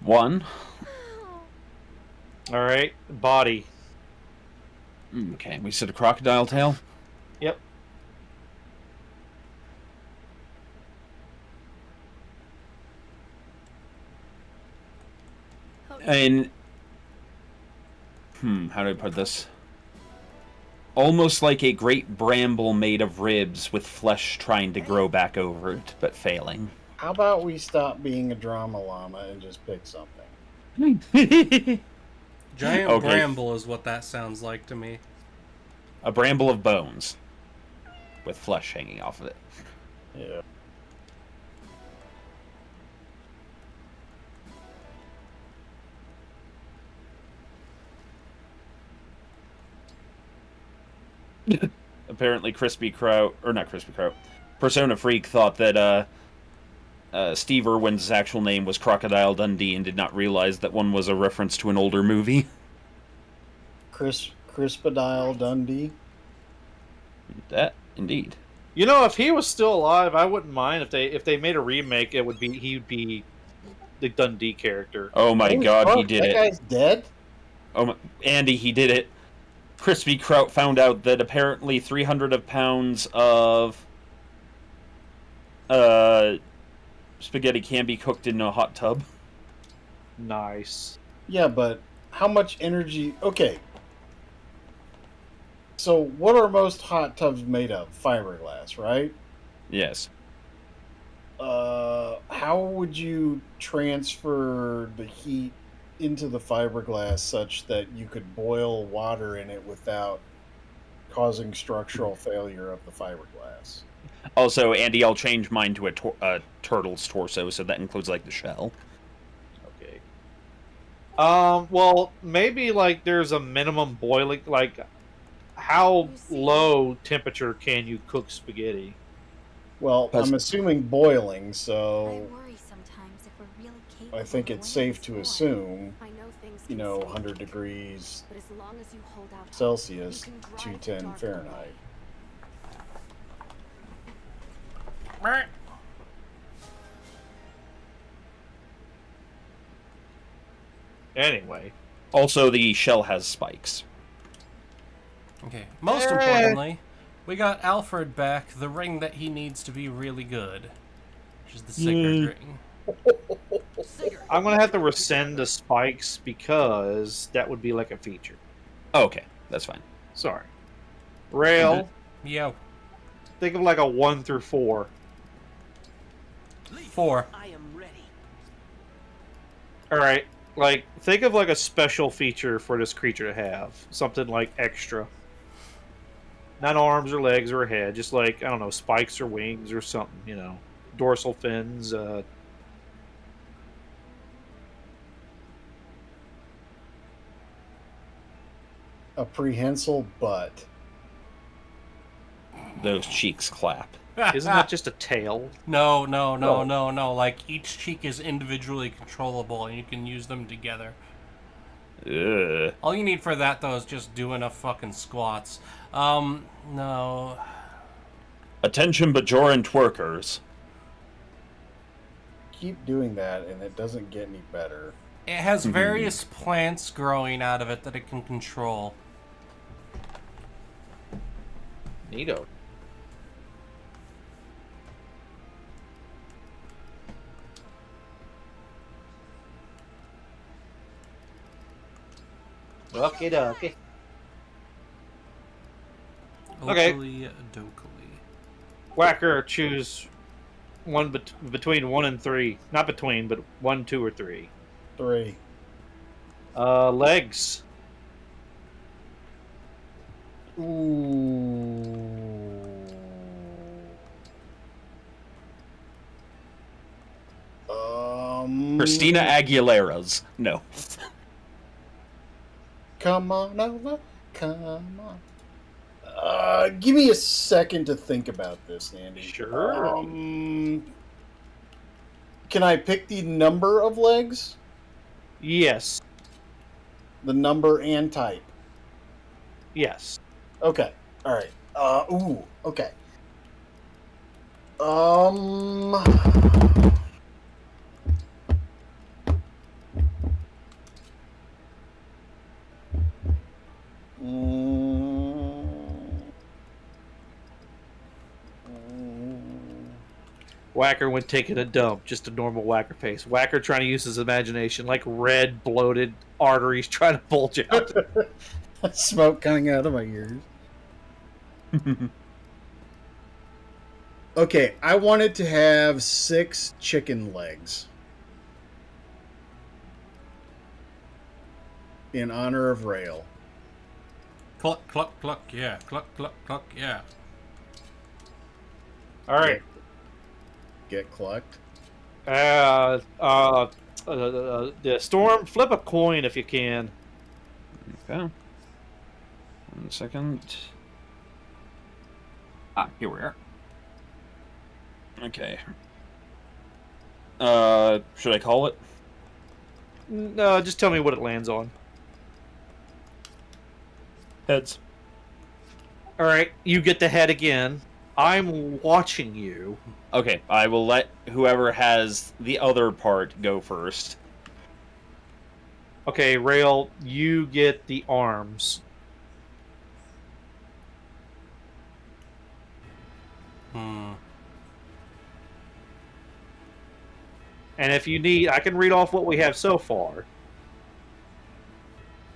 1. Alright. Body. Okay, we said a crocodile tail? Yep. And... how do I put this? Almost like a great bramble made of ribs with flesh trying to grow back over it, but failing. How about we stop being a drama llama and just pick something? Giant bramble is what that sounds like to me. A bramble of bones. With flesh hanging off of it. Yeah. Apparently Crispy Crow, or not Crispy Crow, Persona Freak thought that Steve Irwin's actual name was Crocodile Dundee and did not realize that one was a reference to an older movie. Crispodile Dundee? That, indeed. You know, if he was still alive, I wouldn't mind if they made a remake. He'd be the Dundee character. Oh my god, he did it. That guy's dead? Oh my, Andy, he did it. Crispy Kraut found out that apparently 300 pounds of spaghetti can be cooked in a hot tub. Nice. Yeah, but how much energy... Okay. So, what are most hot tubs made of? Fiberglass, right? Yes. How would you transfer the heat into the fiberglass such that you could boil water in it without causing structural failure of the fiberglass. Also, Andy, I'll change mine to a turtle's torso, so that includes like the shell. Okay. Well, maybe like there's a minimum boiling. Like, how low temperature can you cook spaghetti? Well, I'm assuming boiling, so I think it's safe to assume, 100 degrees Celsius, 210 Fahrenheit. Anyway. Also, the shell has spikes. Okay. Most importantly, we got Alfred back the ring that he needs to be really good, which is the Sigurd ring. I'm gonna have to rescind the spikes because that would be like a feature. Oh, okay, that's fine. Sorry. Rale. Yo. Think of like a 1 through 4. 4. I am ready. All right. Like, think of like a special feature for this creature to have. Something like extra. Not arms or legs or a head. Just like, I don't know, spikes or wings or something, you know. Dorsal fins. A prehensile butt. Those cheeks clap. Isn't that just a tail? No. Like, each cheek is individually controllable, and you can use them together. Ugh. All you need for that, though, is just do enough fucking squats. No. Attention, Bajoran twerkers. Keep doing that, and it doesn't get any better. It has various plants growing out of it that it can control. Neato. Okay. Okay. Dokily. Whacker, choose one between 1 and 3. Not between, but 1, 2, or 3. 3. Legs. Ooh. Christina Aguilera's. No. Come on over. Come on. Give me a second to think about this, Andy. Sure. Can I pick the number of legs? Yes. The number and type? Yes. Okay. All right. Okay. Whacker when taking a dump, just a normal Whacker face. Whacker trying to use his imagination, like red, bloated arteries trying to bulge out. Smoke coming out of my ears. Okay, I wanted to have 6 chicken legs. In honor of Rale. Cluck, cluck, cluck, yeah. Cluck, cluck, cluck, yeah. All right. Get clucked. The Storm, flip a coin if you can. Okay. 1 second. Here we are. Okay. Should I call it? No, just tell me what it lands on. Heads. All right, you get the head again. I'm watching you. Okay, I will let whoever has the other part go first. Okay, Rale, you get the arms. And if you need, I can read off what we have so far.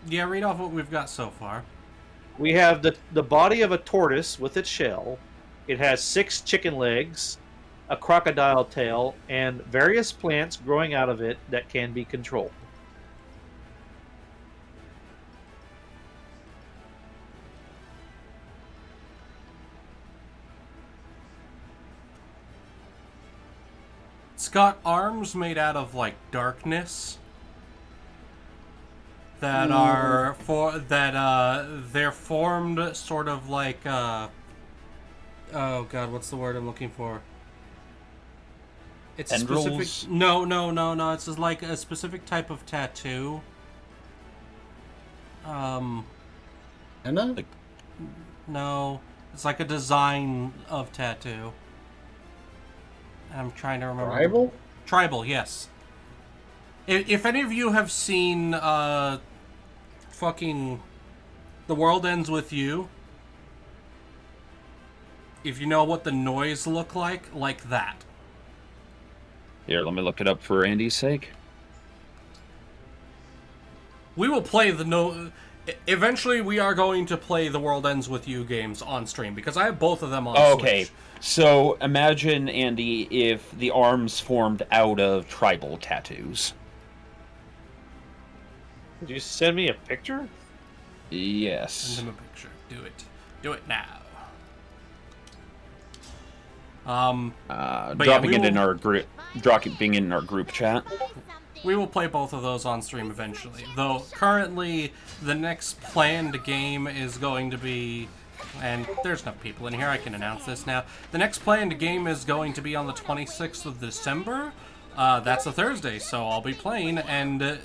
Yeah, read off what we've got so far. We have the body of a tortoise with its shell. It has 6 chicken legs, a crocodile tail, and various plants growing out of it that can be controlled. It's got arms made out of like darkness that are they're formed sort of like oh god, what's the word I'm looking for? It's tendrils? a specific no. It's just like a specific type of tattoo. Henna? No, it's like a design of tattoo. I'm trying to remember. Tribal? Tribal, yes. If any of you have seen fucking The World Ends With You, if you know what the noise look like that. Here, let me look it up for Andy's sake. We will play eventually we are going to play The World Ends With You games on stream, because I have both of them on Okay, Switch. so imagine, Andy, if the arms formed out of tribal tattoos. Did you send me a picture? Yes. Send him a picture. Do it. Do it now. Dropping it in our group chat. We will play both of those on stream eventually. Though currently the next planned game is going to be, and there's enough people in here, I can announce this now. The next planned game is going to be on the 26th of December. That's a Thursday, so I'll be playing, and The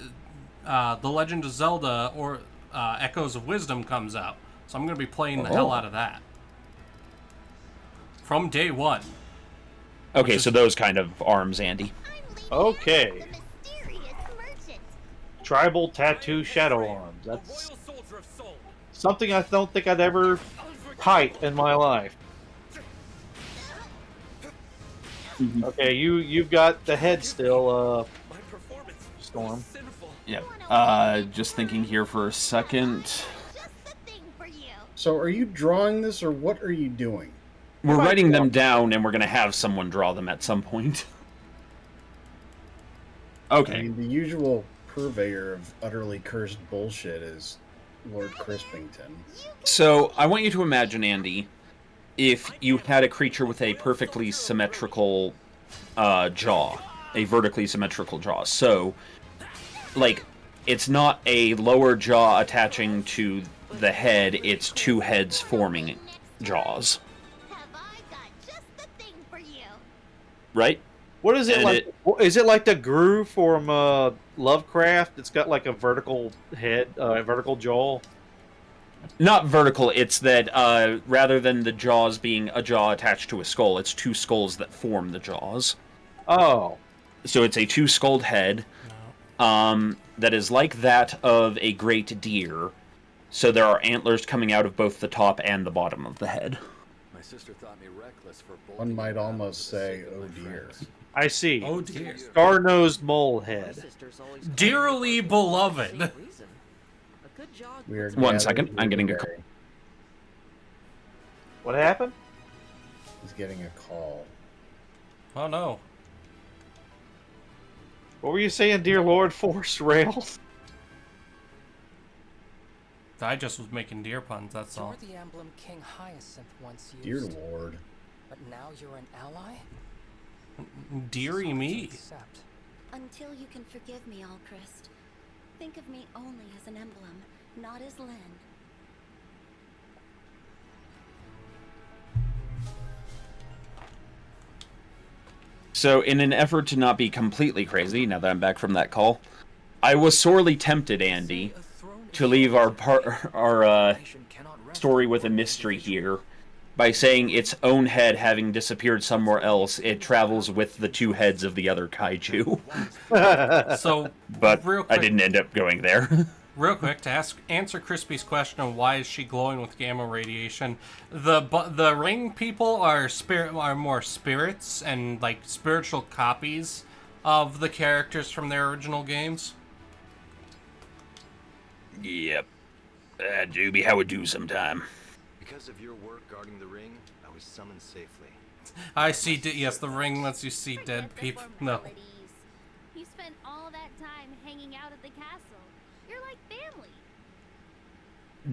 Legend of Zelda or Echoes of Wisdom comes out. So I'm going to be playing the hell out of that. From day one. Okay, so those kind of arms, Andy. Okay. Tribal tattoo shadow arms. That's something I don't think I'd ever type in my life. Okay, you've got the head still, Storm. Yep. Just thinking here for a second. So are you drawing this, or what are you doing? We're writing them down, and we're going to have someone draw them at some point. Okay. I mean, the usual purveyor of utterly cursed bullshit is Lord Crispington. So, I want you to imagine, Andy, if you had a creature with a perfectly symmetrical jaw. A vertically symmetrical jaw. So, like, it's not a lower jaw attaching to the head, it's two heads forming jaws. Right? What is it like? Is it like the Gru from Lovecraft? It's got like a vertical head, vertical jaw. Not vertical. It's that rather than the jaws being a jaw attached to a skull, it's two skulls that form the jaws. Oh. So it's a two-skulled head that is like that of a great deer. So there are antlers coming out of both the top and the bottom of the head. My sister thought me reckless for One might almost say, oh dear. I see. Oh dear. Star-nosed mole head. Dearly beloved. One second, I'm getting a call. What happened? He's getting a call. Oh no. What were you saying, dear Lord Force Rale? I just was making deer puns, that's all. You're the Emblem King Hyacinth once used. Dear Lord. But now you're an ally? Deary me. Until you can forgive me, Alchrist, think of me only as an emblem, not as Lyn. So, in an effort to not be completely crazy, now that I'm back from that call, I was sorely tempted, Andy, to leave our story with a mystery here by saying its own head having disappeared somewhere else, it travels with the two heads of the other kaiju. So, but real quick, I didn't end up going there. Real quick, to answer Crispy's question of why is she glowing with gamma radiation, the ring people are more spirits and like spiritual copies of the characters from their original games. Yep. Do be how it do sometime. Because of your work guarding the ring, I was summoned safely. I see. Yes, the ring lets you see dead people. No. You spent all that time hanging out at the castle. You're like family.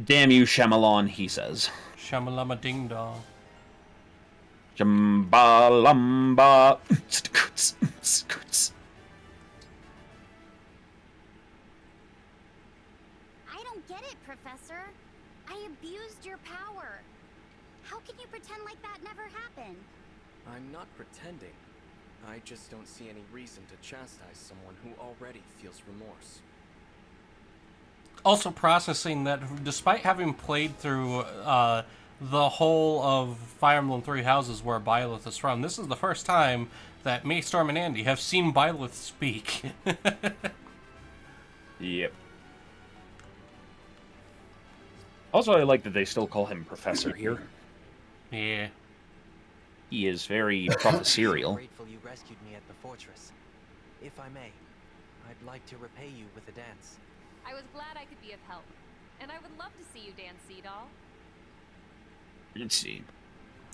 Damn you, Shyamalan, he says. Shamalama ding dong. Jambalamba. pretend like that never happened. I'm not pretending. I just don't see any reason to chastise someone who already feels remorse. Also processing that despite having played through the whole of Fire Emblem Three Houses where Byleth is from, this is the first time that me, Storm, and Andy have seen Byleth speak. Yep. Also, I like that they still call him Professor here. Yeah. He is very professorial. I'm grateful you rescued me at the fortress. If I may, I'd like to repay you with a dance. I was glad I could be of help. And I would love to see you dance, Seadoll. Let's see.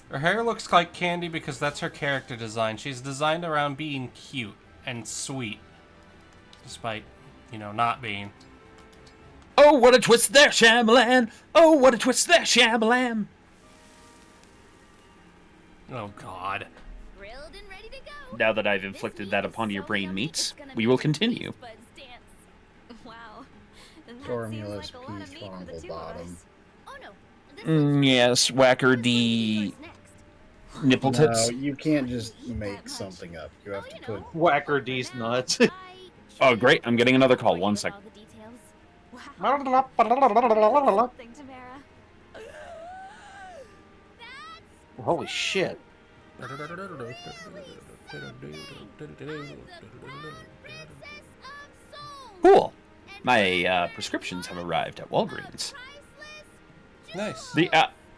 Her hair looks like candy because that's her character design. She's designed around being cute and sweet. Despite, you know, not being. Oh, what a twist there, Shyamalan! Oh, what a twist there, Shyamalan! Oh, God. Grilled and ready to go. Now that I've inflicted that upon your brain meats, we will continue. Wow. Formulous peach fondle bottom. Oh no. Yes, Whacker D. Nipple tits. No, you can't just make something up. You have to put Whacker D's nuts. Oh, great. I'm getting another call. One sec. Holy shit. Cool. My prescriptions have arrived at Walgreens. Nice. The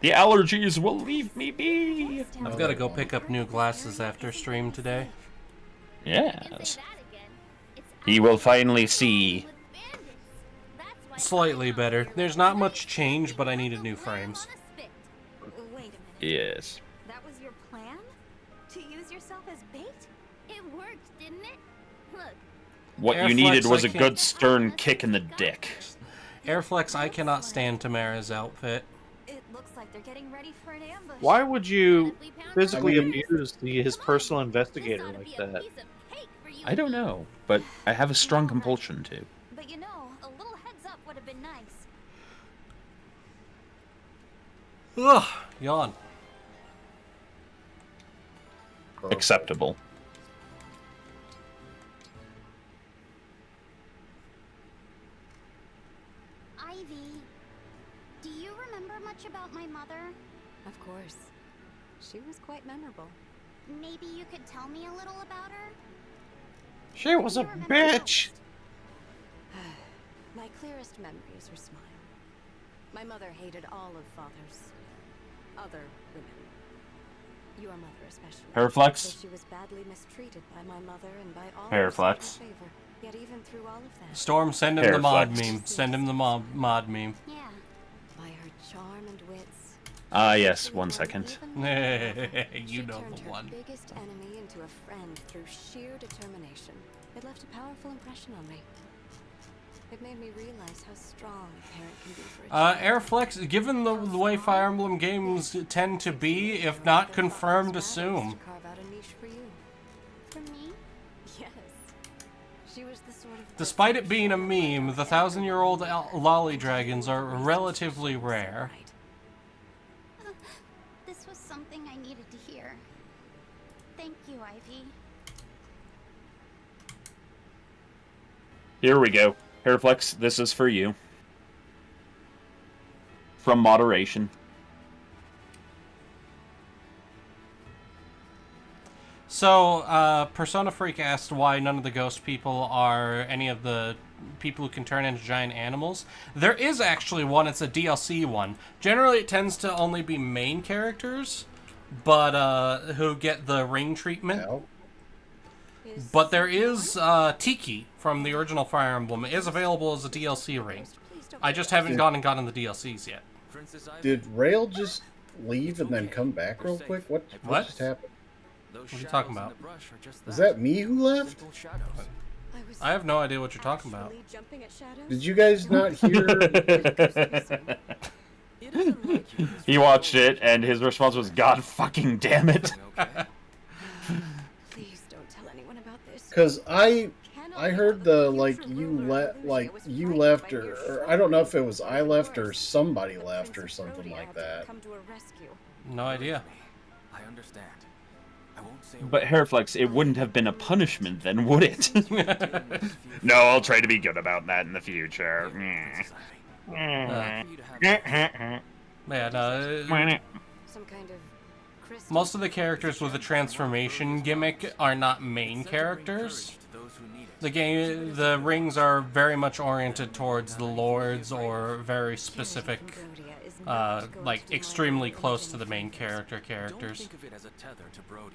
allergies will leave me be. I've got to go pick up new glasses after stream today. Yes. He will finally see. Slightly better. There's not much change, but I needed new frames. Wait a minute. Yes. That was your plan? To use yourself as bait? It worked, didn't it? Look. What you needed was a good stern kick in the dick. Airflex, I cannot stand Tamara's outfit. It looks like they're getting ready for an ambush. Why would you physically abuse his personal investigator like that? I don't know, but I have a strong compulsion to. But you know, a little heads up would have been nice. Ugh, yawn. Acceptable. Ivy, do you remember much about my mother? Of course. She was quite memorable. Maybe you could tell me a little about her? She was a bitch! My clearest memory is her smile. My mother hated all of Father's other women. Your mother especially. Paraflex. So she was badly mistreated by my mother and by all Paraflex. in favor. Yet even through all of that. Storm, send him the mod Paraflex. meme. Send him the mod meme. Yeah. By her charm and wits. Yes, 1 second. You know turned the her one. biggest enemy into a friend through sheer determination. It left a powerful impression on me. It made me realize how strong a parent can be for a child. Airflex, given the way Fire Emblem games tend to be, if not confirmed, assume. Carve out a niche for you. For me? Yes. She was the sort of Despite it being a meme, the 1,000-year-old lolly dragons are relatively rare. This was something I needed to hear. Thank you, Ivy. Here we go. Paraflex, this is for you. From Moderation. So, Persona Freak asked why none of the ghost people are any of the people who can turn into giant animals. There is actually one, it's a DLC one. Generally, it tends to only be main characters, but who get the ring treatment. But there is Tiki from the original Fire Emblem. It is available as a DLC ring. I just haven't gone and gotten the DLCs yet. Did Rale just leave and then come back real quick? What just happened? What are you talking about? Was that me who left? I have no idea what you're talking about. Did you guys not hear? He watched it, and his response was, "God fucking damn it!" Please don't tell anyone about this. Because I heard the you left or I don't know if it was I left or somebody left or something like that. No idea. I understand. I won't say. But Hairflex, it wouldn't have been a punishment then, would it? No, I'll try to be good about that in the future. Yeah, no. Some kind of crystal. Most of the characters with a transformation gimmick are not main characters. The rings are very much oriented towards the lords or very specific, like extremely close to the main characters. Don't think of it as a tether to Brodia.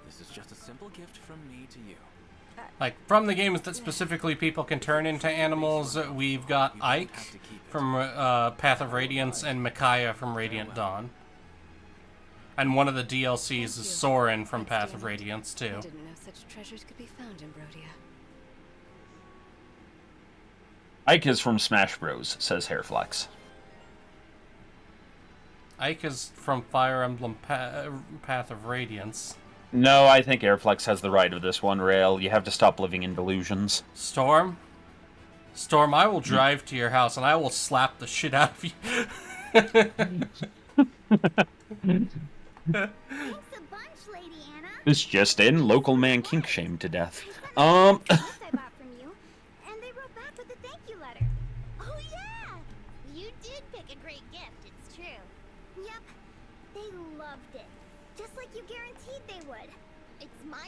This is just a simple gift from me to you. Like, from the games that specifically people can turn into animals, we've got Ike from Path of Radiance and Micaiah from Radiant Dawn. And one of the DLCs is Soren from Path of Radiance, too. I didn't know such treasures could be found in Brodia. Ike is from Smash Bros, says Hairflex. Ike is from Fire Emblem Path of Radiance. No, I think Airflex has the right of this one, Rale. You have to stop living in delusions. Storm? Storm, I will drive to your house and I will slap the shit out of you. This just in, local man kink shamed to death.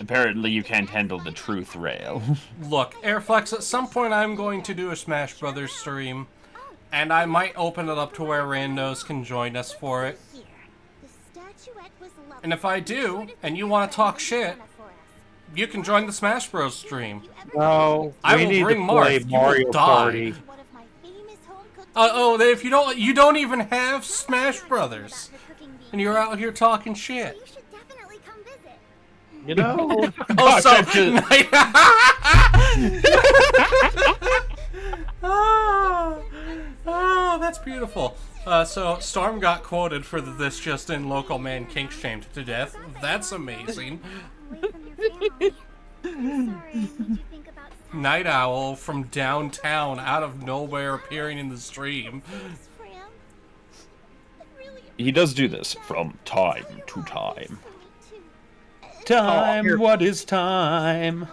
Apparently you can't handle the truth, Rale. Look, Airflex, at some point I'm going to do a Smash Brothers stream, and I might open it up to where randos can join us for it. And if I do, and you want to talk shit, you can join the Smash Bros stream. No, I will bring Marth. You will die. If you don't even have Smash Brothers, and you're out here talking shit. You know? Oh, that's beautiful. So Storm got quoted for this just in local man kink shamed to death. That's amazing. Night Owl from downtown out of nowhere appearing in the stream. He does do this from time to time. Time, what is time?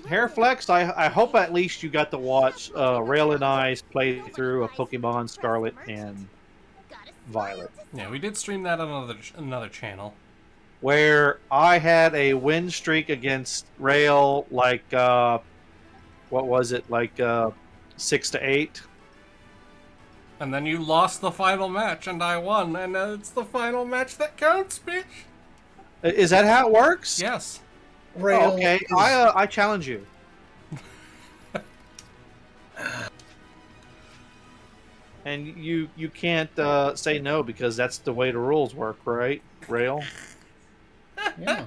Hairflex, I hope at least you got to watch Rale and I's playthrough of Pokemon Scarlet and Violet. Yeah, we did stream that on another channel. Where I had a win streak against Rale, like, what was it, like 6-8? And then you lost the final match, and I won, and it's the final match that counts, bitch! Is that how it works? Yes. Oh, okay, I challenge you. And you can't say no because that's the way the rules work, right, Rale? Yeah.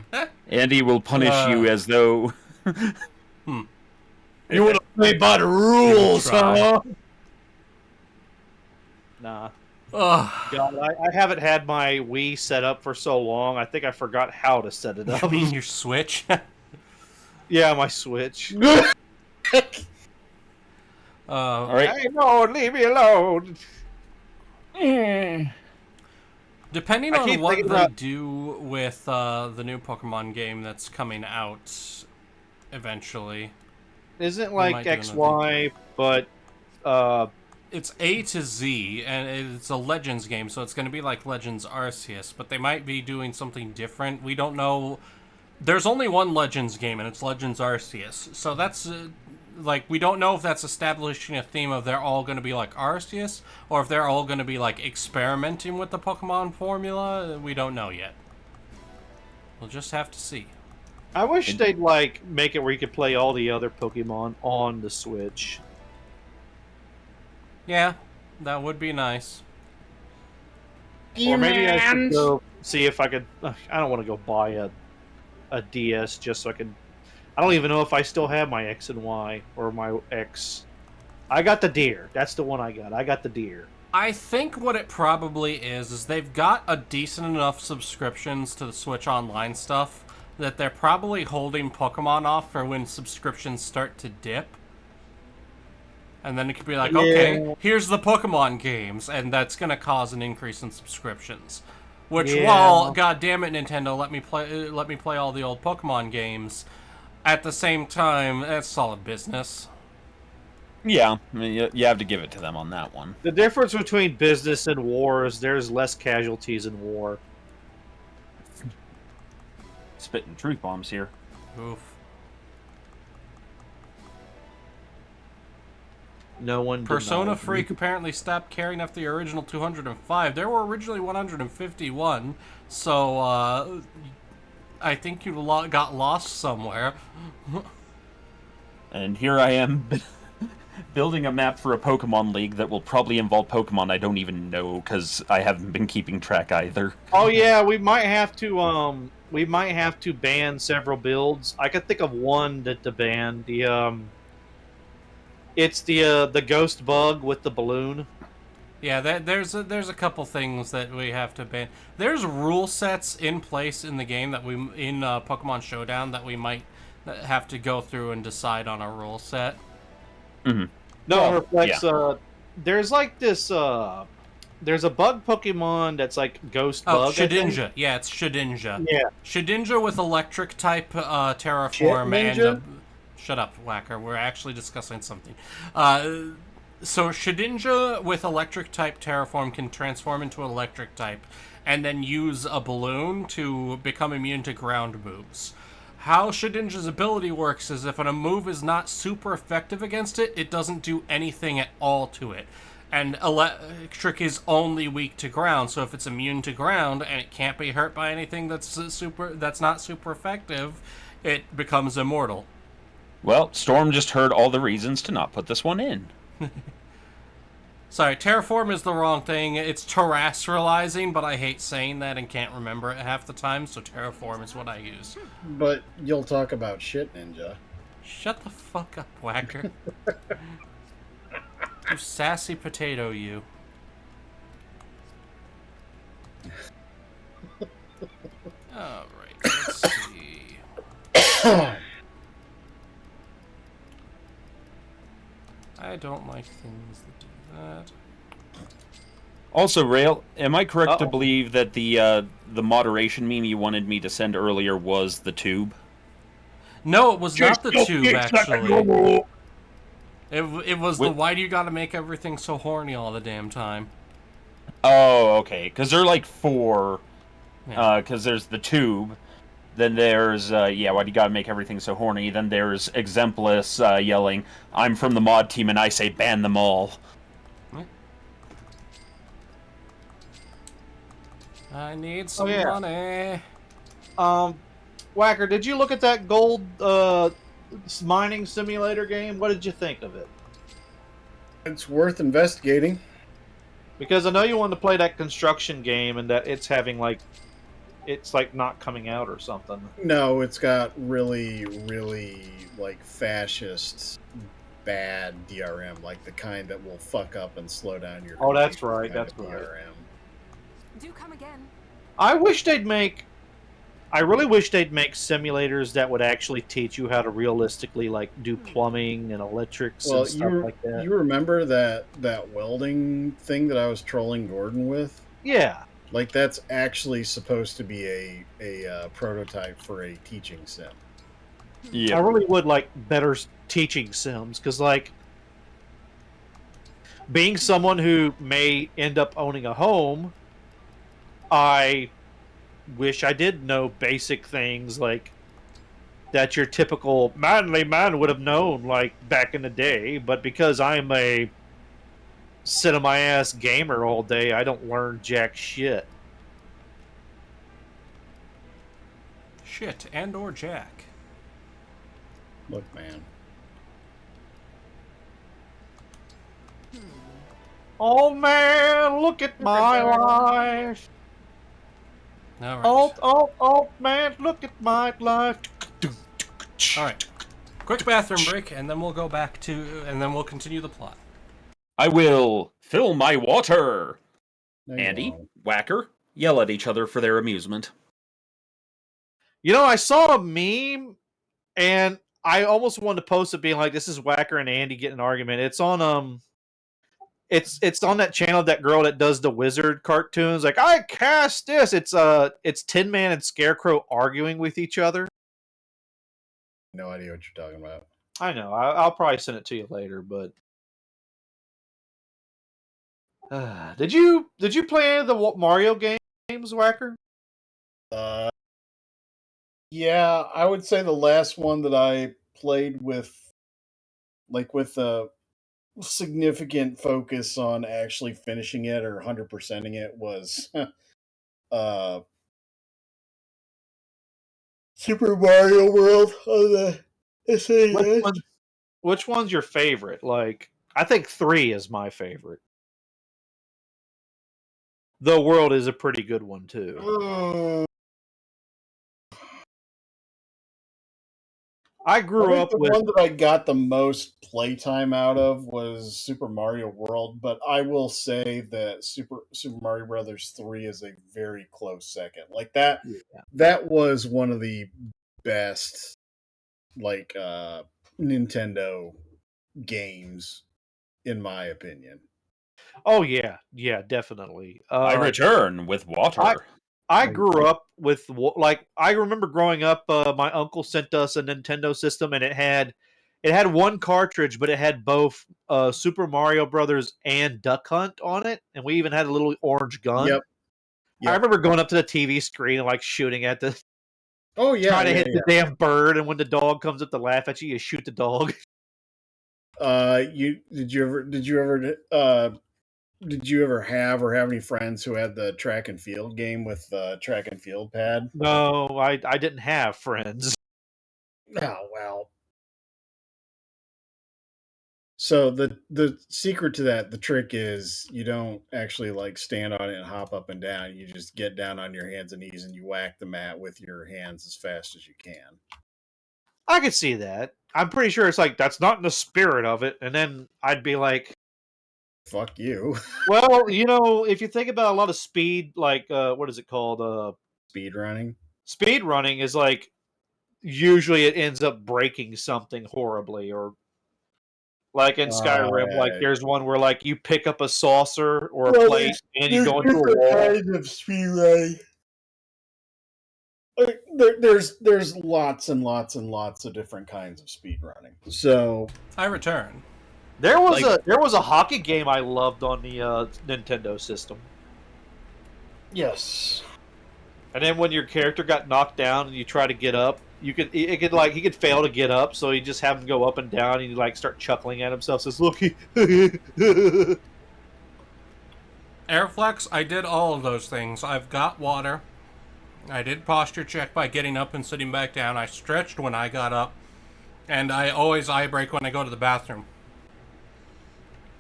Andy will punish you as though... You want to play by the rules, huh? Nah. God, I haven't had my Wii set up for so long. I think I forgot how to set it up. You mean your Switch? Yeah, my Switch. All right. Hey, no, leave me alone. Depending on what they do with the new Pokemon game that's coming out eventually. Isn't like XY, but it's A to Z, and it's a Legends game, so it's going to be like Legends Arceus, but they might be doing something different. We don't know. There's only one Legends game, and it's Legends Arceus. So that's, like, we don't know if that's establishing a theme of they're all going to be like Arceus, or if they're all going to be, like, experimenting with the Pokemon formula. We don't know yet. We'll just have to see. I wish they'd, like, make it where you could play all the other Pokemon on the Switch. Yeah, that would be nice. Or maybe I should go see if I could... I don't want to go buy a DS just so I can... I don't even know if I still have my X and Y or my X. I got the deer. That's the one I got. I got the deer. I think what it probably is they've got a decent enough subscriptions to the Switch Online stuff that they're probably holding Pokemon off for when subscriptions start to dip. And then it could be like, okay, here's the Pokemon games, and that's going to cause an increase in subscriptions. Which, Yeah. while God damn it, Nintendo, let me play all the old Pokemon games. At the same time, that's solid business. Yeah, I mean, you have to give it to them on that one. The difference between business and war is there's less casualties in war. Spitting truth bombs here. Oof. No one. Persona Freak apparently stopped carrying up the original 205. There were originally 151, so I think you got lost somewhere. And here I am building a map for a Pokemon League that will probably involve Pokemon I don't even know because I haven't been keeping track either. Oh yeah, we might have to ban several builds. I could think of one to ban. It's the ghost bug with the balloon. Yeah, there's a couple things that we have to ban. There's rule sets in place in the game that in Pokemon Showdown that we might have to go through and decide on a rule set. Mm-hmm. No, well, reflects. Yeah. There's like this. There's a bug Pokemon that's like ghost bug. Shedinja. Yeah, it's Shedinja. Yeah, Shedinja with electric type terraform and. Shut up, Whacker. We're actually discussing something. So Shedinja with electric type terraform can transform into electric type and then use a balloon to become immune to ground moves. How Shedinja's ability works is if a move is not super effective against it, it doesn't do anything at all to it. And electric is only weak to ground, so if it's immune to ground and it can't be hurt by anything that's not super effective, it becomes immortal. Well, Storm just heard all the reasons to not put this one in. Sorry, terraform is the wrong thing. It's terrestrializing, but I hate saying that and can't remember it half the time, so terraform is what I use. But you'll talk about shit, Ninja. Shut the fuck up, Whacker. You sassy potato, you. Alright, let's see. I don't like things that do that. Also, Rale, am I correct to believe that the moderation meme you wanted me to send earlier was the tube? No, it was not the tube, actually. It was the why do you gotta make everything so horny all the damn time? Oh, okay. Because they're like four. Because there's the tube. Then there's, why do you gotta make everything so horny? Then there's Exemplus yelling, I'm from the mod team and I say ban them all. I need some money. Whacker, did you look at that gold mining simulator game? What did you think of it? It's worth investigating. Because I know you wanted to play that construction game and that it's having it's not coming out or something. No, it's got really, really fascist bad DRM, like the kind that will fuck up and slow down your. Oh, that's right. That's right. DRM. Do come again. I really wish they'd make simulators that would actually teach you how to realistically do plumbing and electrics and stuff like that. You remember that welding thing that I was trolling Gordon with? Yeah. That's actually supposed to be a prototype for a teaching sim. Yeah. I really would like better teaching sims, because being someone who may end up owning a home, I wish I did know basic things that your typical manly man would have known back in the day, but because I'm a sit on my ass gamer all day, I don't learn jack shit. Shit, and or Jack. Look, man. Oh man, look at my life. Alright. Oh man, look at my life. Alright. Quick bathroom break, and then we'll go back to, and then we'll continue the plot. I will fill my water. No, Andy, Whacker, yell at each other for their amusement. You know, I saw a meme, and I almost wanted to post it being like, this is Whacker and Andy getting an argument. It's on, It's on that channel. That girl that does the wizard cartoons. Like I cast this. It's Tin Man and Scarecrow arguing with each other. No idea what you're talking about. I know. I'll probably send it to you later. But did you play any of the Mario games, Whacker? Yeah, I would say the last one that I played with a significant focus on actually finishing it or 100%ing it was Super Mario World on the SNES. Which one's your favorite? Like, I think 3 is my favorite. The World is a pretty good one too. I grew up with the one that I got the most playtime out of was Super Mario World, but I will say that Super Mario Brothers 3 is a very close second. Like that was one of the best Nintendo games in my opinion. Oh yeah, definitely. I return with water. I grew up with I remember growing up. My uncle sent us a Nintendo system, and it had one cartridge, but it had both Super Mario Brothers and Duck Hunt on it, and we even had a little orange gun. Yep. I remember going up to the TV screen and like shooting at the. Oh yeah, trying to hit the damn bird, and when the dog comes up to laugh at you, you shoot the dog. Did you ever have any friends who had the track and field game with the track and field pad? No, I didn't have friends. Oh well. So the secret to that, the trick is you don't actually like stand on it and hop up and down. You just get down on your hands and knees and you whack the mat with your hands as fast as you can. I could see that. I'm pretty sure it's like that's not in the spirit of it, and then I'd be like, "Fuck you." Well, if you think about a lot of speed, like what is it called? Speed running. Speed running is like usually it ends up breaking something horribly, or like in Skyrim, like there's one where like you pick up a saucer or a plate and you go into a wall. Kinds of speed running. There's lots and lots and lots of different kinds of speed running. So I return. There was a hockey game I loved on the Nintendo system. Yes. And then when your character got knocked down and you try to get up, he could fail to get up, so you just have him go up and down and you like start chuckling at himself. Says, "Look, Airflex, I did all of those things. I've got water. I did posture check by getting up and sitting back down. I stretched when I got up, and I always eye break when I go to the bathroom.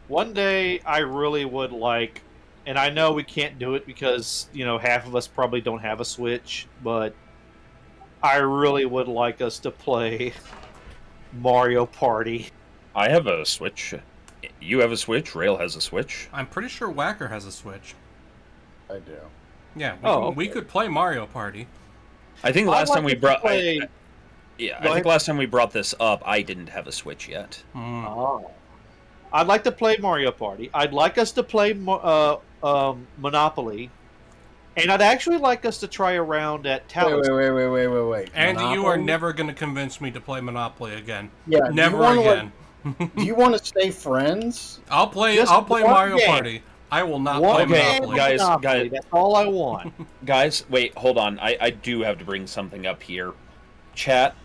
One day I really would like, and I know we can't do it because half of us probably don't have a Switch, but I really would like us to play Mario Party. I have a Switch. You have a Switch. Rale has a Switch. I'm pretty sure Whacker has a Switch. I do. Yeah, we could play Mario Party. I think last time we brought... I think last time we brought this up, I didn't have a Switch yet. Oh. I'd like to play Mario Party. I'd like us to play Monopoly. And I'd actually like us to try a round at Talos. Wait. Andy, Monopoly? you are never going to convince me to play Monopoly again. Yeah, never again. Do you want to stay friends? I'll play Mario Party. I will not play Monopoly. Guys, that's all I want. Guys, wait, hold on. I do have to bring something up here. Chat,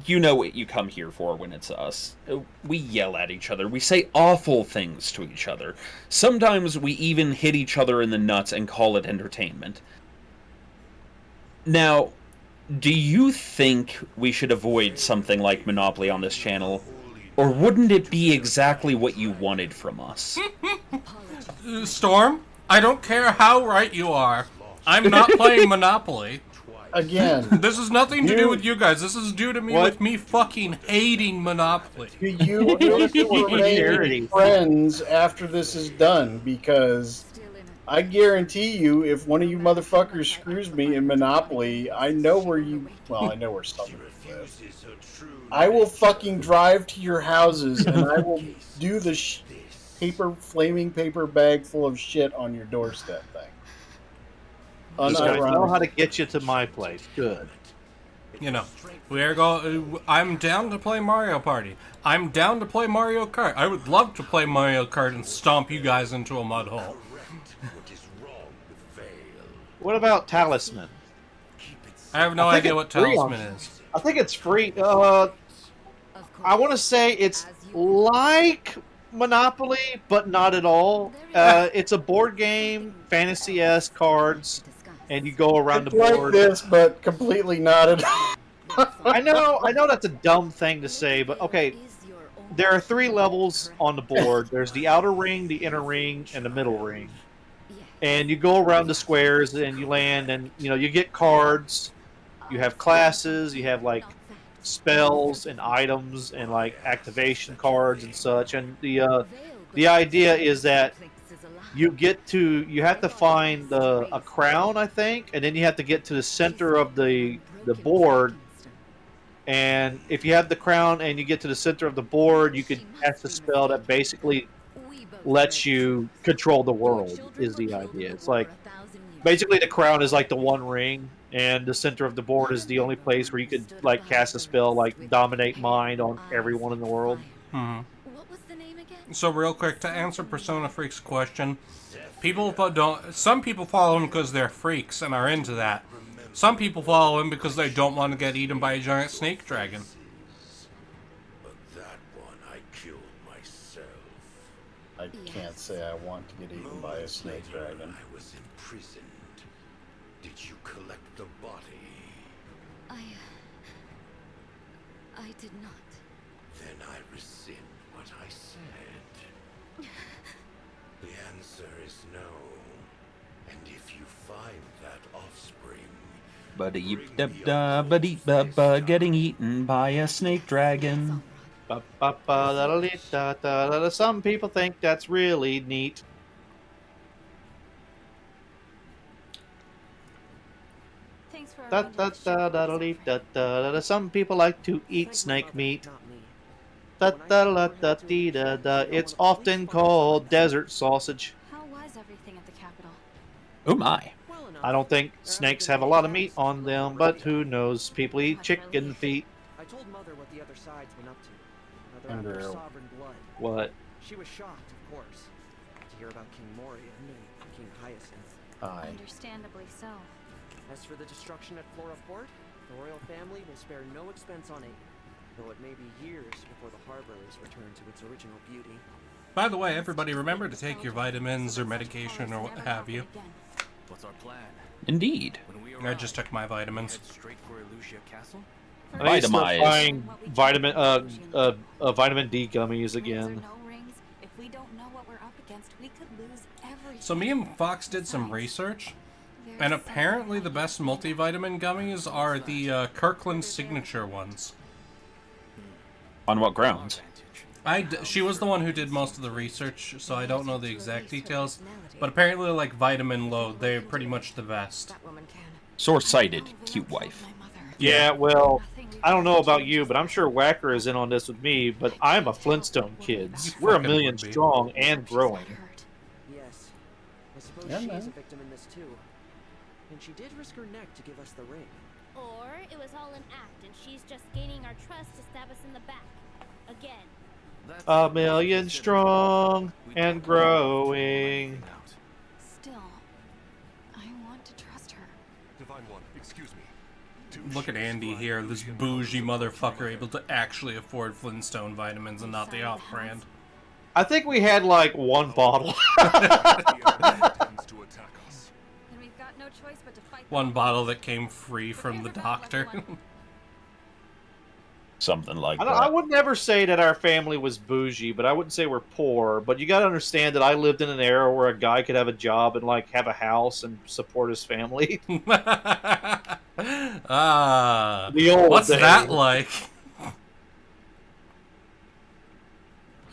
you know what you come here for when it's us. We yell at each other. We say awful things to each other. Sometimes we even hit each other in the nuts and call it entertainment. Now, do you think we should avoid something like Monopoly on this channel? Or wouldn't it be exactly what you wanted from us? Storm, I don't care how right you are. I'm not playing Monopoly. Again. This has nothing to do with you guys. This is due to me with me fucking hating Monopoly. Do you want to remain friends after this is done? Because I guarantee you, if one of you motherfuckers screws me in Monopoly, I know where you... Well, I know where some of you live. I will fucking drive to your houses and I will do the flaming paper bag full of shit on your doorstep thing. These guys know how to get you to my place. Good. You know, we are going. I'm down to play Mario Party. I'm down to play Mario Kart. I would love to play Mario Kart and stomp you guys into a mud hole. What about Talisman? I have no idea what Talisman is. I think it's free. I want to say it's like Monopoly, but not at all. It's a board game, fantasy-esque cards, and you go around the It's board. like this, but completely not at all. I know that's a dumb thing to say, but okay. There are 3 levels on the board. There's the outer ring, the inner ring, and the middle ring. And you go around the squares, and you land, and you get cards. You have classes. You have like spells and items and like activation cards and such. And the idea is that you have to find a crown, I think, and then you have to get to the center of the board. And if you have the crown and you get to the center of the board, you can cast a spell that basically lets you control the world, is the idea. It's like, basically the crown is like the one ring, and the center of the board is the only place where you could like cast a spell like dominate mind on everyone in the world. Mm-hmm. So real quick, to answer Persona Freak's question, some people follow him because they're freaks and are into that. Some people follow him because they don't want to get eaten by a giant snake dragon. But that one I killed myself. I can't say I want to get eaten by a snake dragon. I was imprisoned. Did you collect the body? I did not. Then I rescind what I said. The answer is no. And if you find that offspring, Getting eaten by a snake dragon. Some people think that's really neat. Some people like to eat snake meat. It's often called desert sausage. How was everything at the capital? Oh my. I don't think snakes have a lot of meat on them, but who knows? People eat chicken feet. I told Mother what the other side's been up to. Now they're after sovereign blood. What? She was shocked, of course, to hear about King Morian and King Hyacinth. Understandably so. As for the destruction at Flora Port, the royal family will spare no expense on aid, though it may be years before the harbor is returned to its original beauty. By the way, everybody remember to take your vitamins or medication or what have you. What's our plan? Indeed. I just took my vitamins. Straight for Illusia Castle? I need to start buying vitamin D gummies again. If we don't know what we're up against, we could lose everything. So me and Fox did some research, and apparently the best multivitamin gummies are the Kirkland Signature ones. On what grounds? She was the one who did most of the research, so I don't know the exact details. But apparently, like vitamin load, they're pretty much the best. Short-sighted, cute wife. Yeah, well, I don't know about you, but I'm sure Whacker is in on this with me, but I'm a Flintstone kid. We're 1 million strong and growing. Yes. I suppose she's a victim in this too. And she did risk her neck to give us the ring. Or it was all an act and she's just gaining our trust to stab us in the back. Again. 1 million strong and growing. Still, I want to trust her. Divine One, excuse me. Look at Andy here, this bougie motherfucker able to actually afford Flintstone vitamins and not the off-brand. I think we had like 1 bottle. One bottle that came free from the doctor. Something like that. I would never say that our family was bougie, but I wouldn't say we're poor. But you got to understand that I lived in an era where a guy could have a job and like have a house and support his family. The old what's days. that like?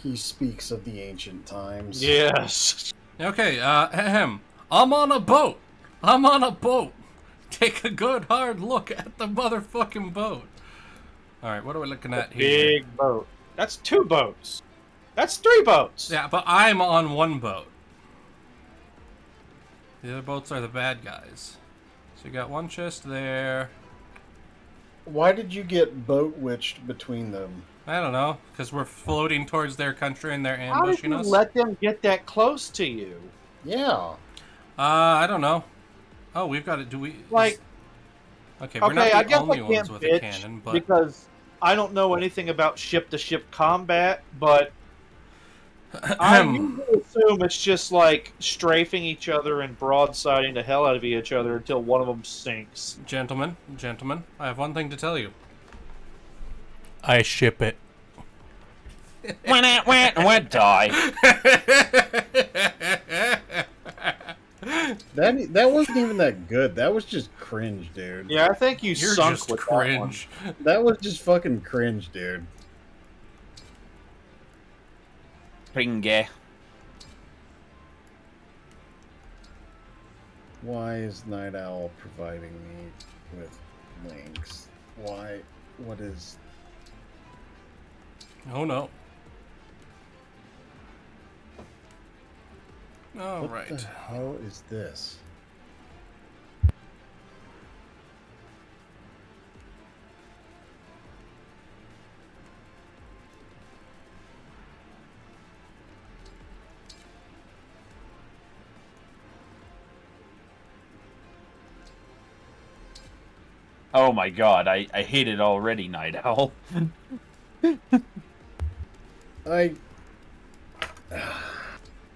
He speaks of the ancient times. Yes. Okay, I'm on a boat. I'm on a boat. Take a good hard look at the motherfucking boat. Alright, what are we looking at here? Big boat. That's 2 boats. That's 3 boats. Yeah, but I'm on one boat. The other boats are the bad guys. So you got one chest there. Why did you get boat witched between them? I don't know, because we're floating towards their country and they're How did ambushing you us. let them get that close to you? Yeah. I don't know. Oh, we've got it. Do we? Like, Okay, we're not I the guess only I ones can't with a bitch cannon, but because I don't know anything about ship-to-ship combat, but I usually assume it's just like strafing each other and broadsiding the hell out of each other until one of them sinks. Gentlemen, I have one thing to tell you. I ship it. Went die. That wasn't even that good. That was just cringe, dude. Yeah, I think you're sunk just with cringe. That one. That was just fucking cringe, dude. Cringe. Why is Night Owl providing me with links? Why? What is... Oh no. All what right. the hell is this? Oh my god, I hate it already, Night Owl.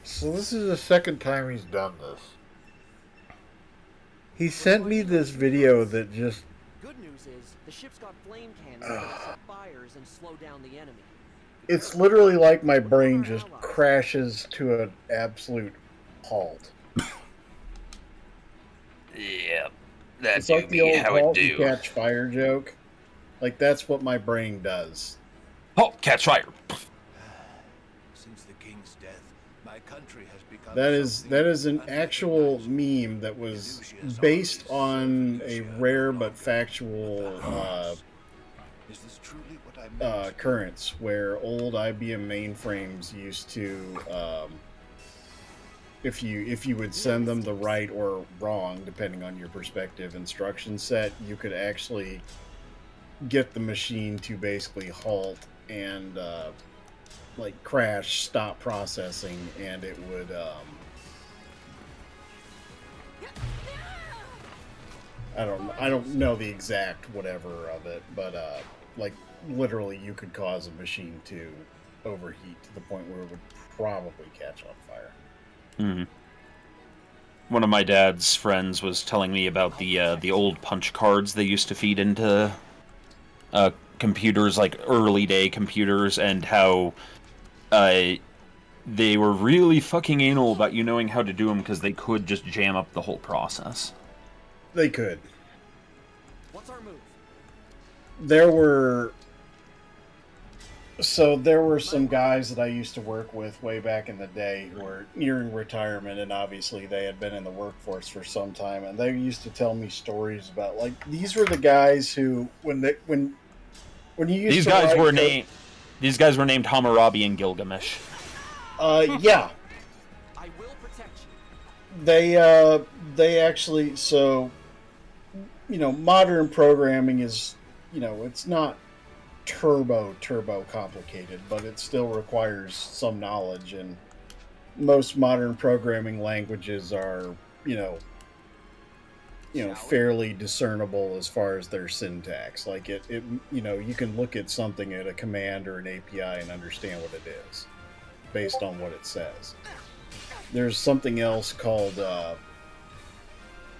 So this is the second time he's done this. He sent me this video that just... Good news is the ship's got flame cannons that set fires and slow down the enemy. It's literally like my brain just crashes to an absolute halt. Yeah, that's It's like the old how it halt and do. catch fire joke. Like, that's what my brain does. Oh, catch fire. Since the king's death, my country has become That is an actual meme that was based on a rare but factual occurrence where old IBM mainframes used to, if you would send them the right or wrong, depending on your perspective, instruction set, you could actually get the machine to basically halt and like crash, stop processing, and it would I don't know the exact whatever of it, but like literally you could cause a machine to overheat to the point where it would probably catch on fire. Mm-hmm. One of my dad's friends was telling me about the old punch cards they used to feed into computers, like early day computers, and how they were really fucking anal about you knowing how to do them because they could just jam up the whole process. They could. What's our move? There were some guys that I used to work with way back in the day who were nearing retirement, and obviously they had been in the workforce for some time, and they used to tell me stories about, like, these were the guys who when you used These to guys write were code- named. These guys were named Hammurabi and Gilgamesh. Yeah. I will protect you. They actually, so, you know, modern programming is, you know, it's not turbo complicated, but it still requires some knowledge, and most modern programming languages are, you know, fairly discernible as far as their syntax. Like it you know, you can look at something at a command or an API and understand what it is based on what it says. There's something else called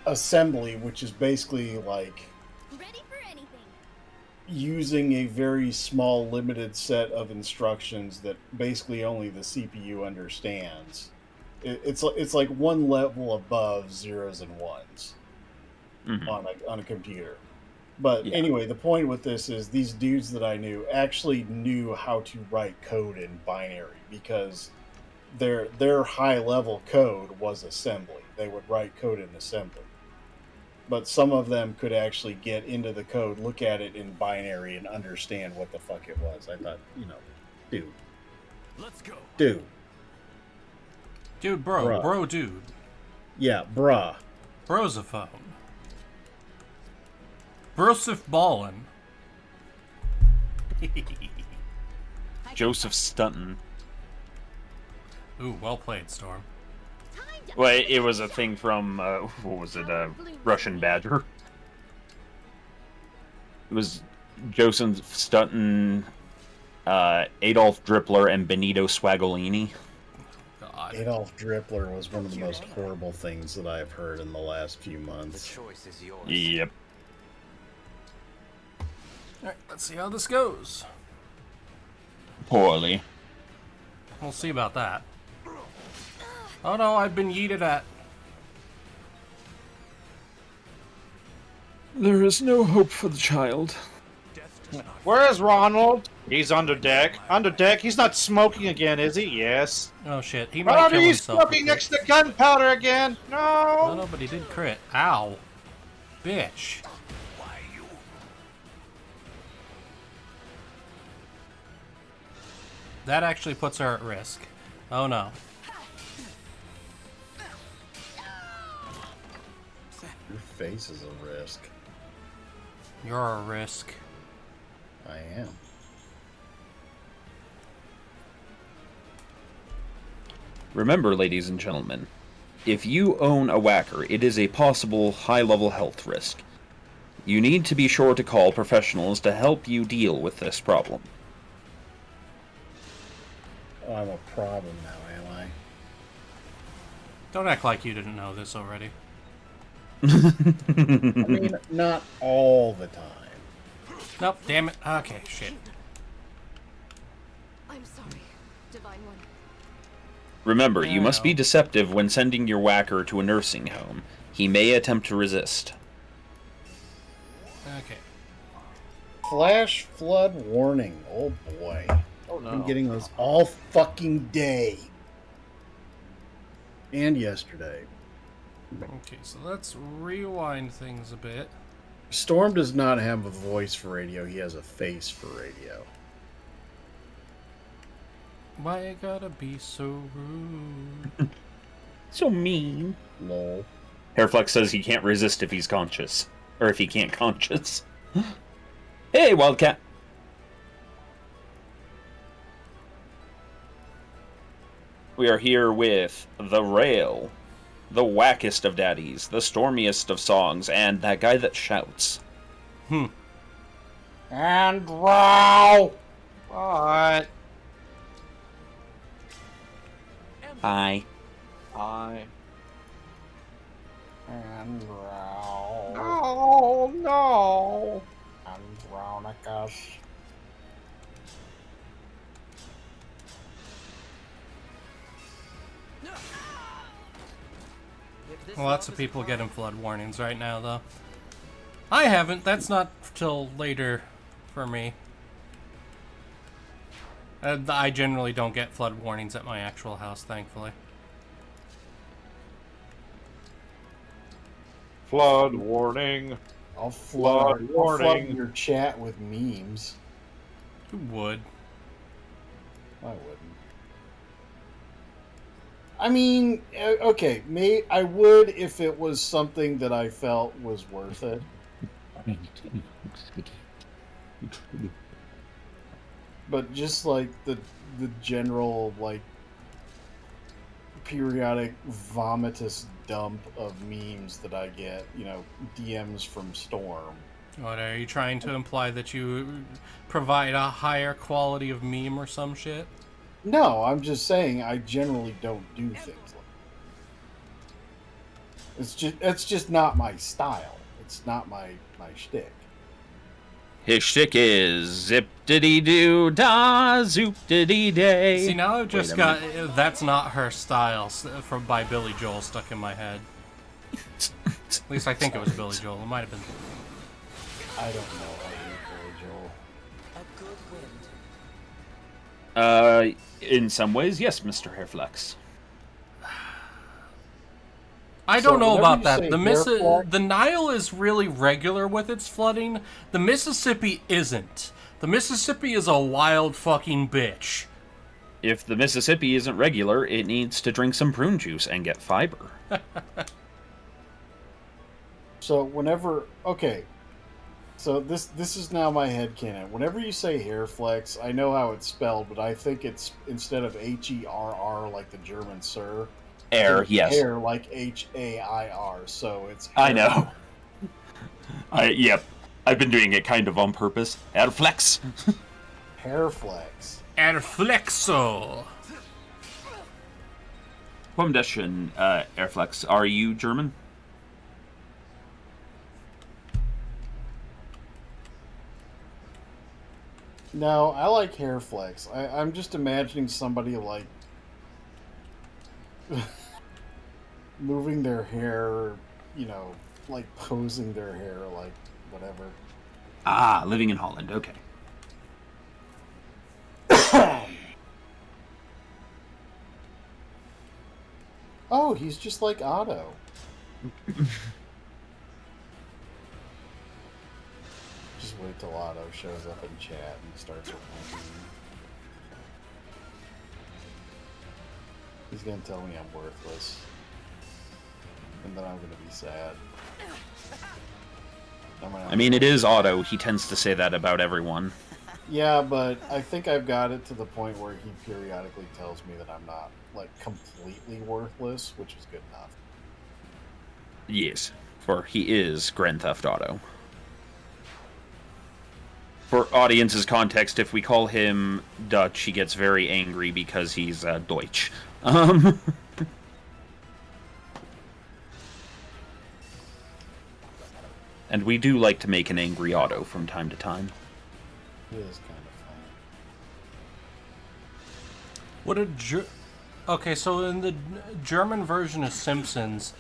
assembly, which is basically like using a very small limited set of instructions that basically only the CPU understands. It's like one level above zeros and ones. Mm-hmm. on a computer. But anyway, the point with this is these dudes that I knew actually knew how to write code in binary, because their high level code was assembly. They would write code in assembly. But some of them could actually get into the code, look at it in binary, and understand what the fuck it was. I thought, you know, dude, Dude. Dude, bro. Bruh. Bro, dude. Yeah, bruh. Brosophone. Brosif Ballin. Joseph Stunton. Ooh, well played, Storm. Well, it was a thing from, what was it, Russian Badger. It was Joseph Stunton, Adolf Drippler, and Benito Swagolini. God. Adolf Drippler was one of the most horrible things that I've heard in the last few months. The choice is yours. Yep. Alright, let's see how this goes. Poorly. We'll see about that. Oh no, I've been yeeted at. There is no hope for the child. Where's Ronald? He's under deck. Under deck? He's not smoking again, is he? Yes. Oh shit, he might Ronald, kill he's himself. smoking next to gunpowder again. Oh No. no, but he did crit. Ow. Bitch. That actually puts her at risk. Oh no. Your face is a risk. You're a risk. I am. Remember, ladies and gentlemen, if you own a whacker, it is a possible high-level health risk. You need to be sure to call professionals to help you deal with this problem. Oh, I'm a problem now, am I? Don't act like you didn't know this already. I mean, not all the time. Nope, damn it. Okay, shit. I'm sorry, Divine One. Remember, you must be deceptive when sending your whacker to a nursing home. He may attempt to resist. Okay. Flash flood warning. Oh boy. Oh no. I'm getting those all fucking day. And yesterday. Okay, so let's rewind things a bit. Storm does not have a voice for radio, he has a face for radio. Why you gotta be so rude? So mean. Lol. Hairflex says he can't resist if he's conscious. Or if he can't conscious. Hey, Wildcat! We are here with the Rale, the wackest of daddies, the stormiest of songs, and that guy that shouts. And Rale! What? Hi. Hi. And Rale. Oh no. Andronicus. Lots of people getting flood warnings right now, though. I haven't. That's not till later for me. I generally don't get flood warnings at my actual house, thankfully. Flood warning. I'll flood warning. your chat with memes. Who would? I wouldn't. I mean, okay, I would if it was something that I felt was worth it. But just like the general like periodic vomitous dump of memes that I get, you know, DMs from Storm. What, are you trying to imply that you provide a higher quality of meme or some shit? No, I'm just saying I generally don't do things like that. It's just not my style. It's not my shtick. His shtick is zip-diddy-doo-dah, zoop-diddy-day. See, now I've just got "That's Not Her Style" by Billy Joel stuck in my head. At least I think it was Billy Joel. It might have been. I don't know. I hate Billy Joel. A good wind. In some ways, yes, Mr. Hairflex. I don't know about you that. say The Nile is really regular with its flooding. The Mississippi isn't. The Mississippi is a wild fucking bitch. if the Mississippi isn't regular, it needs to drink some prune juice and get fiber. So whenever... Okay. So this is now my headcanon. Whenever you say hair flex, I know how it's spelled, but I think it's instead of H-E-R-R like the German sir. Air, yes. Hair like H-A-I-R. So it's... I know. Yep. I've been doing it kind of on purpose. Hair flex. Hair flex. Hair flexo. Warum Hair flex? Are you German? No, I like hair flex. I'm just imagining somebody like moving their hair, you know, like posing their hair, like whatever. Ah, living in Holland. Okay. Oh, he's just like Otto. Just wait till Otto shows up in chat and starts replying. He's gonna tell me I'm worthless. And then I'm gonna be sad. I mean, it is Otto. He tends to say that about everyone. Yeah, but I think I've got it to the point where he periodically tells me that I'm not, like, completely worthless, which is good enough. Yes, for he is Grand Theft Auto. For audience's context, if we call him Dutch, he gets very angry because he's Deutsch. And we do like to make an angry Otto from time to time. It is kind of funny. What a Okay, so in the German version of Simpsons,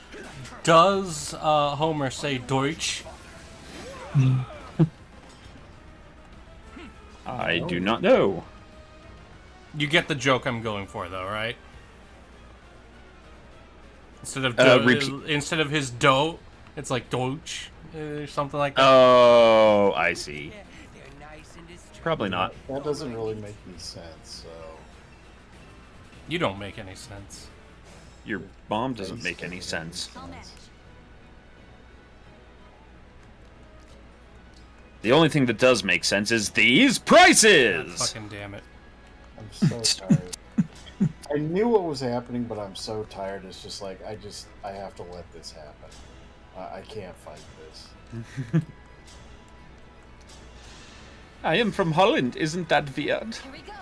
does Homer say Deutsch? I do not know. You get the joke I'm going for, though, right? Instead of instead of his dough, it's like Deutsch or something like that. Oh, I see. Probably not. That doesn't really make any sense, so... You don't make any sense. Your bomb doesn't make any sense. The only thing that does make sense is these prices! God fucking damn it. I'm so tired. I knew what was happening, but I'm so tired. It's just like, I have to let this happen. I can't fight this. I am from Holland, isn't that weird? Here we go.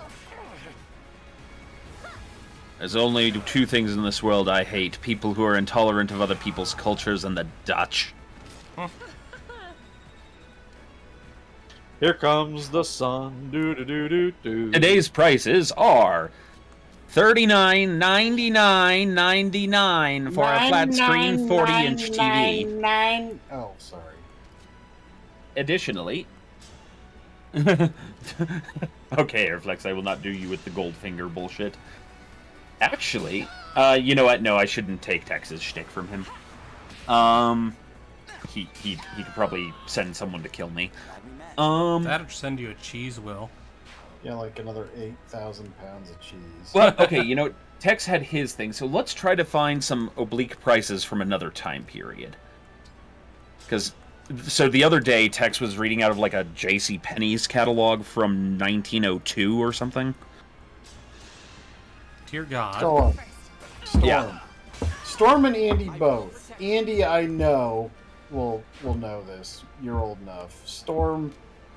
There's only two things in this world I hate. People who are intolerant of other people's cultures and the Dutch. Here comes the sun. Do. Today's prices are $39.99.99 for a flat screen 40-inch TV. Oh, sorry. Additionally... Okay, Airflex, I will not do you with the gold finger bullshit. Actually, you know what? No, I shouldn't take Tex's shtick from him. He could probably send someone to kill me. That'll send you a cheese will. Yeah, like another 8,000 pounds of cheese. Well, okay, you know, Tex had his thing, so let's try to find some oblique prices from another time period. Because, so the other day, Tex was reading out of like a J.C. Penney's catalog from 1902 or something. Dear God. Storm. Yeah. Storm and Andy both. Andy, I know, will know this. You're old enough. Storm,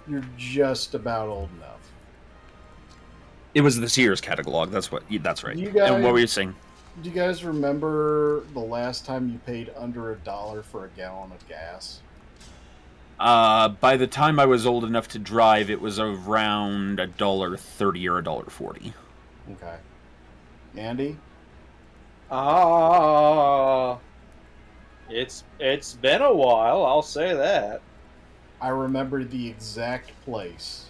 you're just about old enough. It was the Sears catalog. That's right. You guys, and what were you saying? Do you guys remember the last time you paid under $1 for a gallon of gas? By the time I was old enough to drive, it was around $1.30 or $1.40. Okay. Andy? It's been a while, I'll say that. I remember the exact place.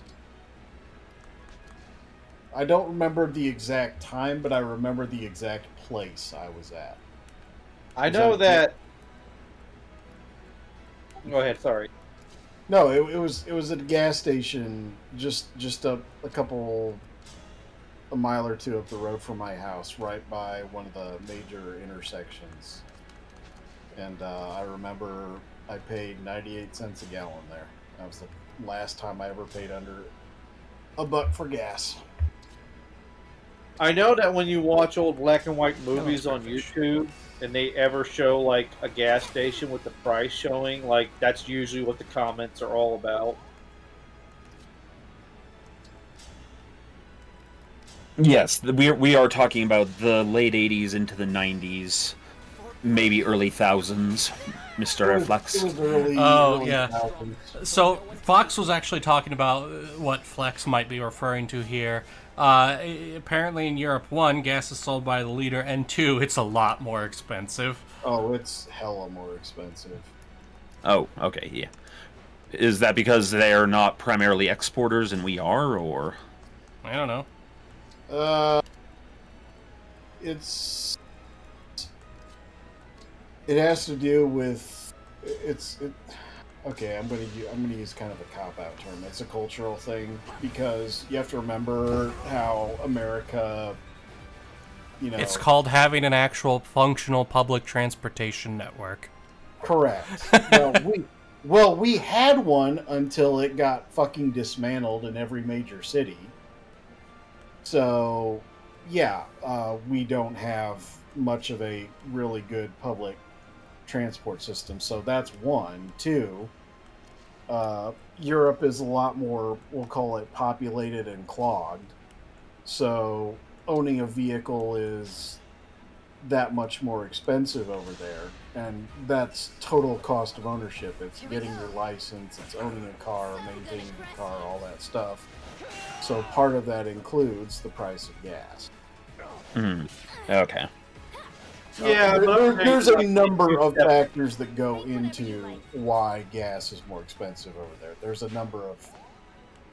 I don't remember the exact time, but I remember the exact place I was at. I know that... Go ahead, sorry. No, it was at a gas station just a a mile or two up the road from my house, right by one of the major intersections. And I remember I paid 98 cents a gallon there. That was the last time I ever paid under $1 for gas. I know that when you watch old black and white movies on YouTube and they ever show like a gas station with the price showing, like that's usually what the comments are all about. Yes, we are talking about the late 80s into the 90s, maybe early thousands, Mr. Airflex. It was early. Oh, early yeah. 2000s. So Fox was actually talking about what Flex might be referring to here. Apparently in Europe, 1, gas is sold by the liter, and 2, it's a lot more expensive. Oh, it's hella more expensive. Oh, okay, yeah. Is that because they are not primarily exporters and we are, or? I don't know. It has to do with okay, I'm gonna use kind of a cop-out term. It's a cultural thing because you have to remember how America, It's called having an actual functional public transportation network. Correct. We had one until it got fucking dismantled in every major city. So, yeah, we don't have much of a really good public transport system. So that's 1. 2, Europe is a lot more, we'll call it, populated and clogged. So owning a vehicle is that much more expensive over there. And that's total cost of ownership. It's getting your license, it's owning a car, maintaining the car, all that stuff. So part of that includes the price of gas. Okay. Yeah, there's a number of factors that go into why gas is more expensive over there. There's a number of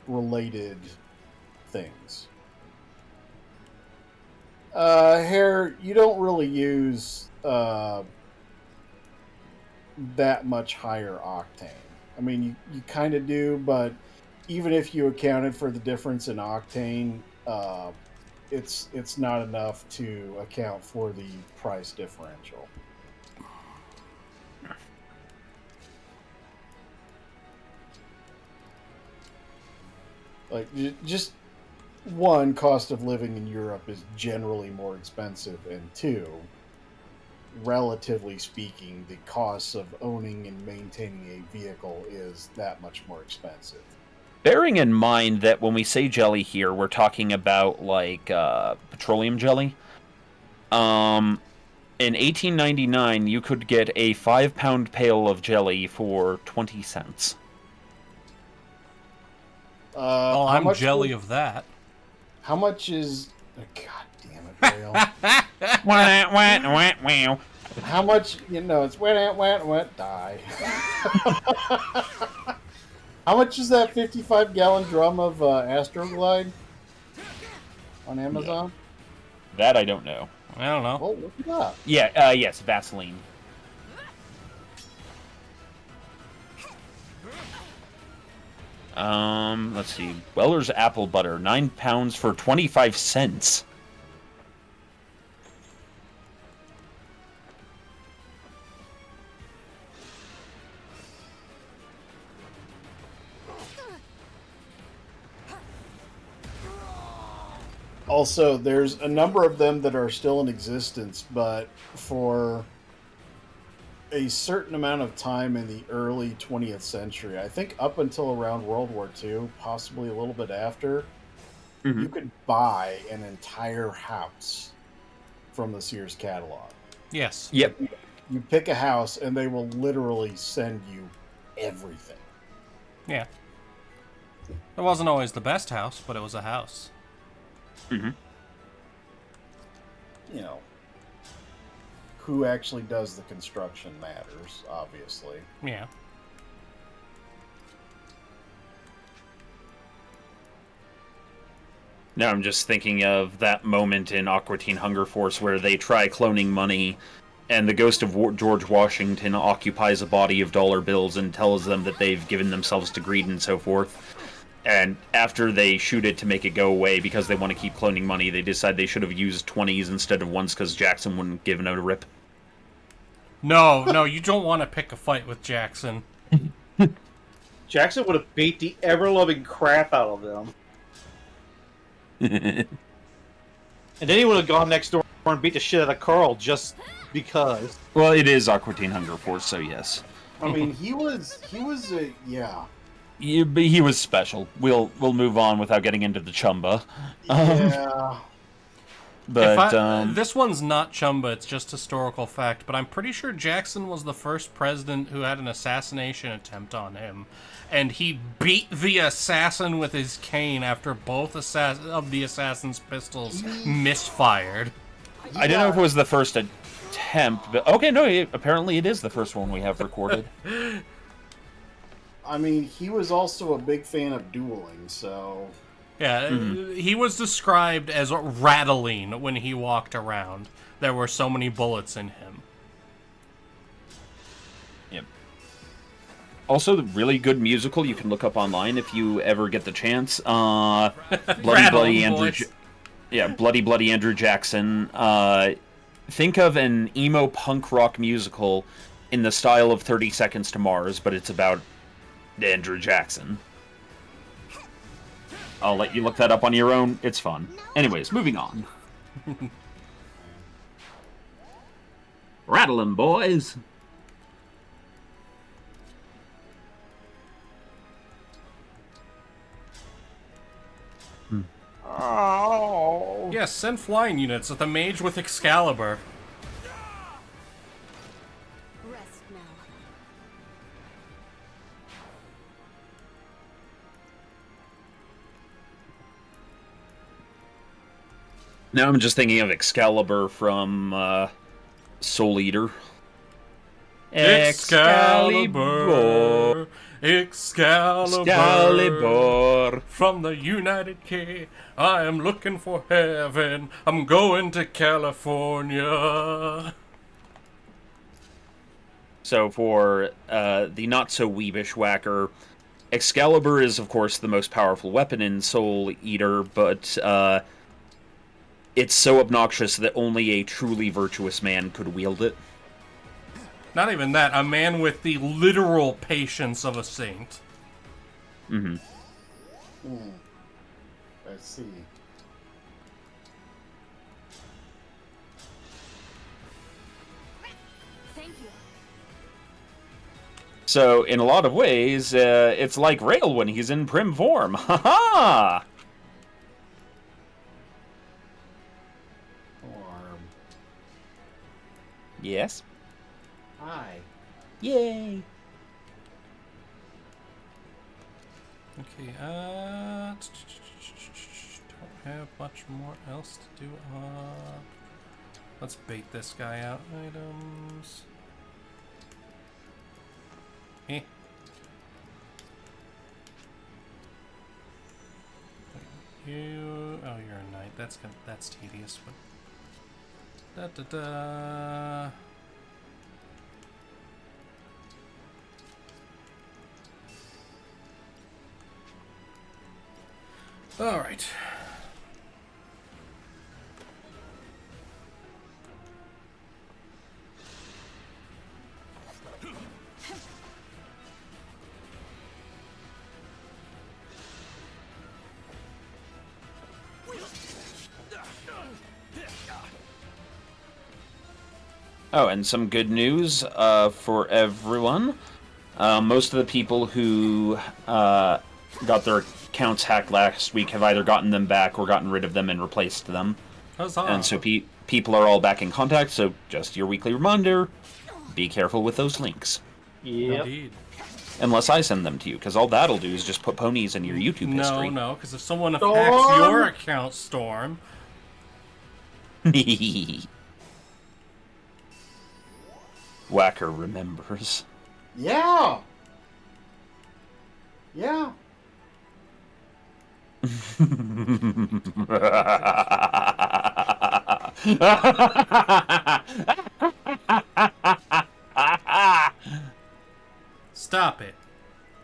related things. Hair, you don't really use that much higher octane. I mean, you kind of do, but even if you accounted for the difference in octane, it's not enough to account for the price differential. Like, just 1, cost of living in Europe is generally more expensive, and 2, relatively speaking, the cost of owning and maintaining a vehicle is that much more expensive. Bearing in mind that when we say jelly here, we're talking about, like, petroleum jelly. In 1899, you could get a 5-pound pail of jelly for 20 cents. I'm jelly of that. How much is... Oh, God damn it, Rale. How much... it's wet, die. How much is that 55-gallon drum of Astroglide on Amazon? That I don't know. I don't know. Well, look it up. Yeah, yes, Vaseline. Let's see. Weller's apple butter, 9 pounds for 25 cents. Also, there's a number of them that are still in existence, but for a certain amount of time in the early 20th century, I think up until around World War II, possibly a little bit after, you could buy an entire house from the Sears catalog. Yes. Yep. You pick a house, and they will literally send you everything. Yeah. It wasn't always the best house, but it was a house. Who actually does the construction matters, obviously. Yeah. Now I'm just thinking of that moment in Aqua Teen Hunger Force where they try cloning money, and the ghost of George Washington occupies a body of dollar bills and tells them that they've given themselves to greed and so forth. And after they shoot it to make it go away because they want to keep cloning money, they decide they should have used 20s instead of ones because Jackson wouldn't give it a rip. No, you don't want to pick a fight with Jackson. Jackson would have beat the ever-loving crap out of them. And then he would have gone next door and beat the shit out of Carl just because. Well, it is Aqua Teen Hunger Force, so yes. I mean, he was a, yeah. He was special. We'll move on without getting into the Chumba. Yeah. But this one's not Chumba, it's just historical fact, but I'm pretty sure Jackson was the first president who had an assassination attempt on him. And he beat the assassin with his cane after both of the assassin's pistols misfired. I don't know if it was the first attempt, but okay, no, apparently it is the first one we have recorded. I mean, he was also a big fan of dueling, so... Yeah, he was described as rattling when he walked around. There were so many bullets in him. Yep. Also, the really good musical you can look up online if you ever get the chance. Bloody Andrew. Bloody Andrew Jackson. Think of an emo punk rock musical in the style of 30 Seconds to Mars, but it's about Andrew Jackson. I'll let you look that up on your own. It's fun. Anyways, moving on. Rattle 'em, boys. Oh. Yes, send flying units at the mage with Excalibur. Rest now. Now I'm just thinking of Excalibur from Soul Eater. Excalibur, Excalibur. From the United K, I am looking for heaven. I'm going to California. So for the not-so-weebish whacker, Excalibur is, of course, the most powerful weapon in Soul Eater, but it's so obnoxious that only a truly virtuous man could wield it. Not even that, a man with the literal patience of a saint. Mm-hmm. I see. Thank you. So, in a lot of ways, it's like Rale when he's in prim form. Ha-ha! Yes? Hi. Yay! Okay, don't have much more else to do. Let's bait this guy out. Items. Eh. You. Oh, you're a knight. That's tedious, but. Da-da-da. All right. Oh, and some good news for everyone. Most of the people who got their accounts hacked last week have either gotten them back or gotten rid of them and replaced them. Huzzah. And so people are all back in contact, so just your weekly reminder, be careful with those links. Yep. Indeed. Unless I send them to you, because all that'll do is just put ponies in your YouTube history. No, because if someone Storm! hacks your account, Storm... Whacker remembers. Yeah. Yeah. Stop it.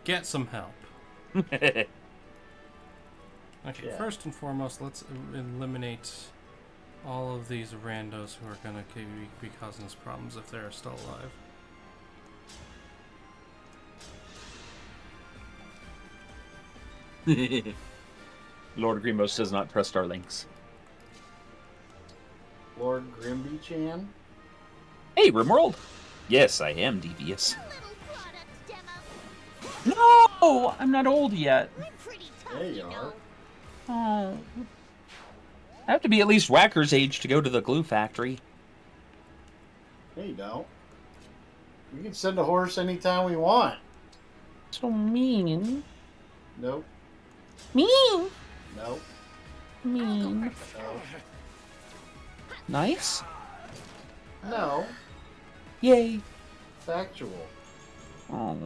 Get some help. Okay, Yeah. first and foremost, let's eliminate all of these randos who are gonna be causing us problems if they're still alive. Lord Grimos does not trust our links. Lord Grimby-chan? Hey, Rimworld! Yes, I am devious. No! I'm not old yet. There you are. Oh. I have to be at least Whacker's age to go to the glue factory. No, you don't. We can send a horse anytime we want. So mean. Nope. Mean. Nope. Mean. No. Nice. No. Yay. Factual. Oh.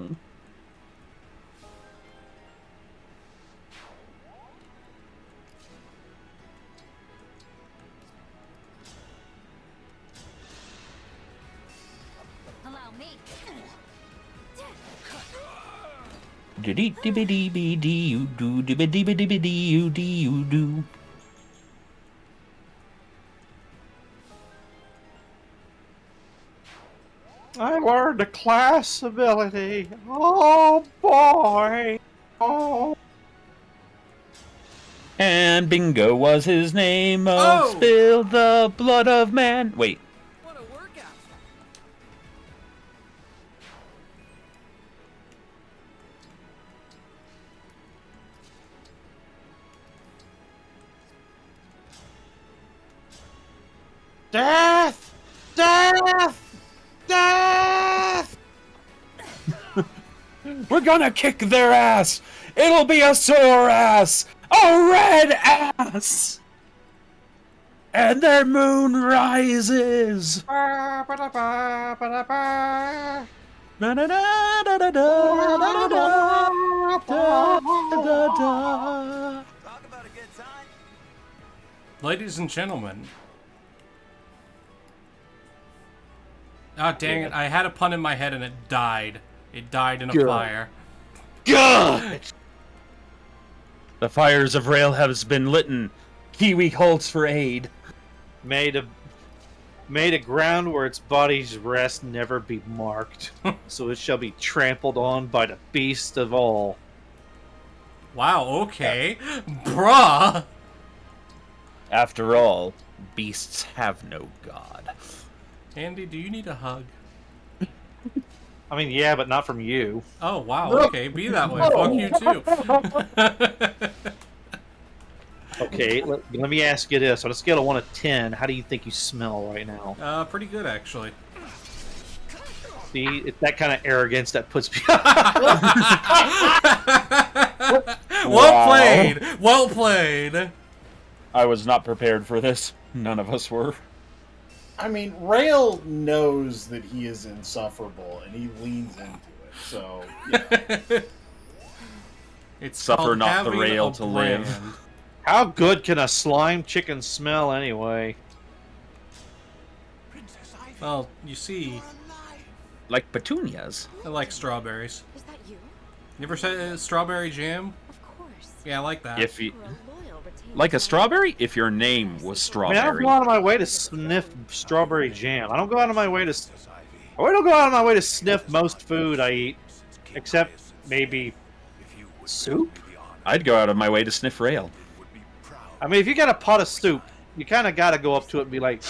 Allow me. Diddy dibby dibby dee do dibby dibby dibby dee do. I learned a class ability. Oh boy. Oh. And Bingo was his name. Oh! Spill the blood of man. Wait. What a workout! Death! Death! Death! We're gonna kick their ass. It'll be a sore ass. A red ass. And their moon rises. Ba, ba, da, ba, ba, da, ba. Da, da, da, da, da, da, da, da, da, da. Talk about a good time. Ladies and gentlemen. Ah, dang it. I had a pun in my head and it died. It died in a Good. fire. God! The fires of Rale has been litten. Kiwi calls for aid. Made a ground where its body's rest never be marked, so it shall be trampled on by the beast of all. Wow, okay. Bruh! After all, beasts have no god. Andy, do you need a hug? I mean, yeah, but not from you. Oh, wow, okay. Be that way. Fuck you, too. Okay, let me ask you this. On a scale of 1 to 10, how do you think you smell right now? Pretty good, actually. See, it's that kind of arrogance that puts me... Well played! Well played! I was not prepared for this. None of us were. I mean, Rale knows that he is insufferable, and he leans into it. So, yeah. It's Suffer called not the having Rale a to live. brand. How good can a slime chicken smell anyway? Well, you see, Like petunias. I like strawberries. Is that you? You ever said strawberry jam? Of course. Yeah, I like that. If you like a strawberry, if your name was I mean, I don't strawberry. go out of my way to sniff strawberry jam. I don't go out of my way to... I don't go out of my way to sniff most food I eat, except maybe soup? I'd go out of my way to sniff Rale. I mean, if you got a pot of soup, you kind of got to go up to it and be like...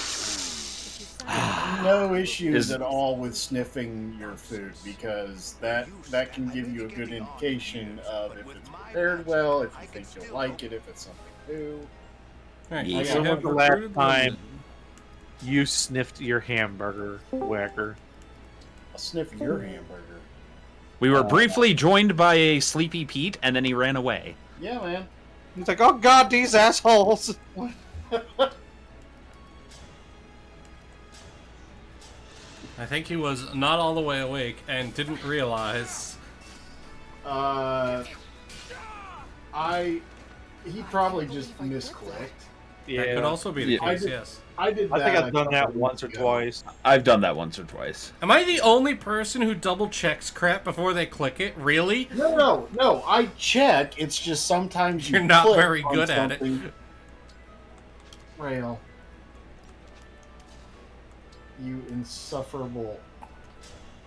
No issues at all with sniffing your food, because that can give you a good indication of if it's prepared well, if you think you'll like it, if it's something new. Right, Yeah. I So have when's the last recruited time women. you sniffed your hamburger, Whacker? I'll sniff your hamburger. We were briefly joined by a Sleepy Pete, and then he ran away. Yeah, man. He's like, oh god, these assholes! I think he was not all the way awake and didn't realize. He probably just misclicked. Yeah. That could also be the Yeah. case, yes. I did. I think that I've a done that couple once or weeks ago. twice. I've done that once or twice. Am I the only person who double checks crap before they click it? Really? No. I check. It's just sometimes You're not click very on good at it. something. Rale, you insufferable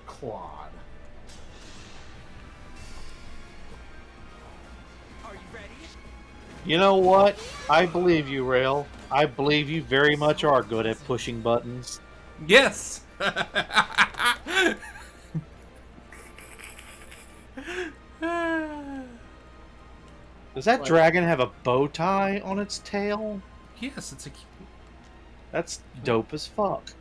clod. You know what? I believe you, Rale. I believe you very much are good at pushing buttons. Yes! Does that dragon have a bow tie on its tail? Yes, it's a... That's dope as fuck.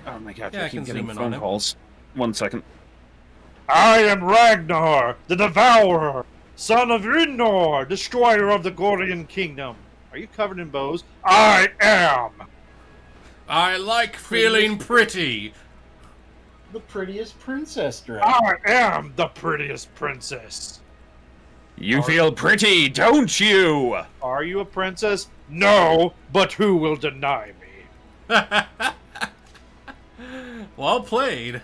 Oh my god, Yeah, I I can keep getting zoom in phone on him. calls. 1 second. I am Ragnar, the Devourer, son of Innor, destroyer of the Gordian Kingdom. Are you covered in bows? I am! I like feeling pretty! The prettiest princess dress. I am the prettiest princess. You feel pretty, don't you? Are you a princess? No, but who will deny me? Well played.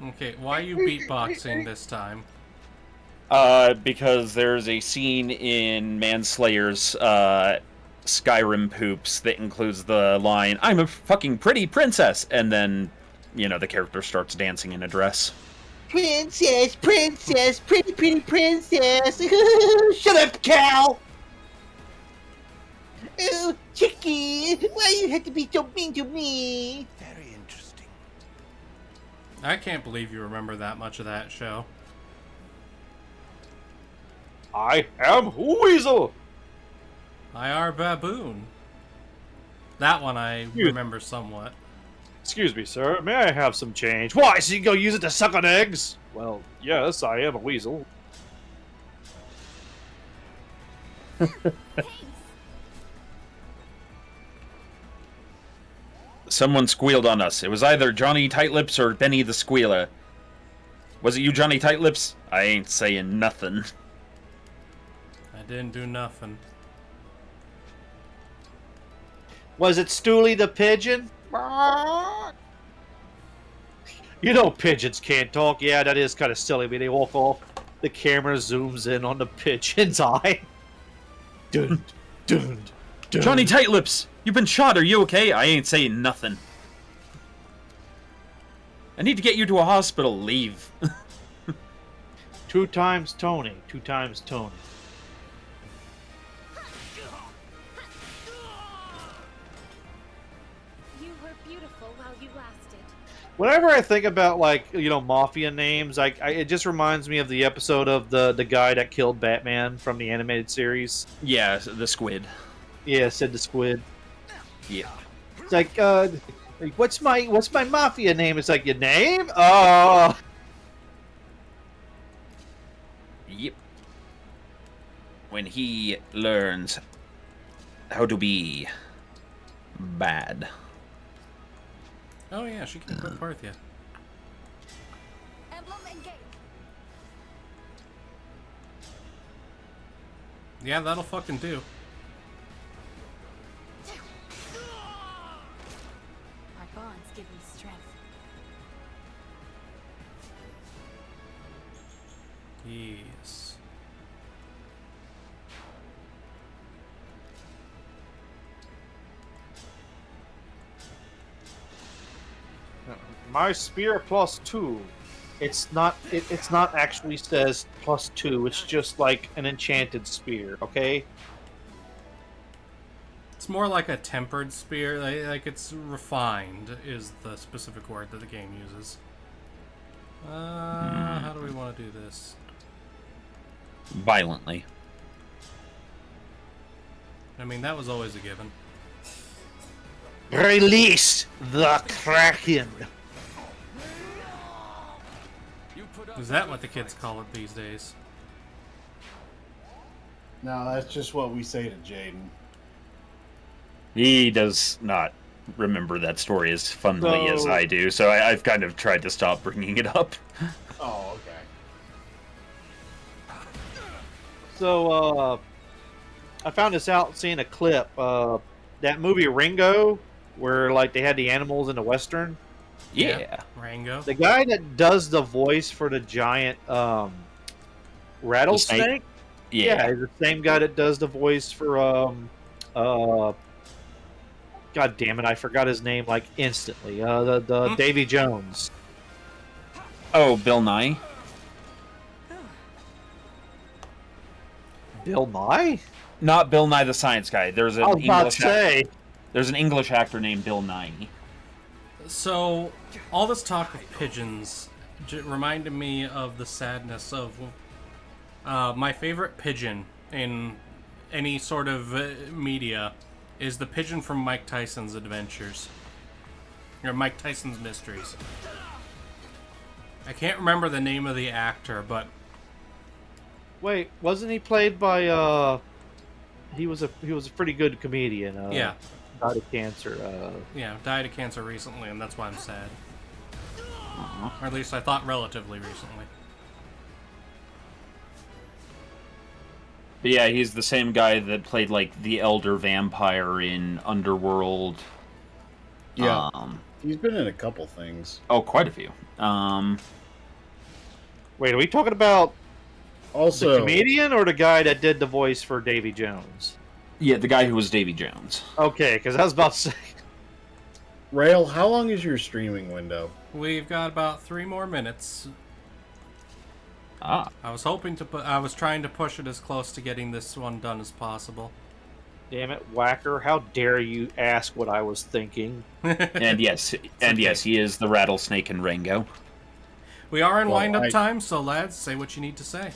Okay, why are you beatboxing this time? Because there's a scene in Manslayer's Skyrim poops that includes the line, "I'm a fucking pretty princess," and then, you know, the character starts dancing in a dress. Princess, princess, pretty, pretty princess. Shut up, Cal. Oh, Chicky, why you have to be so mean to me? Very interesting. I can't believe you remember that much of that show. I am Weasel. I are Baboon. That one I remember somewhat. Excuse me, sir. May I have some change? Why, so you can go use it to suck on eggs? Well, yes, I am a weasel. Someone squealed on us. It was either Johnny Tightlips or Benny the Squealer. Was it you, Johnny Tightlips? I ain't saying nothing. I didn't do nothing. Was it Stooley the pigeon? You know pigeons can't talk. Yeah, that is kind of silly. When they walk off, the camera zooms in on the pigeon's eye. Dun, dun, dun. Johnny Tightlips! You've been shot. Are you okay? I ain't saying nothing. I need to get you to a hospital. Leave. 2 times Tony. 2 times Tony. You were beautiful while you lasted. Whenever I think about, like, you know, mafia names, it just reminds me of the episode of the guy that killed Batman from the animated series. Yeah, the squid. Yeah, Sid the Squid. Yeah. It's like, what's my mafia name? It's like, your name? Oh. Yep. When he learns how to be bad. Oh yeah, she can quit Parthia. Emblem engage. Yeah, that'll fucking do. Our bonds give me strength. Yes. My spear +2. It's not. It's not actually says +2. It's just like an enchanted spear. Okay. It's more like a tempered spear. Like it's refined is the specific word that the game uses. How do we want to do this? Violently. I mean, that was always a given. Release the Kraken. Is that what the kids call it these days? No, that's just what we say to Jaden. He does not remember that story as fondly as I do, so I've kind of tried to stop bringing it up. Oh, okay. So, I found this out seeing a clip. That movie Ringo, where like they had the animals in the western. Yeah. Rango. The guy that does the voice for the giant rattlesnake. Yeah. He's the same guy that does the voice for God damn it, I forgot his name like instantly. The Davy Jones. Oh, Bill Nye. Bill Nye? Not Bill Nye the Science Guy. There's an I was about to say. There's an English actor named Bill Nye. So, all this talk of pigeons reminded me of the sadness of my favorite pigeon in any sort of media is the pigeon from Mike Tyson's Adventures. Or Mike Tyson's Mysteries. I can't remember the name of the actor, but... Wait, wasn't he played by he was a pretty good comedian. Yeah. Died of cancer. Yeah, died of cancer recently, and that's why I'm sad. Or at least I thought relatively recently. But yeah, he's the same guy that played, like, the elder vampire in Underworld. Yeah. He's been in a couple things. Oh, quite a few. Wait, are we talking about also the comedian or the guy that did the voice for Davy Jones? Yeah, the guy who was Davy Jones. Okay, because I was about to say... Rale, how long is your streaming window? We've got about 3 more minutes. Ah. I was hoping to I was trying to push it as close to getting this one done as possible. Damn it, Whacker! How dare you ask what I was thinking? And yes, he is the rattlesnake in Rango. We are in wind-up time, so lads, say what you need to say.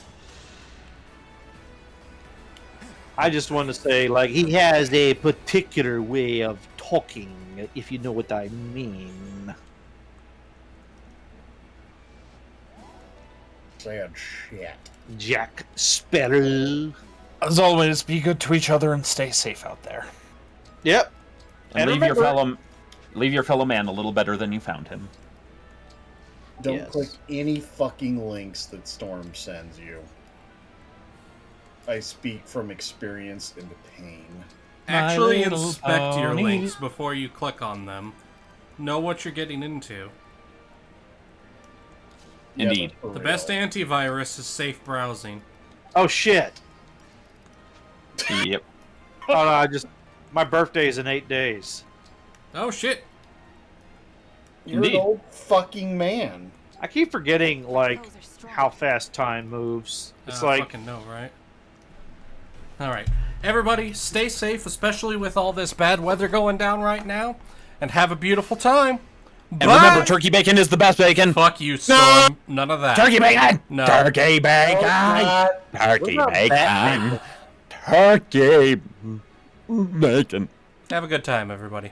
I just want to say, like, he has a particular way of talking, if you know what I mean. Sad shit. Jack Sparrow. As always, be good to each other and stay safe out there. Yep. And leave your fellow man a little better than you found him. Don't click any fucking links that Storm sends you. I speak from experience and pain. Actually inspect your links before you click on them. Know what you're getting into. Indeed. The best antivirus is safe browsing. Oh shit. Yep. Oh no, my birthday is in 8 days. Oh shit. You're an old fucking man. I keep forgetting, like, how fast time moves. It's like... fucking know, right? Alright. Everybody, stay safe, especially with all this bad weather going down right now. And have a beautiful time. And remember, turkey bacon is the best bacon. Fuck you, Storm. None of that. Turkey bacon! No. Turkey bacon! Turkey bacon! Turkey bacon! Have a good time, everybody.